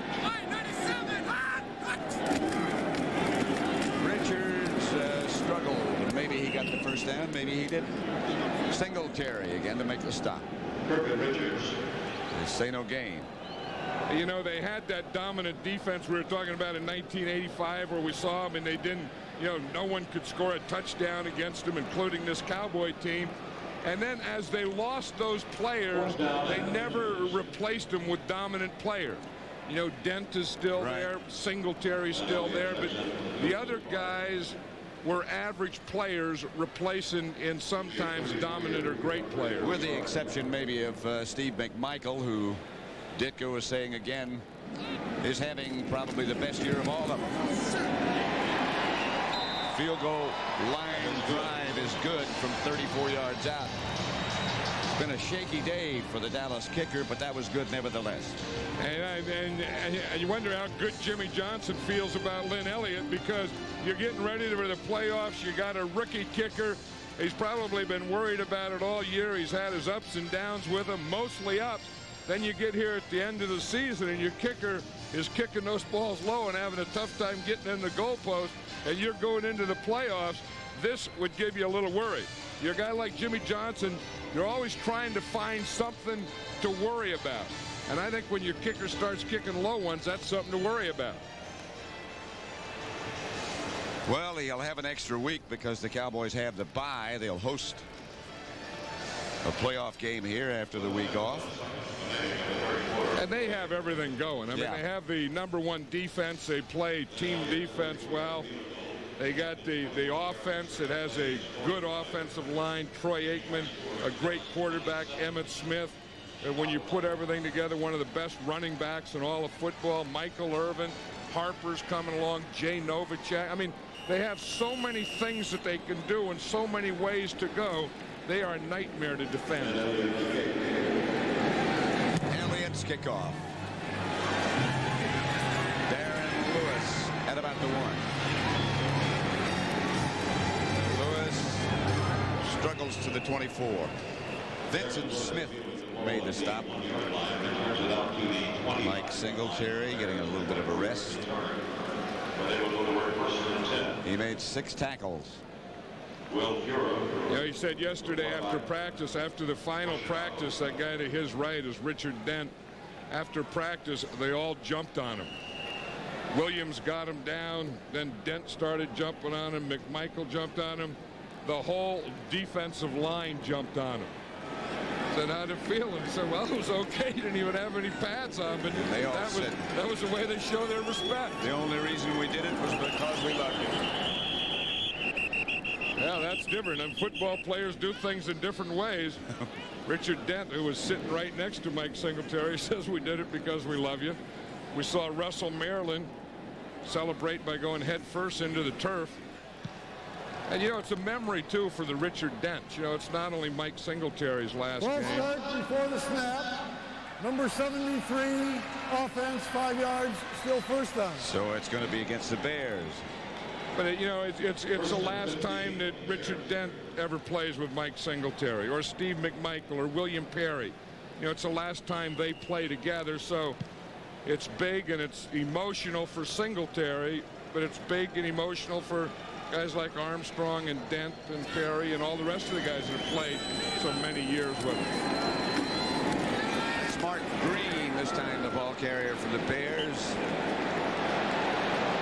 Richards struggled. Maybe he got the first down, maybe he didn't. Singletary again to make the stop. Richards. They say no gain. You know, they had that dominant defense we were talking about in 1985 where we saw them and they didn't, you know, no one could score a touchdown against them, including this Cowboy team. And then as they lost those players, they never replaced them with dominant players. You know, Dent is still there, Singletary's still there, but the other guys were average players replacing in sometimes dominant or great players. With the exception maybe of Steve McMichael, who Ditka was saying again is having probably the best year of all of them. Field goal line drive is good from 34 yards out. It's been a shaky day for the Dallas kicker, but that was good nevertheless. And you wonder how good Jimmy Johnson feels about Lynn Elliott, because you're getting ready for the playoffs. You got a rookie kicker. He's probably been worried about it all year. He's had his ups and downs with him, mostly ups. Then you get here at the end of the season and your kicker is kicking those balls low and having a tough time getting in the goalpost, and you're going into the playoffs. This would give you a little worry. You're a guy like Jimmy Johnson, you're always trying to find something to worry about. And I think when your kicker starts kicking low ones, that's something to worry about. Well, he'll have an extra week because the Cowboys have the bye. They'll host a playoff game here after the week off. And they have everything going. I mean, they have the #1 defense. They play team defense well. They got the offense. It has a good offensive line. Troy Aikman, a great quarterback. Emmitt Smith. And when you put everything together, one of the best running backs in all of football. Michael Irvin. Harper's coming along. Jay Novacek. I mean, they have so many things that they can do and so many ways to go. They are a nightmare to defend. Elliott's kickoff. Darren Lewis at about the 1. Lewis struggles to the 24. Vincent Smith made the stop. Mike Singletary getting a little bit of a rest. He made 6 tackles. Yeah, he said yesterday after practice, after the final practice, that guy to his right is Richard Dent. After practice, they all jumped on him. Williams got him down, then Dent started jumping on him. McMichael jumped on him. The whole defensive line jumped on him. Said, how'd it feel? And he said, well, it was okay. He didn't even have any pads on, but that was the way they show their respect. The only reason we did it was because we loved you. Yeah, that's different. And football players do things in different ways. Richard Dent, who was sitting right next to Mike Singletary, says we did it because we love you. We saw Russell Maryland celebrate by going head first into the turf. And, you know, it's a memory, too, for the Richard Dent. You know, it's not only Mike Singletary's last game. Start before the snap. Number 73, offense, 5 yards, still first down. So it's going to be against the Bears. But, you know, it's the last time that Richard Dent ever plays with Mike Singletary or Steve McMichael or William Perry. You know, it's the last time they play together. So it's big and it's emotional for Singletary, but it's big and emotional for guys like Armstrong and Dent and Perry and all the rest of the guys that have played so many years with him. It's Mark Green this time, the ball carrier for the Bears.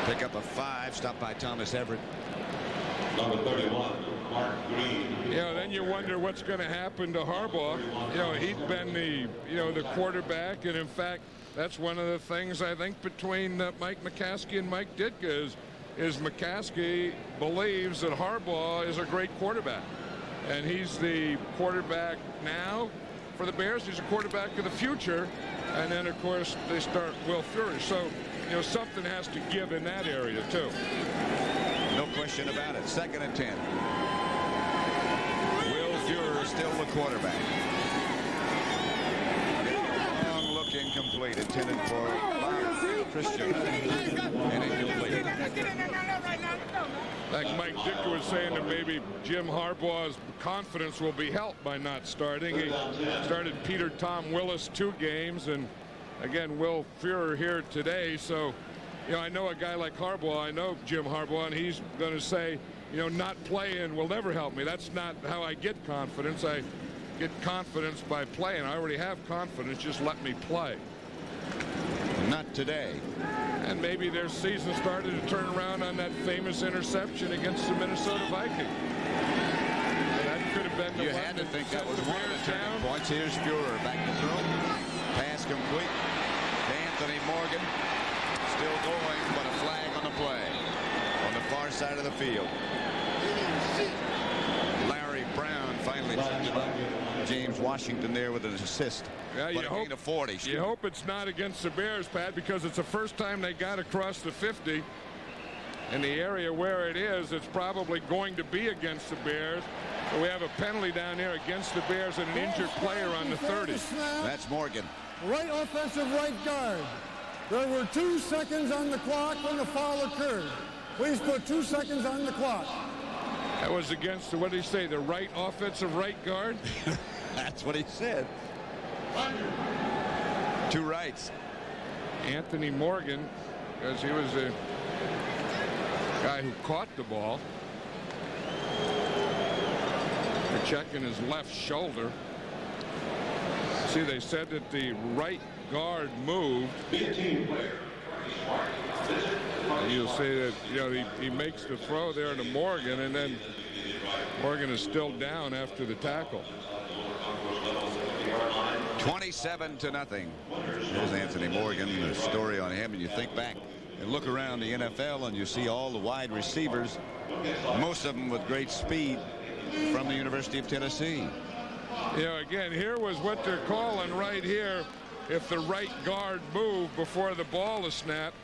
Pick up a 5, stopped by Thomas Everett. Number 31. Then you wonder what's going to happen to Harbaugh. He'd been the quarterback, and in fact, that's one of the things I think between Mike McCaskey and Mike Ditka is McCaskey believes that Harbaugh is a great quarterback, and he's the quarterback now for the Bears. He's a quarterback of the future, and then of course they start Will Fuller. So something has to give in that area too. No question about it. 2nd and 10. Will Fuller still the quarterback. Long look incomplete. Intended for Christian. And incomplete. Like Mike Ditka was saying that maybe Jim Harbaugh's confidence will be helped by not starting. He started Peter Tom Willis 2 games, and again Will Fuller here today. So I know a guy like Harbaugh. I know Jim Harbaugh, and he's going to say, not playing will never help me. That's not how I get confidence. I get confidence by playing. I already have confidence. Just let me play. Not today. And maybe their season started to turn around on that famous interception against the Minnesota Vikings. That could have been the You had to think that was one of the turning points. Here's Fuller back to throw. Pass complete to Anthony Morgan. Still going, but a flag on the play on the far side of the field. Larry Brown finally James Washington there with an assist. Yeah, but a 40. You hope it's not against the Bears, Pat, because it's the first time they got across the 50. In the area where it is, it's probably going to be against the Bears. But we have a penalty down there against the Bears and an injured player on the 30. That's Morgan. Right offensive right guard. There were 2 seconds on the clock when the foul occurred. Please put 2 seconds on the clock. That was against, what did he say, the right offensive right guard? That's what he said. 2 rights. Anthony Morgan, because he was a guy who caught the ball. They're checking his left shoulder. See, they said that the right guard moved. And you'll see that he makes the throw there to Morgan, and then Morgan is still down after the tackle. 27-0. There's Anthony Morgan. The story on him, and you think back and look around the NFL, and you see all the wide receivers, most of them with great speed, from the University of Tennessee. Again, here was what they're calling right here. If the right guard moved before the ball is snapped,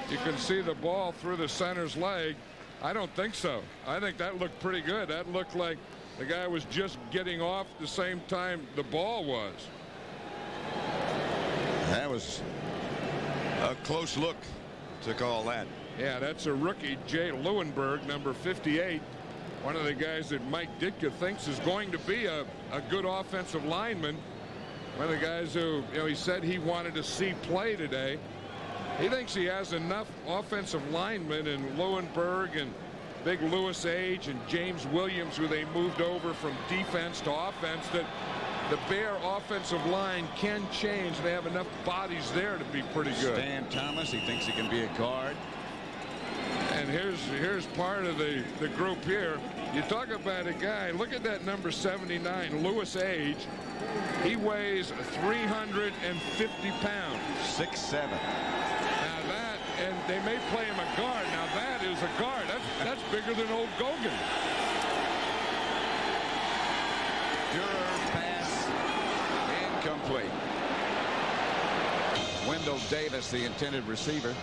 you can see the ball through the center's leg. I don't think so. I think that looked pretty good. That looked like the guy was just getting off the same time the ball was. That was a close look to call that. Yeah, that's a rookie, Jay Lewenberg, number 58. One of the guys that Mike Ditka thinks is going to be a good offensive lineman. One of the guys who, he said he wanted to see play today. He thinks he has enough offensive linemen in Lewenberg and Big Louis Age and James Williams, who they moved over from defense to offense, that the Bear offensive line can change. They have enough bodies there to be pretty good. Stan Thomas, he thinks he can be a guard. And here's part of the group here. You talk about a guy, look at that number 79, Louis Age. He weighs 350 pounds. 6'7". Now that, and they may play him a guard. Now that is a guard. That's bigger than old Gogan. Durer pass incomplete. Wendell Davis, the intended receiver.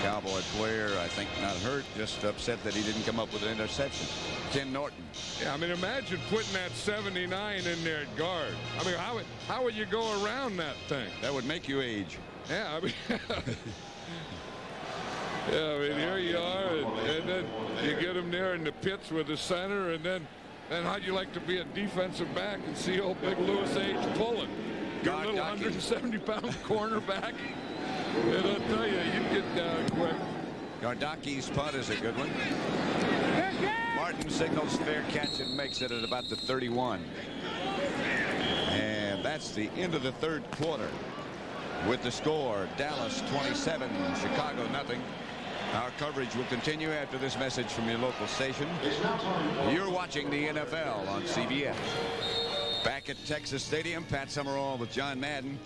Cowboy player, I think not hurt, just upset that he didn't come up with an interception. Ken Norton. Yeah, I mean, imagine putting that 79 in there at guard. I mean, how would you go around that thing? That would make you age. Yeah, I mean, yeah, I mean, here you are, and then you get him there in the pits with the center, and then how'd you like to be a defensive back and see old Big Louis Age pulling? Your little 170-pound cornerback. And I'll tell you, you get down quick. Gardaki's punt is a good one. Martin signals fair catch and makes it at about the 31. And that's the end of the third quarter. With the score, Dallas 27, Chicago nothing. Our coverage will continue after this message from your local station. You're watching the NFL on CBS. Back at Texas Stadium, Pat Summerall with John Madden.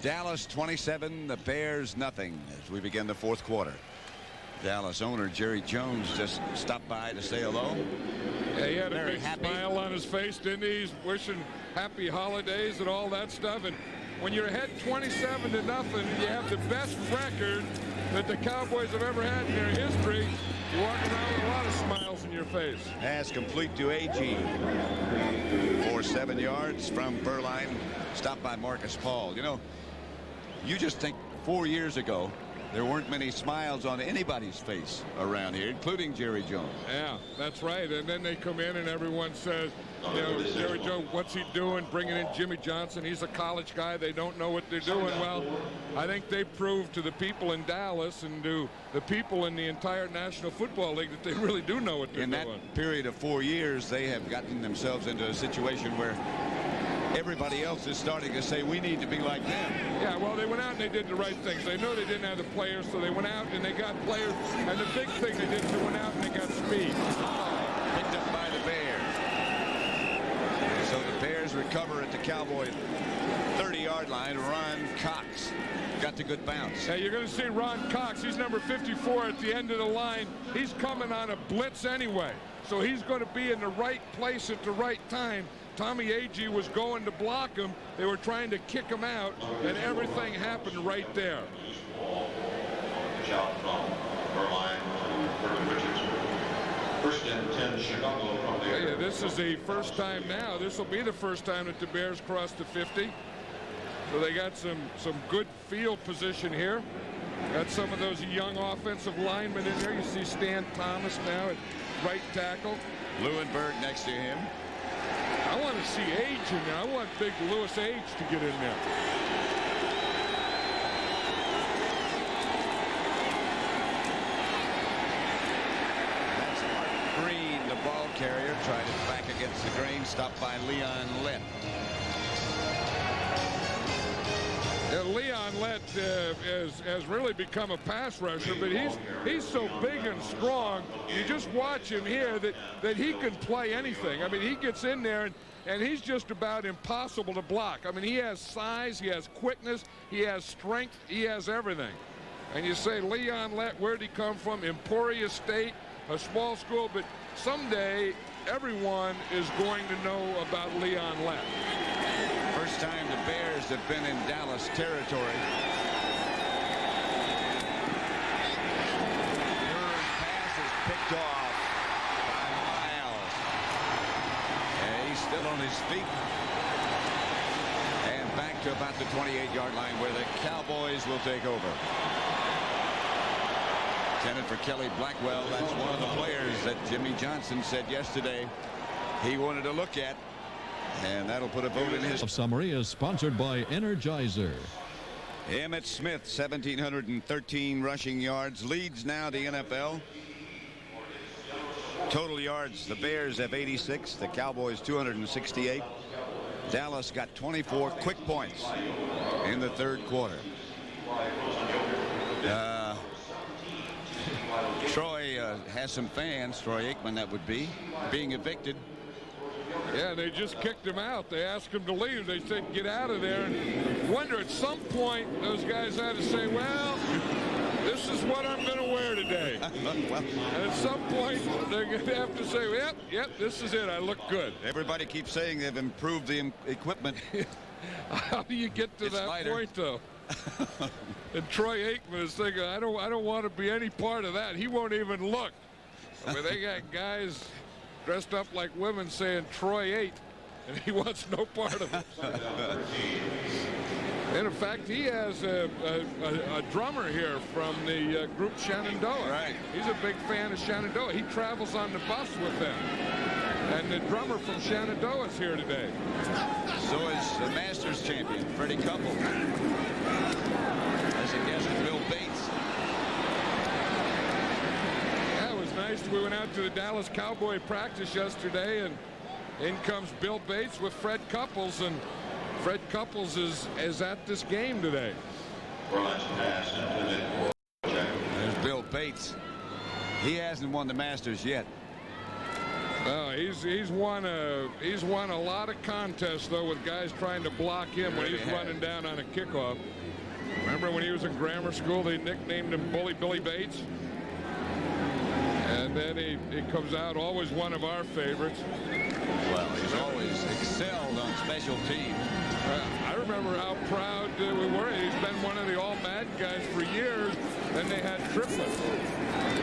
Dallas 27, the Bears nothing as we begin the fourth quarter. Dallas owner Jerry Jones just stopped by to say hello. Yeah, he had a Very big happy. smile on his face, didn't he? He's wishing happy holidays and all that stuff. And when you're ahead 27-0, you have the best record that the Cowboys have ever had in their history. You walk around with a lot of smiles in your face. Pass complete to A.G. for 7 yards from Berline. Stopped by Marcus Paul. You know, you just think 4 years ago, there weren't many smiles on anybody's face around here, including Jerry Jones. Yeah, that's right. And then they come in and everyone says, you know, Jerry Jones, what's he doing? Bringing in Jimmy Johnson. He's a college guy. They don't know what they're doing. Well, I think they proved to the people in Dallas and to the people in the entire National Football League that they really do know what they're doing. In that period of 4 years, they have gotten themselves into a situation where everybody else is starting to say we need to be like them. Yeah, well, they went out and they did the right things. They know they didn't have the players, so they went out and they got players. And the big thing they did, they went out and they got speed. Picked up by the Bears. So the Bears recover at the Cowboy 30-yard line. Ron Cox got the good bounce. Yeah, you're going to see Ron Cox. He's number 54 at the end of the line. He's coming on a blitz anyway. So he's going to be in the right place at the right time. Tommy Agee was going to block him. They were trying to kick him out, and everything happened right there. Shout from Berline to Kirby Richards. First and 10, Chicago from the Yeah, this is the first time now. This will be the first time that the Bears cross the 50. So they got some good field position here. Got some of those young offensive linemen in there. You see Stan Thomas now at right tackle. Lewinberg next to him. I want to see Age in there. I want big Lewis Age to get in there. That's Mark Green, the ball carrier, tried it back against the grain, stopped by Leon Lett. Yeah, Leon Lett has really become a pass rusher, but he's so big and strong. You just watch him here that he can play anything. I mean, he gets in there and he's just about impossible to block. I mean, he has size, he has quickness, he has strength, he has everything. And you say, Leon Lett, where'd he come from? Emporia State, a small school, but someday everyone is going to know about Leon Lett. First time the Bears have been in Dallas territory. Third pass is picked off by Miles. And he's still on his feet. And back to about the 28-yard line where the Cowboys will take over. Intended for Kelly Blackwell. That's one of the players that Jimmy Johnson said yesterday he wanted to look at. And that'll put a vote in his. Summary is sponsored by Energizer. Emmitt Smith, 1,713 rushing yards, leads now the NFL. Total yards, the Bears have 86, the Cowboys 268. Dallas got 24 quick points in the third quarter. Troy has some fans, Troy Aikman that would be, being evicted. Yeah, they just kicked him out. They asked him to leave. They said, get out of there. And wonder at some point those guys had to say, well, this is what I'm going to wear today. And at some point they're going to have to say, yep, this is it. I look good. Everybody keeps saying they've improved the equipment. How do you get to that point, though? And Troy Aikman is thinking, I don't want to be any part of that. He won't even look. I mean, they got guys dressed up like women saying Troy 8, and he wants no part of it. And in fact, he has a drummer here from the group Shenandoah. Right. He's a big fan of Shenandoah. He travels on the bus with them. And the drummer from Shenandoah is here today. So is the Masters champion, Freddie Couple. As a guest with Bill Bates. Nice. We went out to the Dallas Cowboy practice yesterday, and in comes Bill Bates with Fred Couples, and Fred Couples is at this game today. There's Bill Bates. He hasn't won the Masters yet. He's won a lot of contests though with guys trying to block him when he's running down on a kickoff. Remember when he was in grammar school, they nicknamed him Bully Billy Bates? And then he comes out always one of our favorites. Well, he's always excelled on special teams. I remember how proud we were. He's been one of the all-Madden guys for years. Then they had triplets. The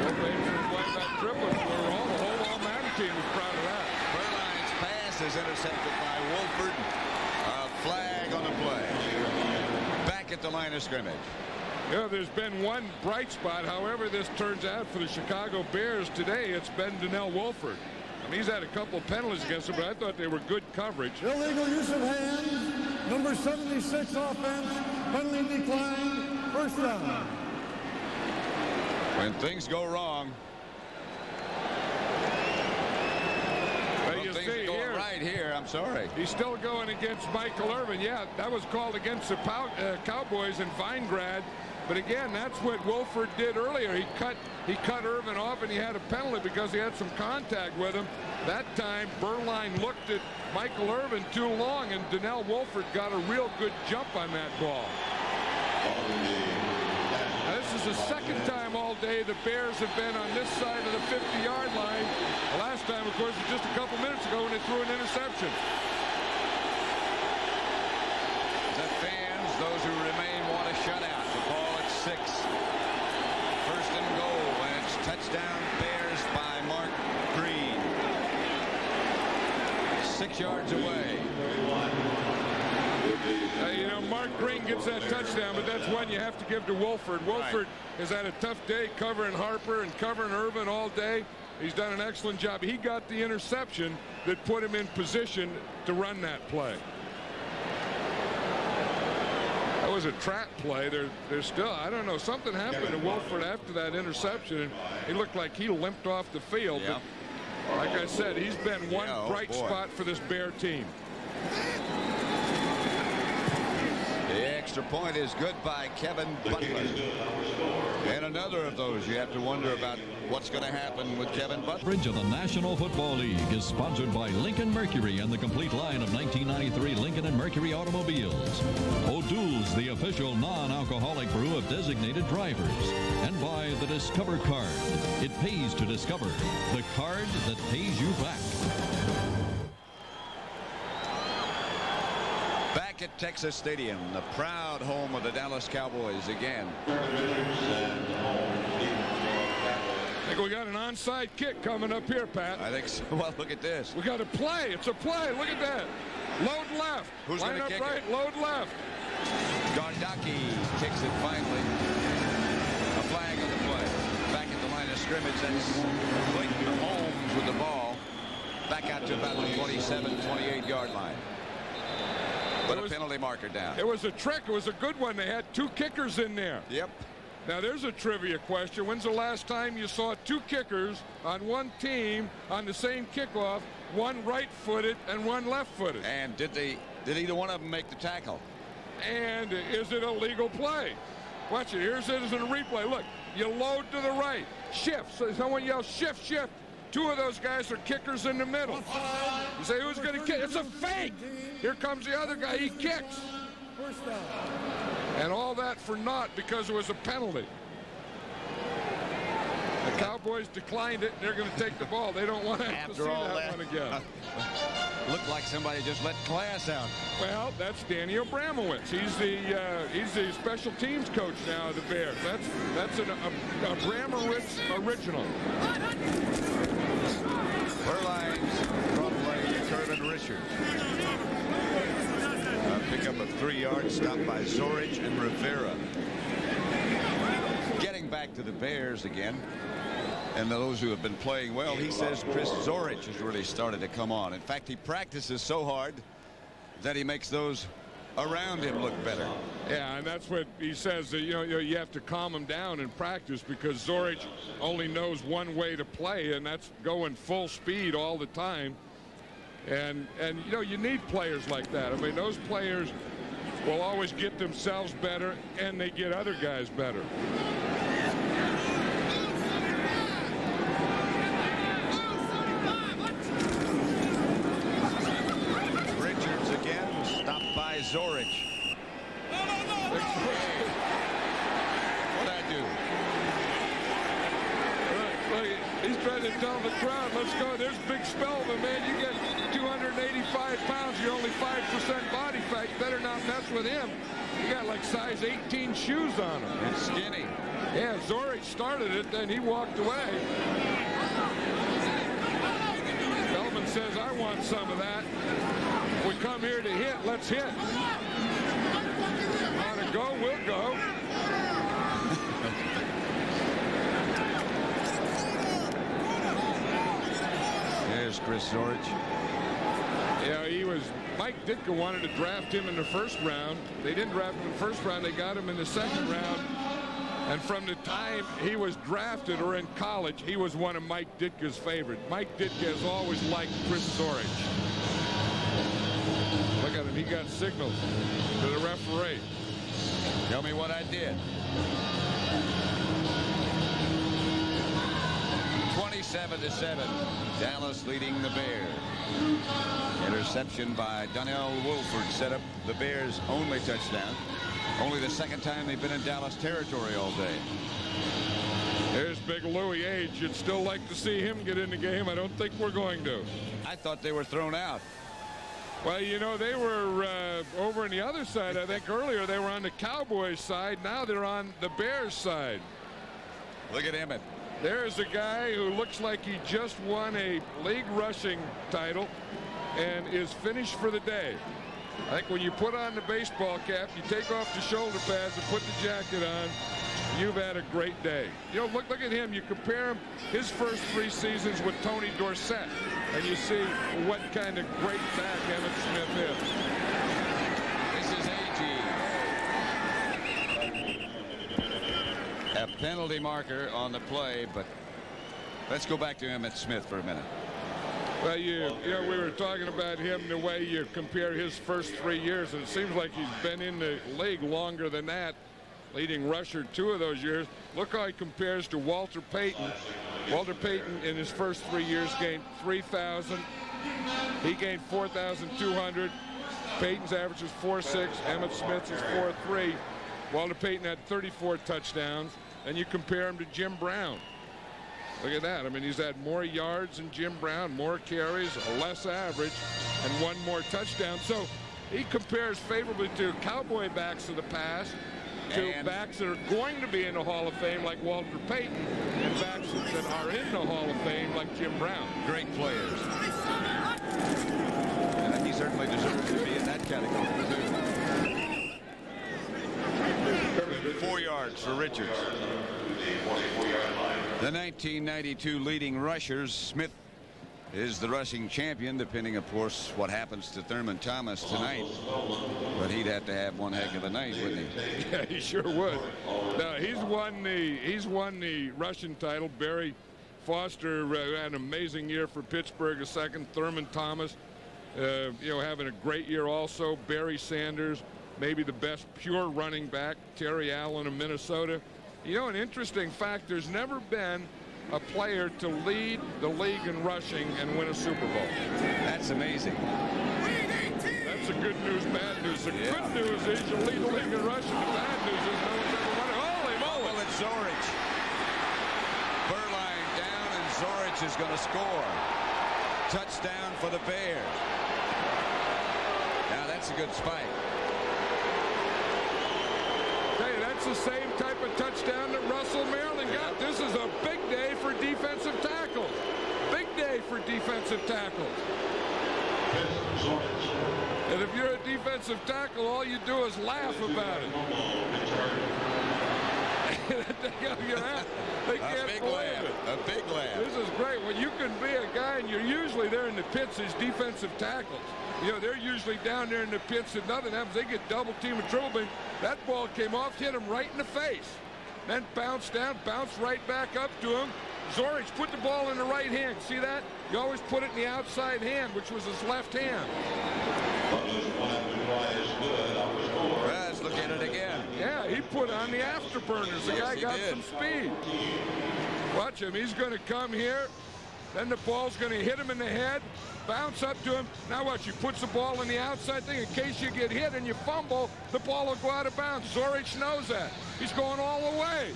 old ladies were playing about triplets. The whole all-Madden team was proud of that. Berline's pass is intercepted by Wolford. A flag on the play. Back at the line of scrimmage. You know, there's been one bright spot. However this turns out for the Chicago Bears today, it's been Donnell Wolford. I mean, he's had a couple of penalties against him, but I thought they were good coverage. Illegal use of hands. Number 76 offense. Penalty decline. First down. When things go wrong. Well, you things see going here, right here. I'm sorry. he's still going against Michael Irvin. Yeah, that was called against the Cowboys in Vinegrad. But again, that's what Wolford did earlier. He cut Irvin off, and he had a penalty because he had some contact with him. That time, Berline looked at Michael Irvin too long, and Donnell Wolford got a real good jump on that ball. Now, this is the second time all day the Bears have been on this side of the 50-yard line. The last time, of course, was just a couple minutes ago when they threw an interception. The fans, those who remain, want a shutout. The ball at 6. First and goal, and it's touchdown Bears by Mark Green. 6 yards away. You know, Mark Green gets that touchdown, but that's one you have to give to Wolford. Wolford has had a tough day covering Harper and covering Irvin all day. He's done an excellent job. He got the interception that put him in position to run that play. That was a trap play. There's still, I don't know, something happened to Wolford after that interception, and he looked like he limped off the field. Yeah. But like I said, he's been one bright spot for this Bear team. The extra point is good by Kevin Butler. And another of those you have to wonder about what's going to happen with Kevin Butler. Coverage of the National Football League is sponsored by Lincoln Mercury and the complete line of 1993 Lincoln and Mercury automobiles. O'Doul's, the official non-alcoholic brew of designated drivers. And by the Discover card. It pays to discover. The card that pays you back. Back at Texas Stadium, the proud home of the Dallas Cowboys again. I think we got an onside kick coming up here, Pat. I think so. Well, look at this. We got a play. It's a play. Look at that. Load left. Who's going to kick right, it? load left. Gardaki kicks it finally. A flag on the play. Back at the line of scrimmage. That's Clayton Holmes with the ball. Back out to about the 27, 28-yard line. Put a penalty marker down. It was a trick. It was a good one. They had 2 kickers in there. Yep. Now, there's a trivia question. When's the last time you saw 2 kickers on one team on the same kickoff, one right-footed and one left-footed? And did either one of them make the tackle? And is it a legal play? Watch it. Here's it as a replay. Look, you load to the right. Shift. So someone yells, shift, shift. 2 of those guys are kickers in the middle. You say, who's going to kick? It's a fake. Here comes the other guy. He kicks. First down. And all that for naught because it was a penalty. The Cowboys declined it, and they're going to take the ball. They don't want to have to see that one again. Looked like somebody just let class out. Well, that's Danny Abramowitz. He's the special teams coach now of the Bears. That's an Abramowitz original. Berline's front play, Curvin Richards. Pick up a 3-yard stop by Zorich and Rivera. Getting back to the Bears again. And those who have been playing well, he says Chris Zorich has really started to come on. In fact, he practices so hard that he makes those around him look better. Yeah, and that's what he says. That, you have to calm him down in practice because Zorich only knows one way to play, and that's going full speed all the time. And you need players like that. I mean, those players will always get themselves better, and they get other guys better. Zorich. What'd I do? Look, he's trying to tell the crowd, let's go. There's Big Spellman, man. You get 285 pounds, you're only 5% body fat. You better not mess with him. You got like size 18 shoes on him. It's skinny. Yeah, Zorich started it, then he walked away. Spellman says, I want some of that. We come here to hit, let's hit. Want to go, we'll go. There's Chris Zorich. Yeah, Mike Ditka wanted to draft him in the first round. They didn't draft him in the first round. They got him in the second round. And from the time he was drafted or in college, he was one of Mike Ditka's favorites. Mike Ditka has always liked Chris Zorich. Look at him. He got signals to the referee. Tell me what I did. 27-7. Dallas leading the Bears. Interception by Donnell Wolford set up the Bears' only touchdown. Only the second time they've been in Dallas territory all day. There's Big Louie Age. You'd still like to see him get in the game. I don't think we're going to. I thought they were thrown out. Well, you know, they were over on the other side. I think earlier they were on the Cowboys side. Now they're on the Bears side. Look at Emmett. There's a guy who looks like he just won a league rushing title and is finished for the day. I think when you put on the baseball cap, you take off the shoulder pads and put the jacket on, you've had a great day. You know, look at him. You compare him, his first 3 seasons with Tony Dorsett, and you see what kind of great back Emmitt Smith is. This is A.G. A penalty marker on the play, but let's go back to Emmitt Smith for a minute. Well, you know, we were talking about him, the way you compare his first 3 years, and it seems like he's been in the league longer than that, leading rusher 2 of those years. Look how he compares to Walter Payton. Walter Payton in his first 3 years gained 3,000. He gained 4,200. Payton's average was 4.6. Emmitt Smith's is 4.3. Walter Payton had 34 touchdowns, and you compare him to Jim Brown. Look at that. I mean, he's had more yards than Jim Brown, more carries, a less average, and 1 more touchdown. So he compares favorably to Cowboy backs of the past, to backs that are going to be in the Hall of Fame like Walter Payton, and backs that are in the Hall of Fame like Jim Brown. Great players. And he certainly deserves to be in that category, too. 4 yards for Richards. The 1992 leading rushers. Smith is the rushing champion, depending, of course, what happens to Thurman Thomas tonight. But he'd have to have one heck of a night, wouldn't he? Yeah, he sure would. Now, he's won the rushing title. Barry Foster had an amazing year for Pittsburgh. A second. Thurman Thomas, you know, having a great year also. Barry Sanders, maybe the best pure running back. Terry Allen of Minnesota. You know, an interesting fact, there's never been a player to lead the league in rushing and win a Super Bowl. That's amazing. That's the good news, bad news. The good news is you lead the league in rushing. The bad news is no one's ever won it. Holy moly! Well, it's Zorich. Burline down, and Zorich is going to score. Touchdown for the Bears. Now, that's a good spike. Hey, that's the same type of touchdown that Russell Maryland got. This is a big day for defensive tackles. Big day for defensive tackles. And if you're a defensive tackle, all you do is laugh about it. They can't believe it. A big laugh. This is great. Well, you can be a guy, and you're usually there in the pits as defensive tackles. You know, they're usually down there in the pits, and nothing happens. They get double team and triple team. That ball came off, hit him right in the face. Then bounced down, bounced right back up to him. Zorich put the ball in the right hand. See that? You always put it in the outside hand, which was his left hand. Let's look at it again. Yeah, he put on the afterburners. The guy got some speed. Watch him. He's going to come here. Then the ball's going to hit him in the head. bounce up to him. Now what? She puts the ball in the outside thing in case you get hit and you fumble, the ball will go out of bounds. Zorich knows that. He's going all the way.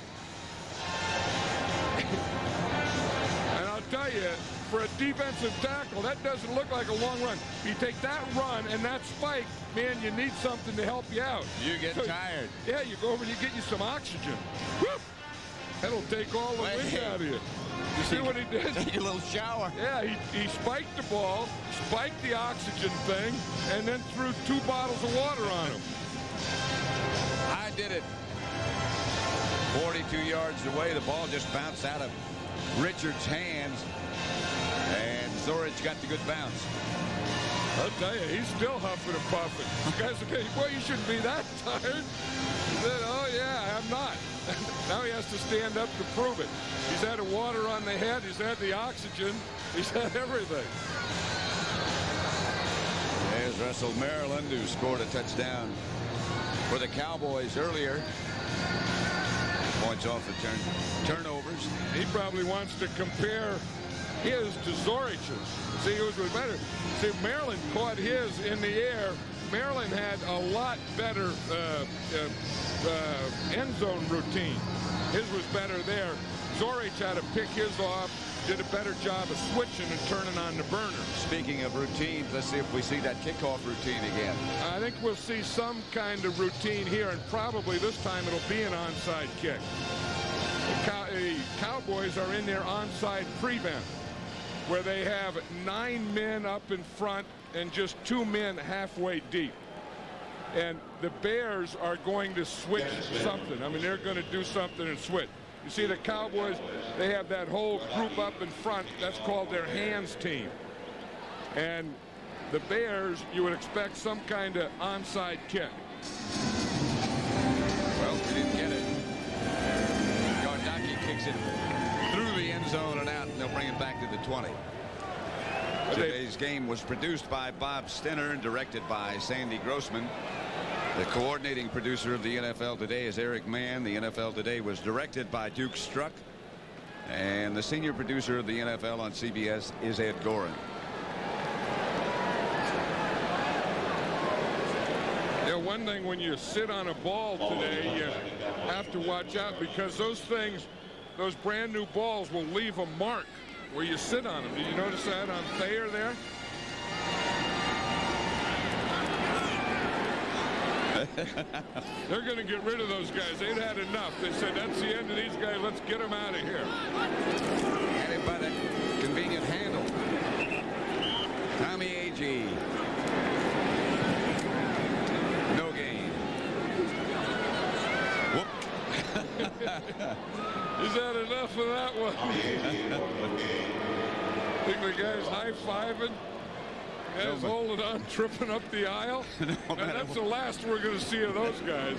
And I'll tell you, for a defensive tackle, that doesn't look like a long run. You take that run and that spike, man, you need something to help you out. You get tired. Yeah, you go over and you get you some oxygen. Whoop! That'll take all the wind out of you. You see what he did? Take a little shower. Yeah, he spiked the ball, spiked the oxygen thing, and then threw 2 bottles of water on him. I did it. 42 yards away, the ball just bounced out of Richard's hands, and Zorich got the good bounce. I'll tell you, he's still huffing and puffing. This guy's like, boy, you shouldn't be that tired. He said, oh, yeah, I'm not. Now he has to stand up to prove it. He's had the water on the head. He's had the oxygen. He's had everything. There's Russell Maryland, who scored a touchdown for the Cowboys earlier. Points off the turnovers. He probably wants to compare his to Zorich's. See who's was better. See, Maryland caught his in the air. Maryland had a lot better end zone routine. His was better there. Zorich had to pick his off, did a better job of switching and turning on the burner. Speaking of routines, let's see if we see that kickoff routine again. I think we'll see some kind of routine here, and probably this time it'll be an onside kick. The Cowboys are in their onside prevent, where they have 9 men up in front and just 2 men halfway deep. And the Bears are going to switch something. I mean, they're going to do something and switch. You see the Cowboys, they have that whole group up in front. That's called their hands team. And the Bears, you would expect some kind of onside kick. Well, we didn't get it. Gardocki kicks it through the end zone and out, and they'll bring it back to the 20. Today's game was produced by Bob Stenner and directed by Sandy Grossman. The coordinating producer of the NFL Today is Eric Mann. The NFL Today was directed by Duke Struck. And the senior producer of the NFL on CBS is Ed Gorin. Yeah, one thing, when you sit on a ball today, you have to watch out, because those things, those brand new balls will leave a mark where you sit on them. Did you notice that on Thayer there? They're going to get rid of those guys. They'd had enough. They said, that's the end of these guys. Let's get them out of here. Had it by the convenient handle. Tommy Agee. No gain. Whoop. He's had enough of that one. I think the guy's high-fiving. Guys holding on, tripping up the aisle. And that's the last we're going to see of those guys.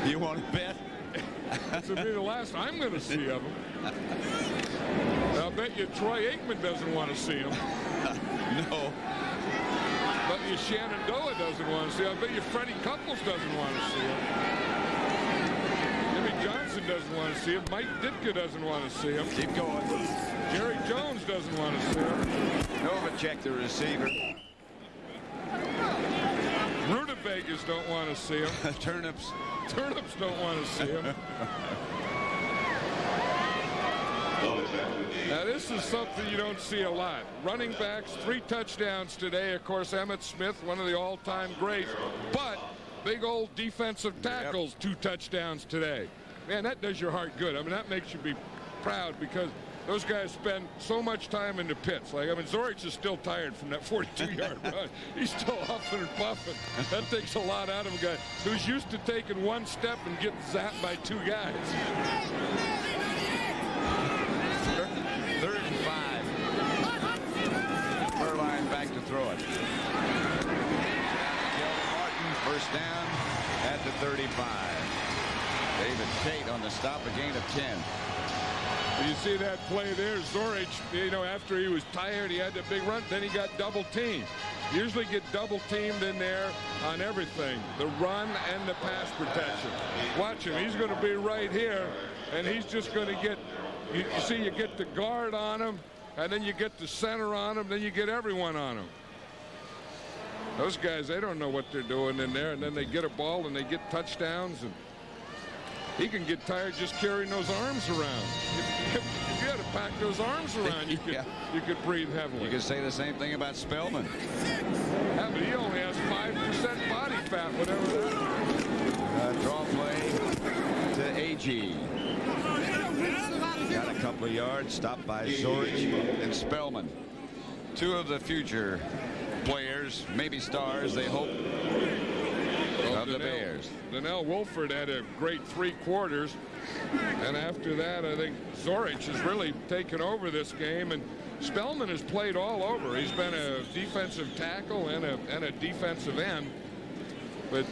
You want to bet? This will be the last I'm going to see of them. I'll bet you Troy Aikman doesn't want to see him. No. But you Shenandoah doesn't want to see him. I bet you Freddie Couples doesn't want to see him. Jimmy Johnson doesn't want to see him. Mike Ditka doesn't want to see him. Keep going. Jerry Jones doesn't want to see him. Novacek, the receiver. Rutabagas don't want to see him. Turnips don't want to see him. Now, this is something you don't see a lot. Running backs, 3 touchdowns today. Of course, Emmitt Smith, one of the all-time greats. But big old defensive tackles, 2 touchdowns today. Man, that does your heart good. I mean, that makes you be proud, because those guys spend so much time in the pits. Like, I mean, Zorich is still tired from that 42-yard run. He's still huffing and puffing. That takes a lot out of a guy who's used to taking 1 step and getting zapped by 2 guys. 3rd and 5. Furline back to throw it. Kelvin Martin, first down at the 35. David Tate on the stop, a gain of 10. You see that play there, Zorich, you know, after he was tired, he had the big run, then he got double teamed. Usually get double teamed in there on everything, the run and the pass protection. Watch him, he's going to be right here, and he's just going to get, you see, you get the guard on him, and then you get the center on him, then you get everyone on him. Those guys, they don't know what they're doing in there, and then they get a ball and they get touchdowns, and he can get tired just carrying those arms around. If you had to pack those arms around, you could breathe heavily. You could say the same thing about Spellman. Yeah, but he only has 5% body fat, whatever that is. Draw play to AG. Got a couple of yards, stopped by Zorich and Spellman. Two of the future players, maybe stars, they hope, of the Bears. Donnell Wolford had a great 3 quarters, and after that, I think Zorich has really taken over this game, and Spellman has played all over. He's been a defensive tackle and a defensive end. But,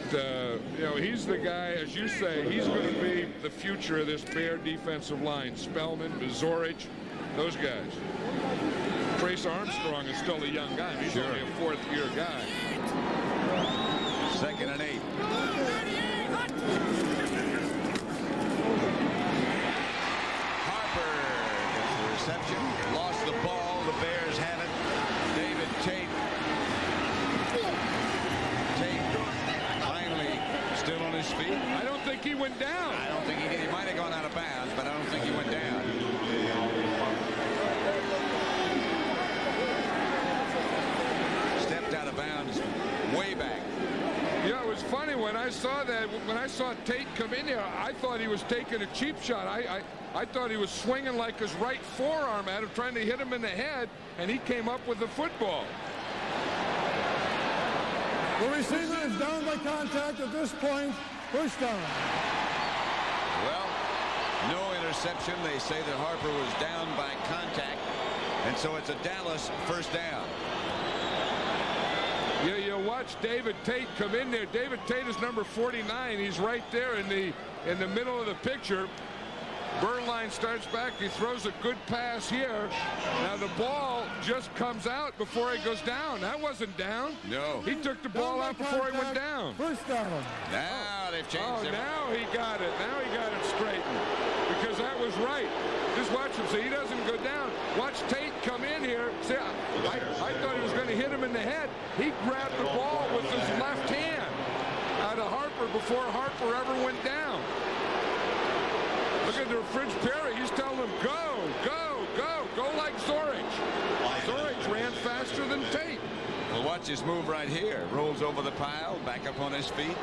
you know, he's the guy, as you say, he's going to be the future of this Bear defensive line. Spellman, Zorich, those guys. Trace Armstrong is still a young guy. He's only a 4th-year guy. 2nd and 8. Harper gets the reception. Lost the ball. The Bears have it. David Tate. Finally still on his feet. I don't think he went down. I don't think he did. He might have gone out of bounds, but I don't think he went down. Stepped out of bounds way back. Yeah, it was funny when I saw that. When I saw Tate come in there, I thought he was taking a cheap shot. I thought he was swinging like his right forearm at him, trying to hit him in the head, and he came up with the football. The receiver is down by contact at this point. First down. Well, no interception. They say that Harper was down by contact, and so it's a Dallas first down. Yeah, you'll watch David Tate come in there. David Tate is number 49. He's right there in the middle of the picture. Bernline starts back. He throws a good pass here. Now the ball just comes out before he goes down. That wasn't down. No. He took the ball out before he went down. First down. Now they've changed it. Now he got it. Now he got it straightened. Because that was right. Just watch him. See, he doesn't go down. Watch Tate come in here. See, I thought he was going to hit him in the head. He grabbed the ball with his left hand out of Harper before Harper ever went down. Look at the Fridge Perry. He's telling him, go, go, go, go like Zorich. Zorich ran faster than Tate. Well, watch his move right here. Rolls over the pile, back up on his feet.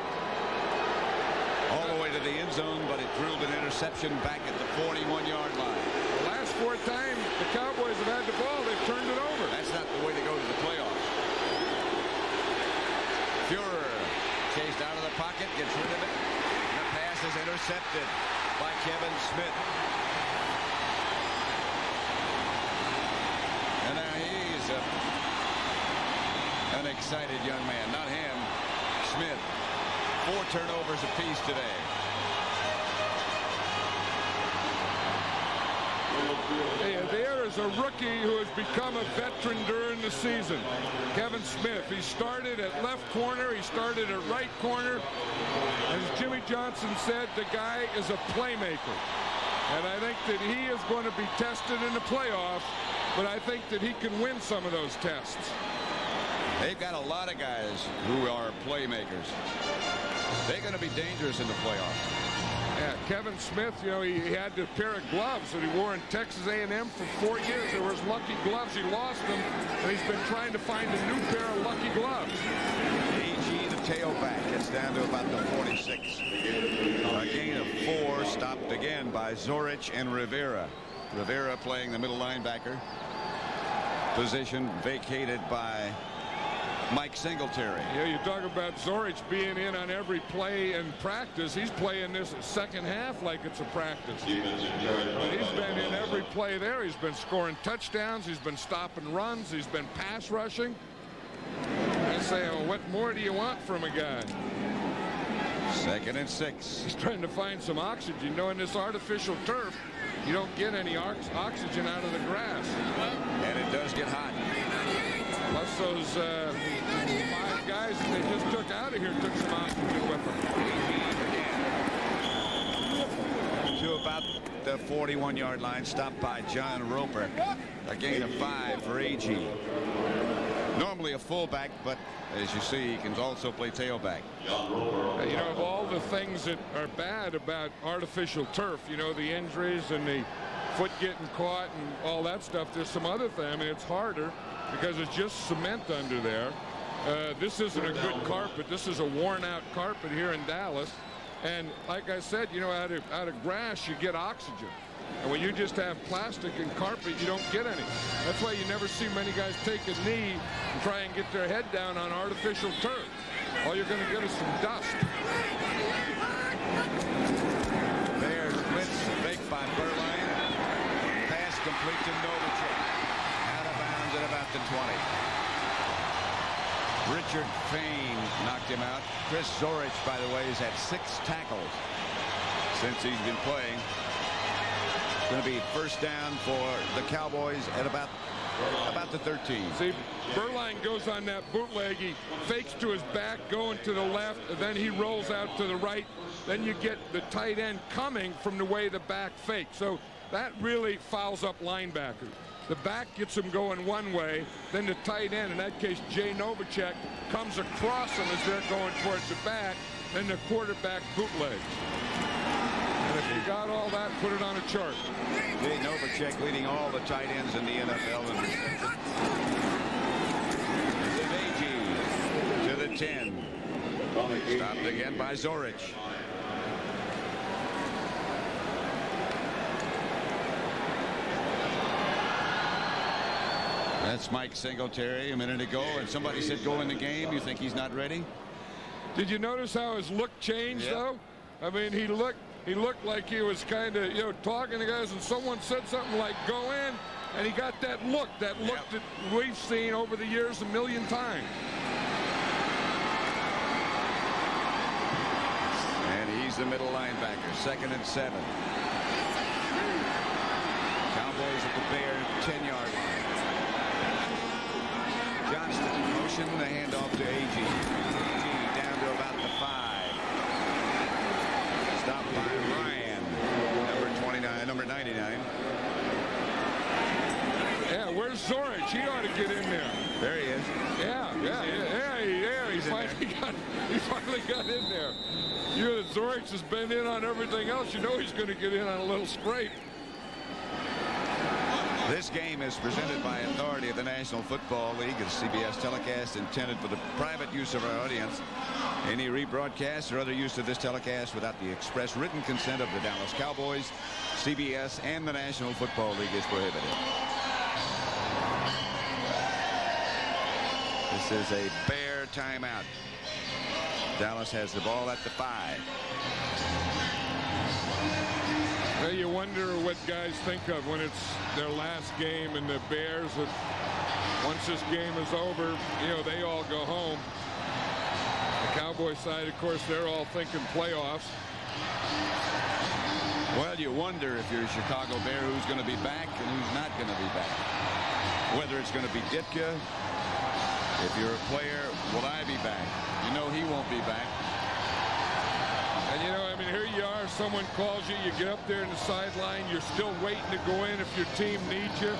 All the way to the end zone, but it drilled an interception back at the 41-yard line. The last 4 times the Cowboys have had the ball, they've turned it over. That's not the way to go to the playoffs. Fuhrer chased out of the pocket, gets rid of it. The pass is intercepted by Kevin Smith. And now he's an excited young man. Not him, Smith. 4 turnovers apiece today. Hey, there is a rookie who has become a veteran during the season. Kevin Smith. He started at left corner. He started at right corner. As Jimmy Johnson said, the guy is a playmaker. And I think that he is going to be tested in the playoffs, but I think that he can win some of those tests. They've got a lot of guys who are playmakers. They're going to be dangerous in the playoffs. Yeah, Kevin Smith, you know, he had the pair of gloves that he wore in Texas A&M for 4 years. They were his lucky gloves. He lost them, and he's been trying to find a new pair of lucky gloves. AG, the tailback, gets down to about the 46. A gain of 4, stopped again by Zorich and Rivera. Rivera playing the middle linebacker. Position vacated by Mike Singletary. Yeah, you talk about Zorich being in on every play in practice. He's playing this second half like it's a practice. He's been in every play there. He's been scoring touchdowns. He's been stopping runs. He's been pass rushing. I say, well, what more do you want from a guy? 2nd and 6. He's trying to find some oxygen. You know, in this artificial turf, you don't get any oxygen out of the grass. And it does get hot. Plus those 5 guys that they just took out of here took some oxygen with them. To about the 41-yard line, stopped by John Roper. A gain of 5 for A.G. Normally a fullback, but as you see, he can also play tailback. You know, of all the things that are bad about artificial turf, you know, the injuries and the foot getting caught and all that stuff, there's some other thing. I mean, it's harder because it's just cement under there. This isn't a good carpet. This is a worn-out carpet here in Dallas. And like I said, you know, out of grass, you get oxygen. And when you just have plastic and carpet, you don't get any. That's why you never see many guys take a knee and try and get their head down on artificial turf. All you're going to get is some dust. Bears blitz, fake by Berline. Pass complete to Novacek. Out of bounds at about the 20. Richard Fain knocked him out. Chris Zorich, by the way, has had 6 tackles since he's been playing. It's going to be first down for the Cowboys at about the 13. See, Berline goes on that bootleg. He fakes to his back, going to the left, and then he rolls out to the right. Then you get the tight end coming from the way the back fakes. So that really fouls up linebackers. The back gets him going one way, then the tight end, in that case Jay Novacek, comes across them as they're going towards the back, then the quarterback bootlegs. And if you got all that, put it on a chart. Jay Novacek leading all the tight ends in the NFL. To the 10. Stopped again by Zorich. That's Mike Singletary a minute ago, and somebody said go in the game. You think he's not ready? Did you notice how his look changed, though? I mean, he looked like he was kind of, you know, talking to guys, and someone said something like go in, and he got that look that we've seen over the years a million times. And he's the middle linebacker. 2nd and 7. Cowboys at the Bear 10-yard line. Johnston motion, the handoff to A.G. Down to about the 5. Stopped by Ryan, number 29, number 99. Yeah, where's Zorich? He ought to get in there. There he is. Yeah. He finally got in there. You know, Zorich has been in on everything else. You know he's going to get in on a little scrape. This game is presented by authority of the National Football League. It's CBS telecast intended for the private use of our audience. Any rebroadcast or other use of this telecast without the express written consent of the Dallas Cowboys, CBS, and the National Football League is prohibited. This is a Bear timeout. Dallas has the ball at the 5. Well, you wonder what guys think of when it's their last game, and the Bears, once this game is over, you know, they all go home. The Cowboy side, of course, they're all thinking playoffs. Well, you wonder if you're a Chicago Bear who's going to be back and who's not going to be back. Whether it's going to be Ditka. If you're a player, will I be back? You know he won't be back. And, you know, I mean, here you are. Someone calls you. You get up there in the sideline. You're still waiting to go in if your team needs you. Of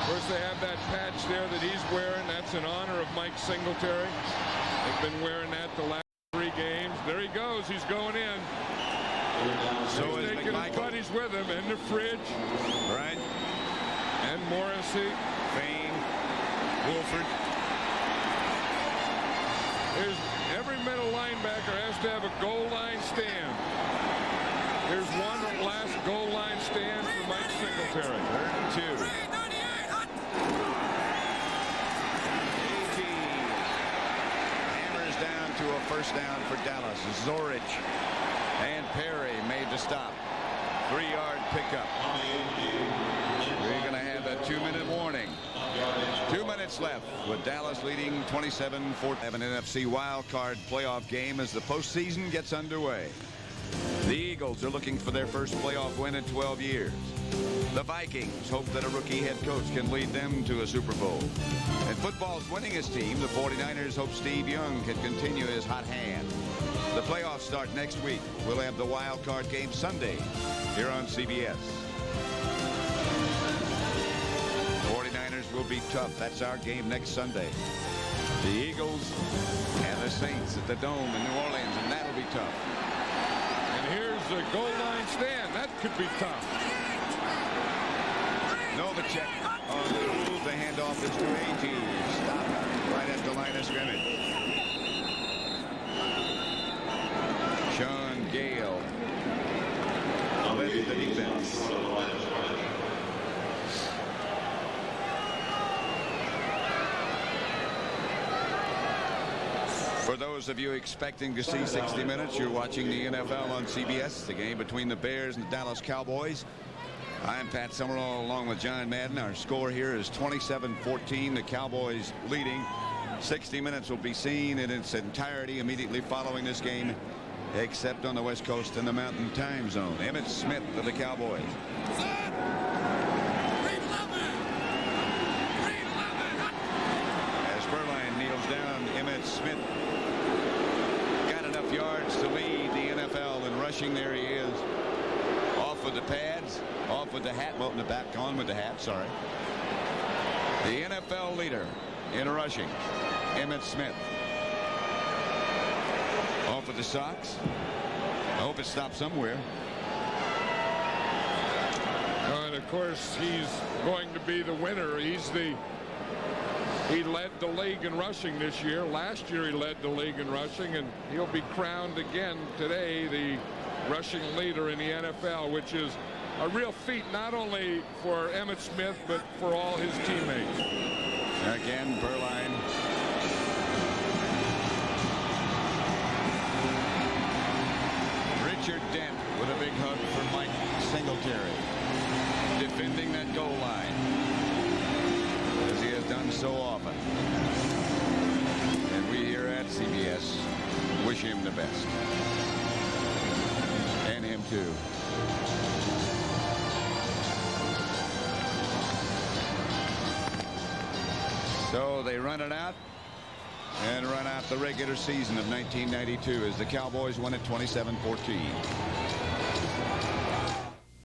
course, they have that patch there that he's wearing. That's in honor of Mike Singletary. They've been wearing that the last 3 games. There he goes. He's going in. So is taking his buddies with him in the fridge. Right. And Morrissey. Fain. Wolford. Every middle linebacker has to have a goal line stand. Here's one last goal line stand for Mike Singletary. 3rd and 2. Hammers down to a first down for Dallas. Zorich and Perry made the stop. 3-yard pickup. We're going to have a 2-minute warning. 2 minutes left with Dallas leading 27-14. Have an NFC wildcard playoff game as the postseason gets underway. The Eagles are looking for their first playoff win in 12 years. The Vikings hope that a rookie head coach can lead them to a Super Bowl. And football's winningest team, the 49ers, hope Steve Young can continue his hot hand. The playoffs start next week. We'll have the wild card game Sunday here on CBS. 49ers will be tough. That's our game next Sunday. The Eagles and the Saints at the Dome in New Orleans, and that'll be tough. And here's the goal line stand. That could be tough. Novacek on the move. The handoff is to A.G. Stop right at the line of scrimmage. Sean Gale led the defense. For those of you expecting to see 60 Minutes, you're watching the NFL on CBS, the game between the Bears and the Dallas Cowboys. I'm Pat Summerall along with John Madden. Our score here is 27-14. The Cowboys leading. 60 Minutes will be seen in its entirety immediately following this game, except on the West Coast and the Mountain Time Zone. Emmitt Smith of the Cowboys. As Berline kneels down, Emmitt Smith got enough yards to lead the NFL in rushing. There he is. Off with the pads, off with the hat. Well, in the back, on with the hat, sorry. The NFL leader in rushing, Emmitt Smith. Off with the socks. I hope it stops somewhere. And of course, he's going to be the winner. He led the league in rushing this year. Last year he led the league in rushing, and he'll be crowned again today the rushing leader in the NFL, which is a real feat not only for Emmitt Smith but for all his teammates. Again, Berline. Richard Dent with a big hug for Mike Singletary, defending that goal line as he has done so often. And we here at CBS wish him the best. And him too. So they run it out and run out the regular season of 1992 as the Cowboys won at 27-14.